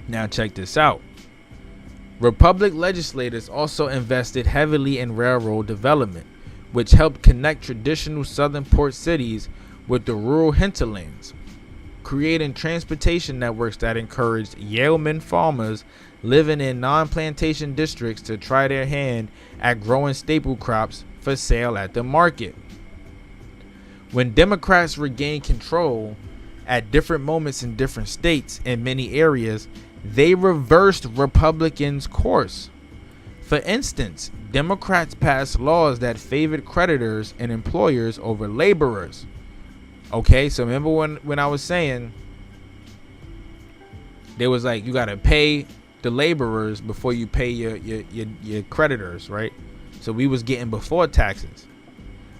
[SPEAKER 3] Now check this out. Republic legislators also invested heavily in railroad development, which helped connect traditional southern port cities with the rural hinterlands, creating transportation networks that encouraged yeoman farmers living in non-plantation districts to try their hand at growing staple crops for sale at the market. When Democrats regained control at different moments in different states and many areas, they reversed Republicans' course. For instance, Democrats passed laws that favored creditors and employers over laborers. Okay, so remember when I was saying they was like, you gotta pay the laborers before you pay your creditors, right? So we was getting before taxes.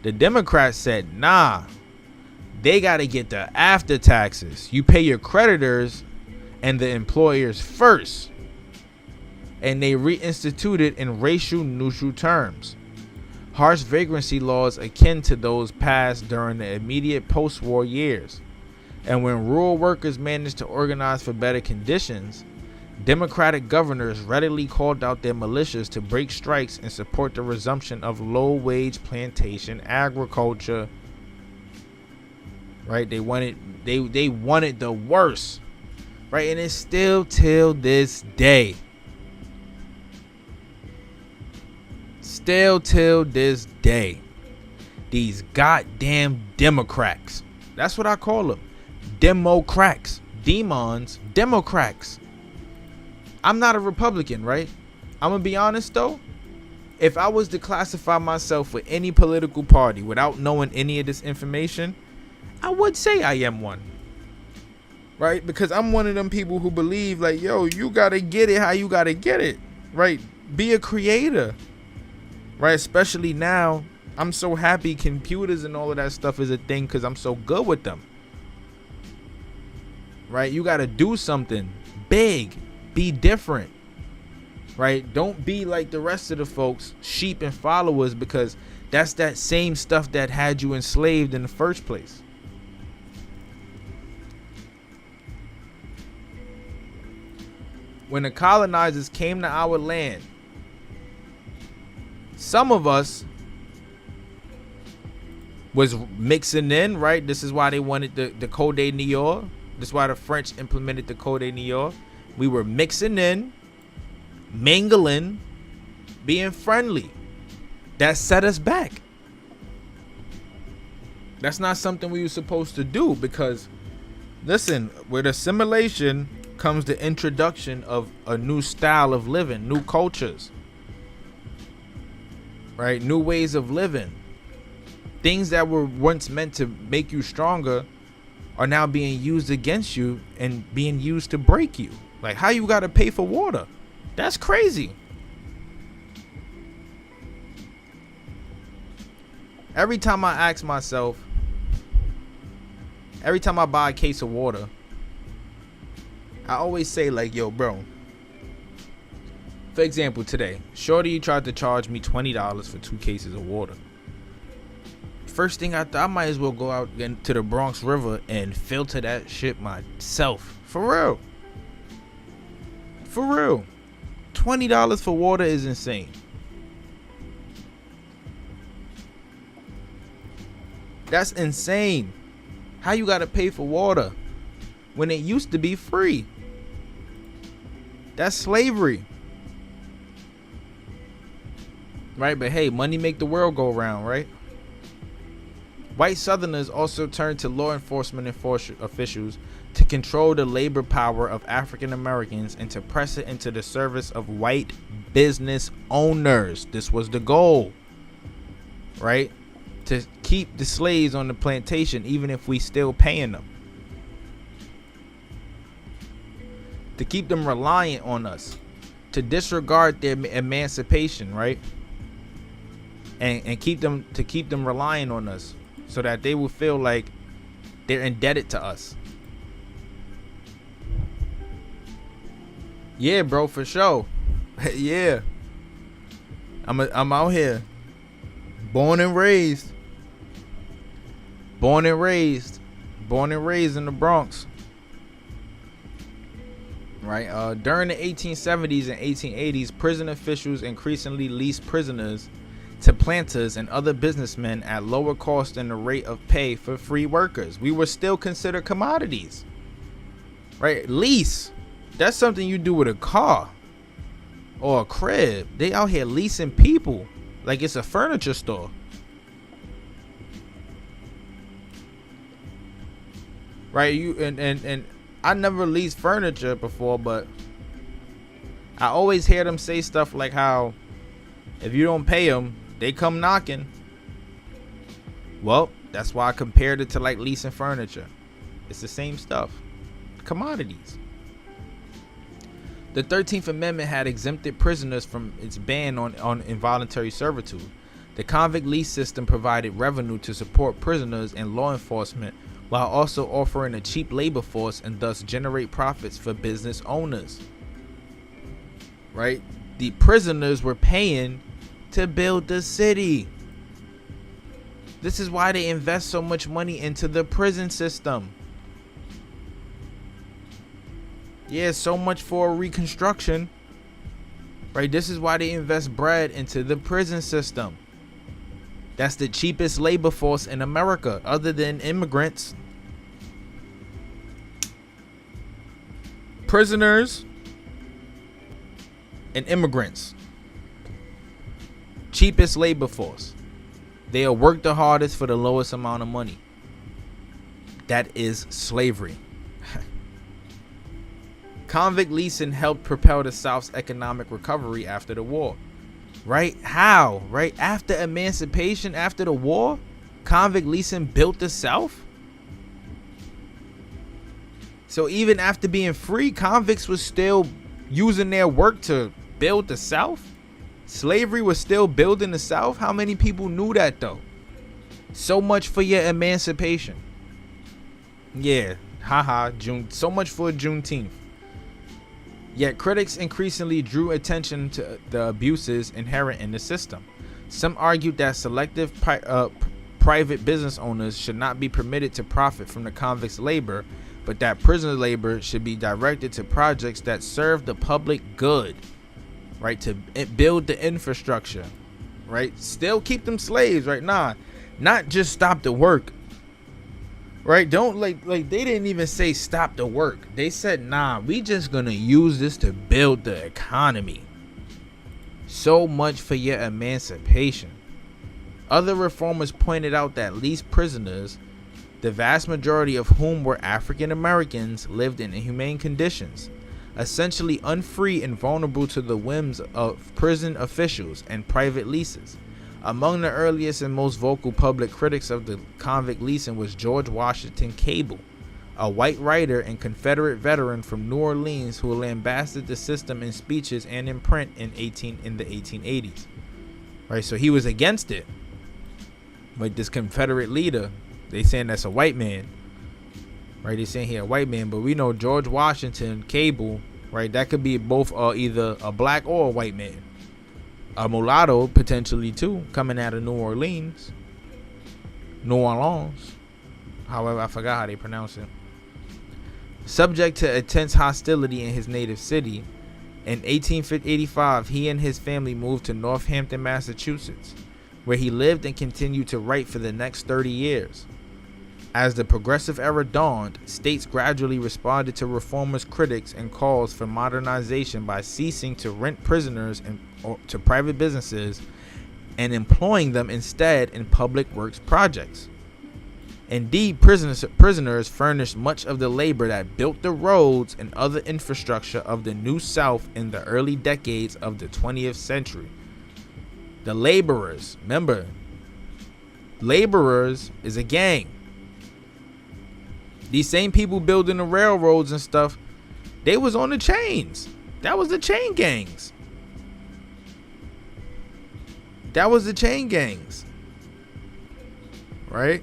[SPEAKER 3] The Democrats said, nah, they gotta get the after taxes. You pay your creditors and the employers first. And they reinstituted in racial neutral terms harsh vagrancy laws akin to those passed during the immediate post-war years. And when rural workers managed to organize for better conditions, Democratic governors readily called out their militias to break strikes and support the resumption of low-wage plantation agriculture. Right? They wanted the worst. Right? And it's still till this day. Still till this day, these goddamn Democrats. That's what I call them. Democrats. Demons. Democrats. I'm not a Republican, right? I'm gonna be honest though. If I was to classify myself with any political party without knowing any of this information, I would say I am one. Right? Because I'm one of them people who believe like, yo, you gotta get it how you gotta get it. Right? Be a creator. Right, especially now, I'm so happy computers and all of that stuff is a thing because I'm so good with them. Right, you got to do something big, be different. Right, don't be like the rest of the folks, sheep and followers, because that's that same stuff that had you enslaved in the first place. When the colonizers came to our land, some of us was mixing in, right? This is why they wanted the Code Nord. This is why the French implemented the Code Nord. We were mixing in, mingling, being friendly. That set us back. That's not something we were supposed to do because, listen, with assimilation comes the introduction of a new style of living, new cultures. Right? New ways of living. Things that were once meant to make you stronger are now being used against you and being used to break you. Like how you got to pay for water. That's crazy. Every time I ask myself, every time I buy a case of water, I always say like, yo, bro, for example, today, Shorty tried to charge me $20 for 2 cases of water. First thing I thought, I might as well go out into the Bronx River and filter that shit myself. For real. For real. $20 for water is insane. That's insane. How you gotta pay for water when it used to be free? That's slavery. Right, but hey, money make the world go round, right? White Southerners also turned to law enforcement officials to control the labor power of African Americans and to press it into the service of white business owners. This was the goal, right? To keep the slaves on the plantation even if we still paying them. To keep them reliant on us. To disregard their emancipation, right? And keep them relying on us so that they will feel like They're indebted to us. Yeah, bro, for sure. Yeah. I'm out here. Born and raised. Born and raised in the Bronx. Right? During the 1870s and 1880s, prison officials increasingly leased prisoners to planters and other businessmen at lower cost than the rate of pay for free workers. We were still considered commodities. Right? Lease. That's something you do with a car or a crib. They out here leasing people like it's a furniture store. Right? You and I never leased furniture before, but I always hear them say stuff like how if you don't pay them, they come knocking. Well, that's why I compared it to like leasing furniture. It's the same stuff. Commodities. The 13th Amendment had exempted prisoners from its ban on involuntary servitude. The convict lease system provided revenue to support prisoners and law enforcement, while also offering a cheap labor force and thus generate profits for business owners. Right? The prisoners were paying to build the city. This is why they invest so much money into the prison system. Yeah, so much for Reconstruction. Right? This is why they invest bread into the prison system. That's the cheapest labor force in America, other than immigrants. Prisoners and immigrants. Cheapest labor force. They'll work the hardest for the lowest amount of money. That is slavery. Convict leasing helped propel the South's economic recovery after the war. Right? How? Right? After emancipation, after the war, convict leasing built the South? So even after being free, convicts was still using their work to build the South? Slavery was still building the South? How many people knew that though? So much for your emancipation. Yeah, haha, June. So much for Juneteenth. Yet critics increasingly drew attention to the abuses inherent in the system. Some argued that selective private business owners should not be permitted to profit from the convicts' labor, but that prisoner labor should be directed to projects that serve the public good, right? To build the infrastructure, right? Still keep them slaves, right? Nah, not just stop the work, right? Don't like they didn't even say stop the work. They said, nah, we just gonna use this to build the economy. So much for your emancipation. Other reformers pointed out that leased prisoners, the vast majority of whom were African Americans, lived in inhumane conditions, essentially unfree and vulnerable to the whims of prison officials and private leases. Among the earliest and most vocal public critics of the convict leasing was George Washington Cable, a white writer and Confederate veteran from New Orleans who lambasted the system in speeches and in print in the 1880s. Right, so he was against it. But this Confederate leader, they saying that's a white man. Right, they saying he a white man, but we know George Washington Cable, right, that could be both either a black or a white man. A mulatto potentially too, coming out of New Orleans. However, I forgot how they pronounce it. Subject to intense hostility in his native city, in 1885 he and his family moved to Northampton, Massachusetts, where he lived and continued to write for the next 30 years. As the progressive era dawned, states gradually responded to reformers' critics and calls for modernization by ceasing to rent prisoners to private businesses and employing them instead in public works projects. Indeed, prisoners furnished much of the labor that built the roads and other infrastructure of the New South in the early decades of the 20th century. The laborers, remember, laborers is a gang. These same people building the railroads and stuff, they was on the chains. That was the chain gangs. That was the chain gangs. Right?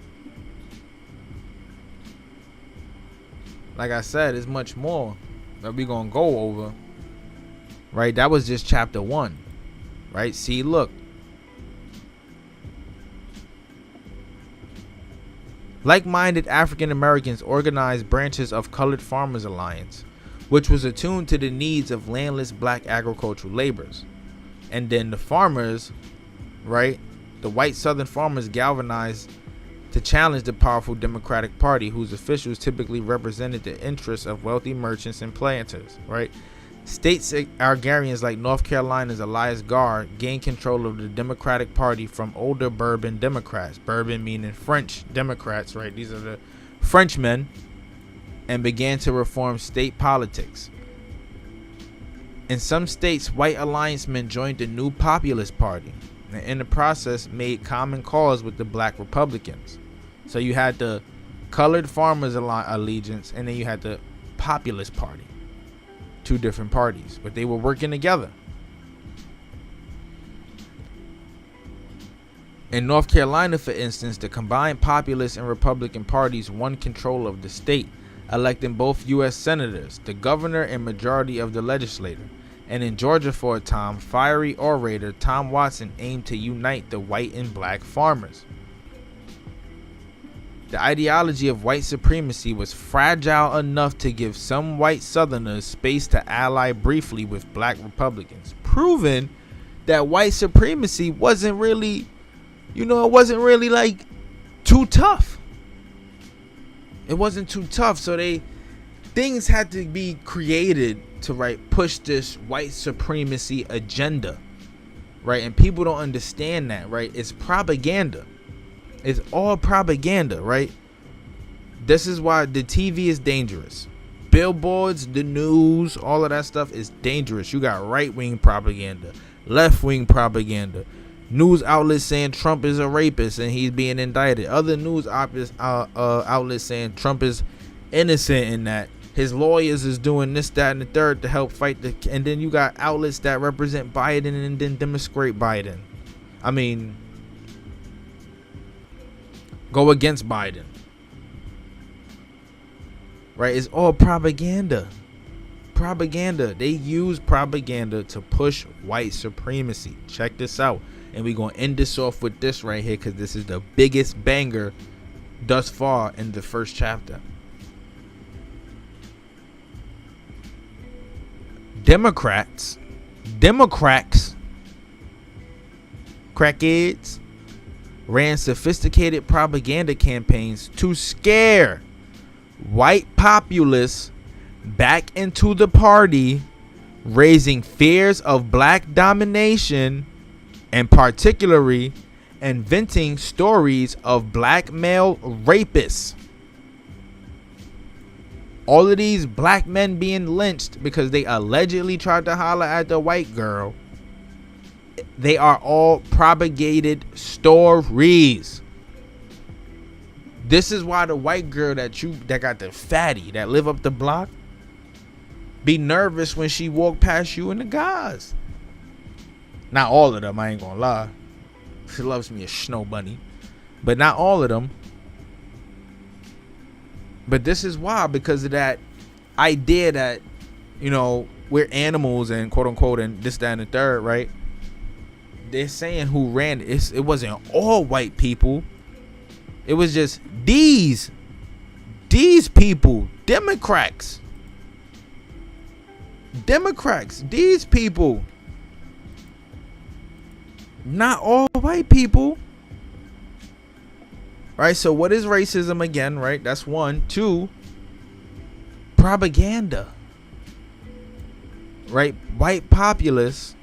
[SPEAKER 3] like I said, there's much more that we gonna go over. Right, that was just chapter 1. Right, see, look. Like-minded African Americans organized branches of Colored Farmers Alliance, which was attuned to the needs of landless black agricultural laborers. And then the farmers, right, the white Southern farmers galvanized to challenge the powerful Democratic Party, whose officials typically represented the interests of wealthy merchants and planters, right? State agrarians like North Carolina's Elias Garr gained control of the Democratic Party from older Bourbon Democrats, Bourbon meaning French Democrats, right? These are the Frenchmen, and began to reform state politics. In some states, white alliance men joined the new Populist Party, and in the process made common cause with the black Republicans. So you had the Colored Farmers Allegiance, and then you had the Populist Party. 2 different parties, but they were working together. In North Carolina, for instance, the combined Populist and Republican parties won control of the state, electing both U.S. senators, the governor, and majority of the legislature. And in Georgia for a time, fiery orator Tom Watson aimed to unite the white and black farmers. The ideology of white supremacy was fragile enough to give some white Southerners space to ally briefly with black Republicans, proving that white supremacy wasn't really, it wasn't really like too tough. It wasn't too tough, so things had to be created to push this white supremacy agenda, right? And people don't understand that, right? It's propaganda. It's all propaganda, right? This is why the TV is dangerous. Billboards, the news, all of that stuff is dangerous. You got right-wing propaganda, left-wing propaganda, news outlets saying Trump is a rapist and he's being indicted. Other news outlets saying Trump is innocent and that his lawyers is doing this, that, and the third to help fight and then you got outlets that represent Biden and then demonstrate Biden. I mean, go against Biden. Right? It's all propaganda. Propaganda. They use propaganda to push white supremacy. Check this out. And we're going to end this off with this right here because this is the biggest banger thus far in the first chapter. Democrats, crackheads, ran sophisticated propaganda campaigns to scare white populists back into the party, raising fears of black domination and particularly inventing stories of black male rapists. All of these black men being lynched because they allegedly tried to holler at the white girl. They are all propagated stories. This is why the white girl that got the fatty that live up the block be nervous when she walk past you in the guys. Not all of them, I ain't gonna lie. She loves me a snow bunny, but not all of them. But this is why, because of that idea that, we're animals and quote unquote and this, that, and the third, right? They're saying who ran it. It wasn't all white people. It was just these people, Democrats, these people. Not all white people. Right? So what is racism again, right? That's 1. 2, propaganda. Right? White populists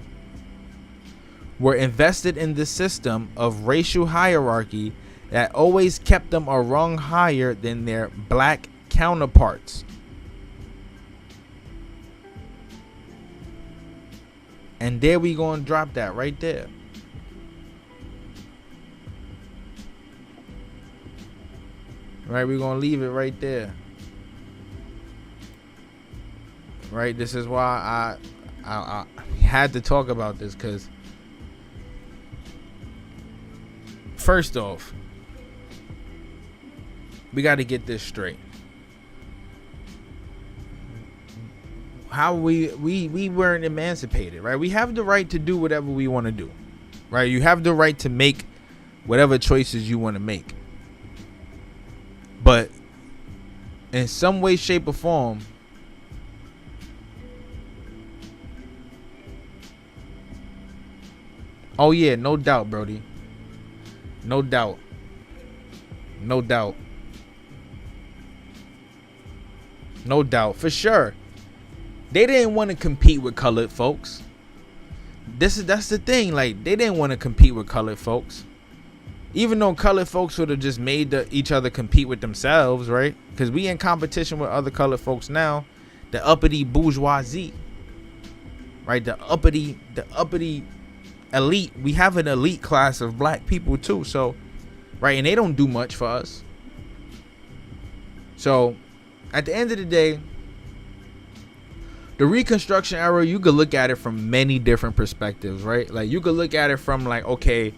[SPEAKER 3] were invested in the system of racial hierarchy that always kept them a rung higher than their black counterparts. And there we gonna drop that right there. Right, we're gonna leave it right there. Right, this is why I had to talk about this, because first off, we got to get this straight. how we weren't emancipated, right? We have the right to do whatever we want to do, right? You have the right to make whatever choices you want to make. But in some way, shape, or form, oh yeah, no doubt, Brody. No doubt. No doubt. No doubt, for sure. They didn't want to compete with colored folks. That's the thing. Like, they didn't want to compete with colored folks. Even though colored folks would have just made each other compete with themselves, right? Because we in competition with other colored folks now. The uppity bourgeoisie, right? The uppity elite. We have an elite class of black people too. So, right, and they don't do much for us. So, at the end of the day, the Reconstruction era, you could look at it from many different perspectives, right? Like, you could look at it from like, okay,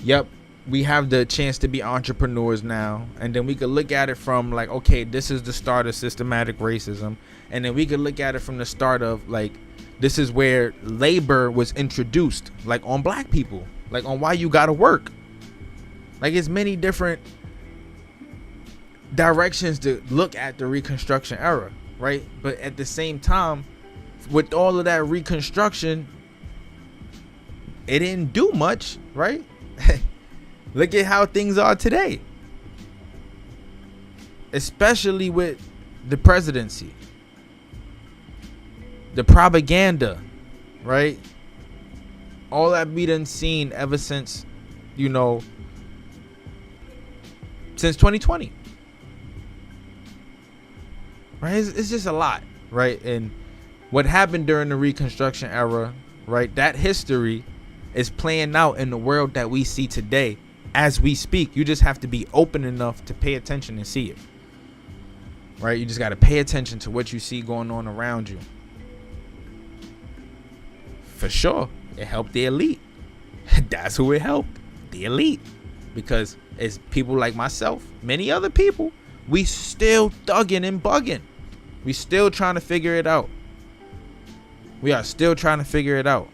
[SPEAKER 3] yep, we have the chance to be entrepreneurs now. And then we could look at it from like, okay, this is the start of systematic racism. And then we could look at it from the start of like, this is where labor was introduced, like on black people, like on why you gotta work. Like, it's many different directions to look at the Reconstruction era, right? But at the same time, with all of that Reconstruction, it didn't do much, right? Look at how things are today, especially with the presidency, the propaganda, right? All that we done seen ever since, you know, since 2020. Right? It's just a lot, right? And what happened during the Reconstruction era, right? That history is playing out in the world that we see today as we speak. You just have to be open enough to pay attention and see it, right? You just got to pay attention to what you see going on around you. For sure, it helped the elite. That's who it helped, the elite. Because it's people like myself, many other people, we still thugging and bugging. We still trying to figure it out. We are still trying to figure it out.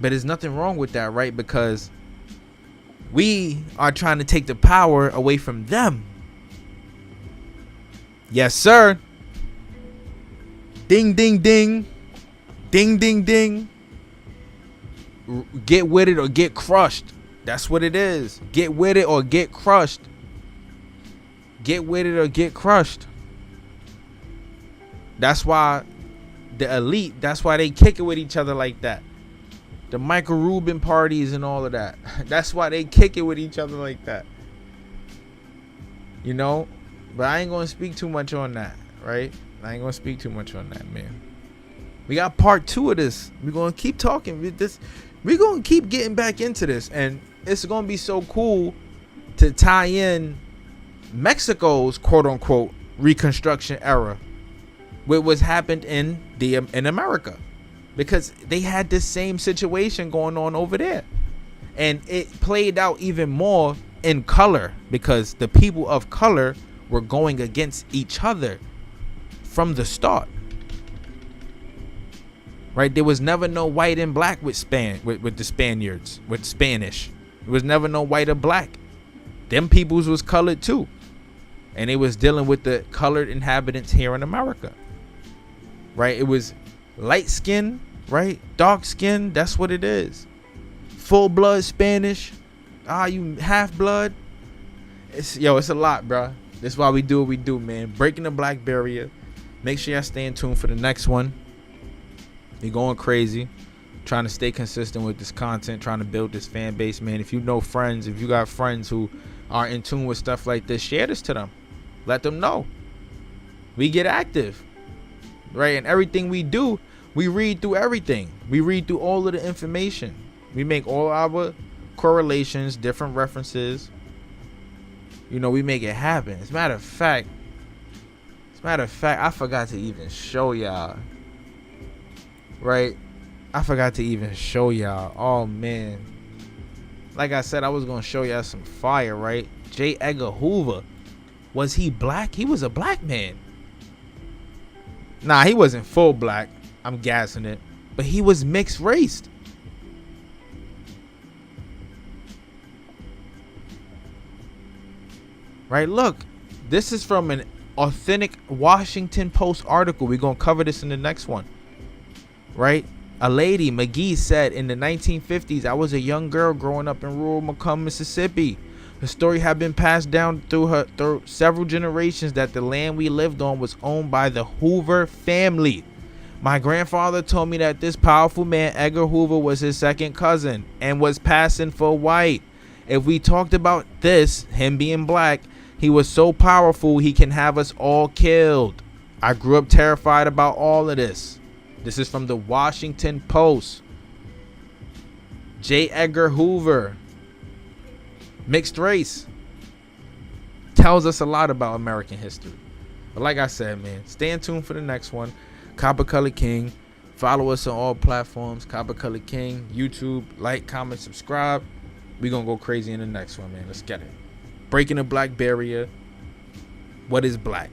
[SPEAKER 3] But there's nothing wrong with that, right? Because we are trying to take the power away from them. Yes, sir. Ding, ding, ding. Ding, ding, ding. Get with it or get crushed. That's what it is. Get with it or get crushed. Get with it or get crushed. That's why the elite, that's why they kick it with each other like that. The Michael Rubin parties and all of that. That's why they kick it with each other like that. You know? But I ain't going to speak too much on that, right? I ain't going to speak too much on that, man. We got part 2 of this. We're going to keep talking with this. We're going to keep getting back into this. And it's going to be so cool to tie in Mexico's quote-unquote Reconstruction era with what's happened in America. Because they had this same situation going on over there. And it played out even more in color. Because the people of color were going against each other from the start. Right? There was never no white and black with the Spaniards, with Spanish. There was never no white or black. Them peoples was colored too. And they was dealing with the colored inhabitants here in America. Right? It was light skin, right? Dark skin, that's what it is. Full blood Spanish. You half blood. It's a lot, bro. That's why we do what we do, man. Breaking the black barrier. Make sure y'all stay in tune for the next one. We going crazy. Trying to stay consistent with this content. Trying to build this fan base, man. If you know friends, if you got friends who are in tune with stuff like this, share this to them. Let them know. We get active. Right? And everything we do, we read through everything. We read through all of the information. We make all our correlations, different references. You know, we make it happen. As a matter of fact, I forgot to even show y'all. Right? I forgot to even show y'all. Oh, man. Like I said, I was going to show y'all some fire, right? J. Edgar Hoover. Was he black? He was a black man. Nah, he wasn't full black. I'm gassing it. But he was mixed raced. Right, look. This is from an authentic Washington Post article. We're going to cover this in the next one. Right? A lady, McGee, said in the 1950s, I was a young girl growing up in rural Macomb, Mississippi. The story had been passed down through several generations that the land we lived on was owned by the Hoover family. My grandfather told me that this powerful man, Edgar Hoover, was his second cousin and was passing for white. If we talked about this, him being black, he was so powerful he can have us all killed. I grew up terrified about all of this. This is from the Washington Post. J. Edgar Hoover, mixed race, tells us a lot about American history. But like I said, man, stay tuned for the next one. Copper Color King. Follow us on all platforms. Copper Color King, YouTube. Like, comment, subscribe. We're going to go crazy in the next one, man. Let's get it. Breaking the black barrier. What is black?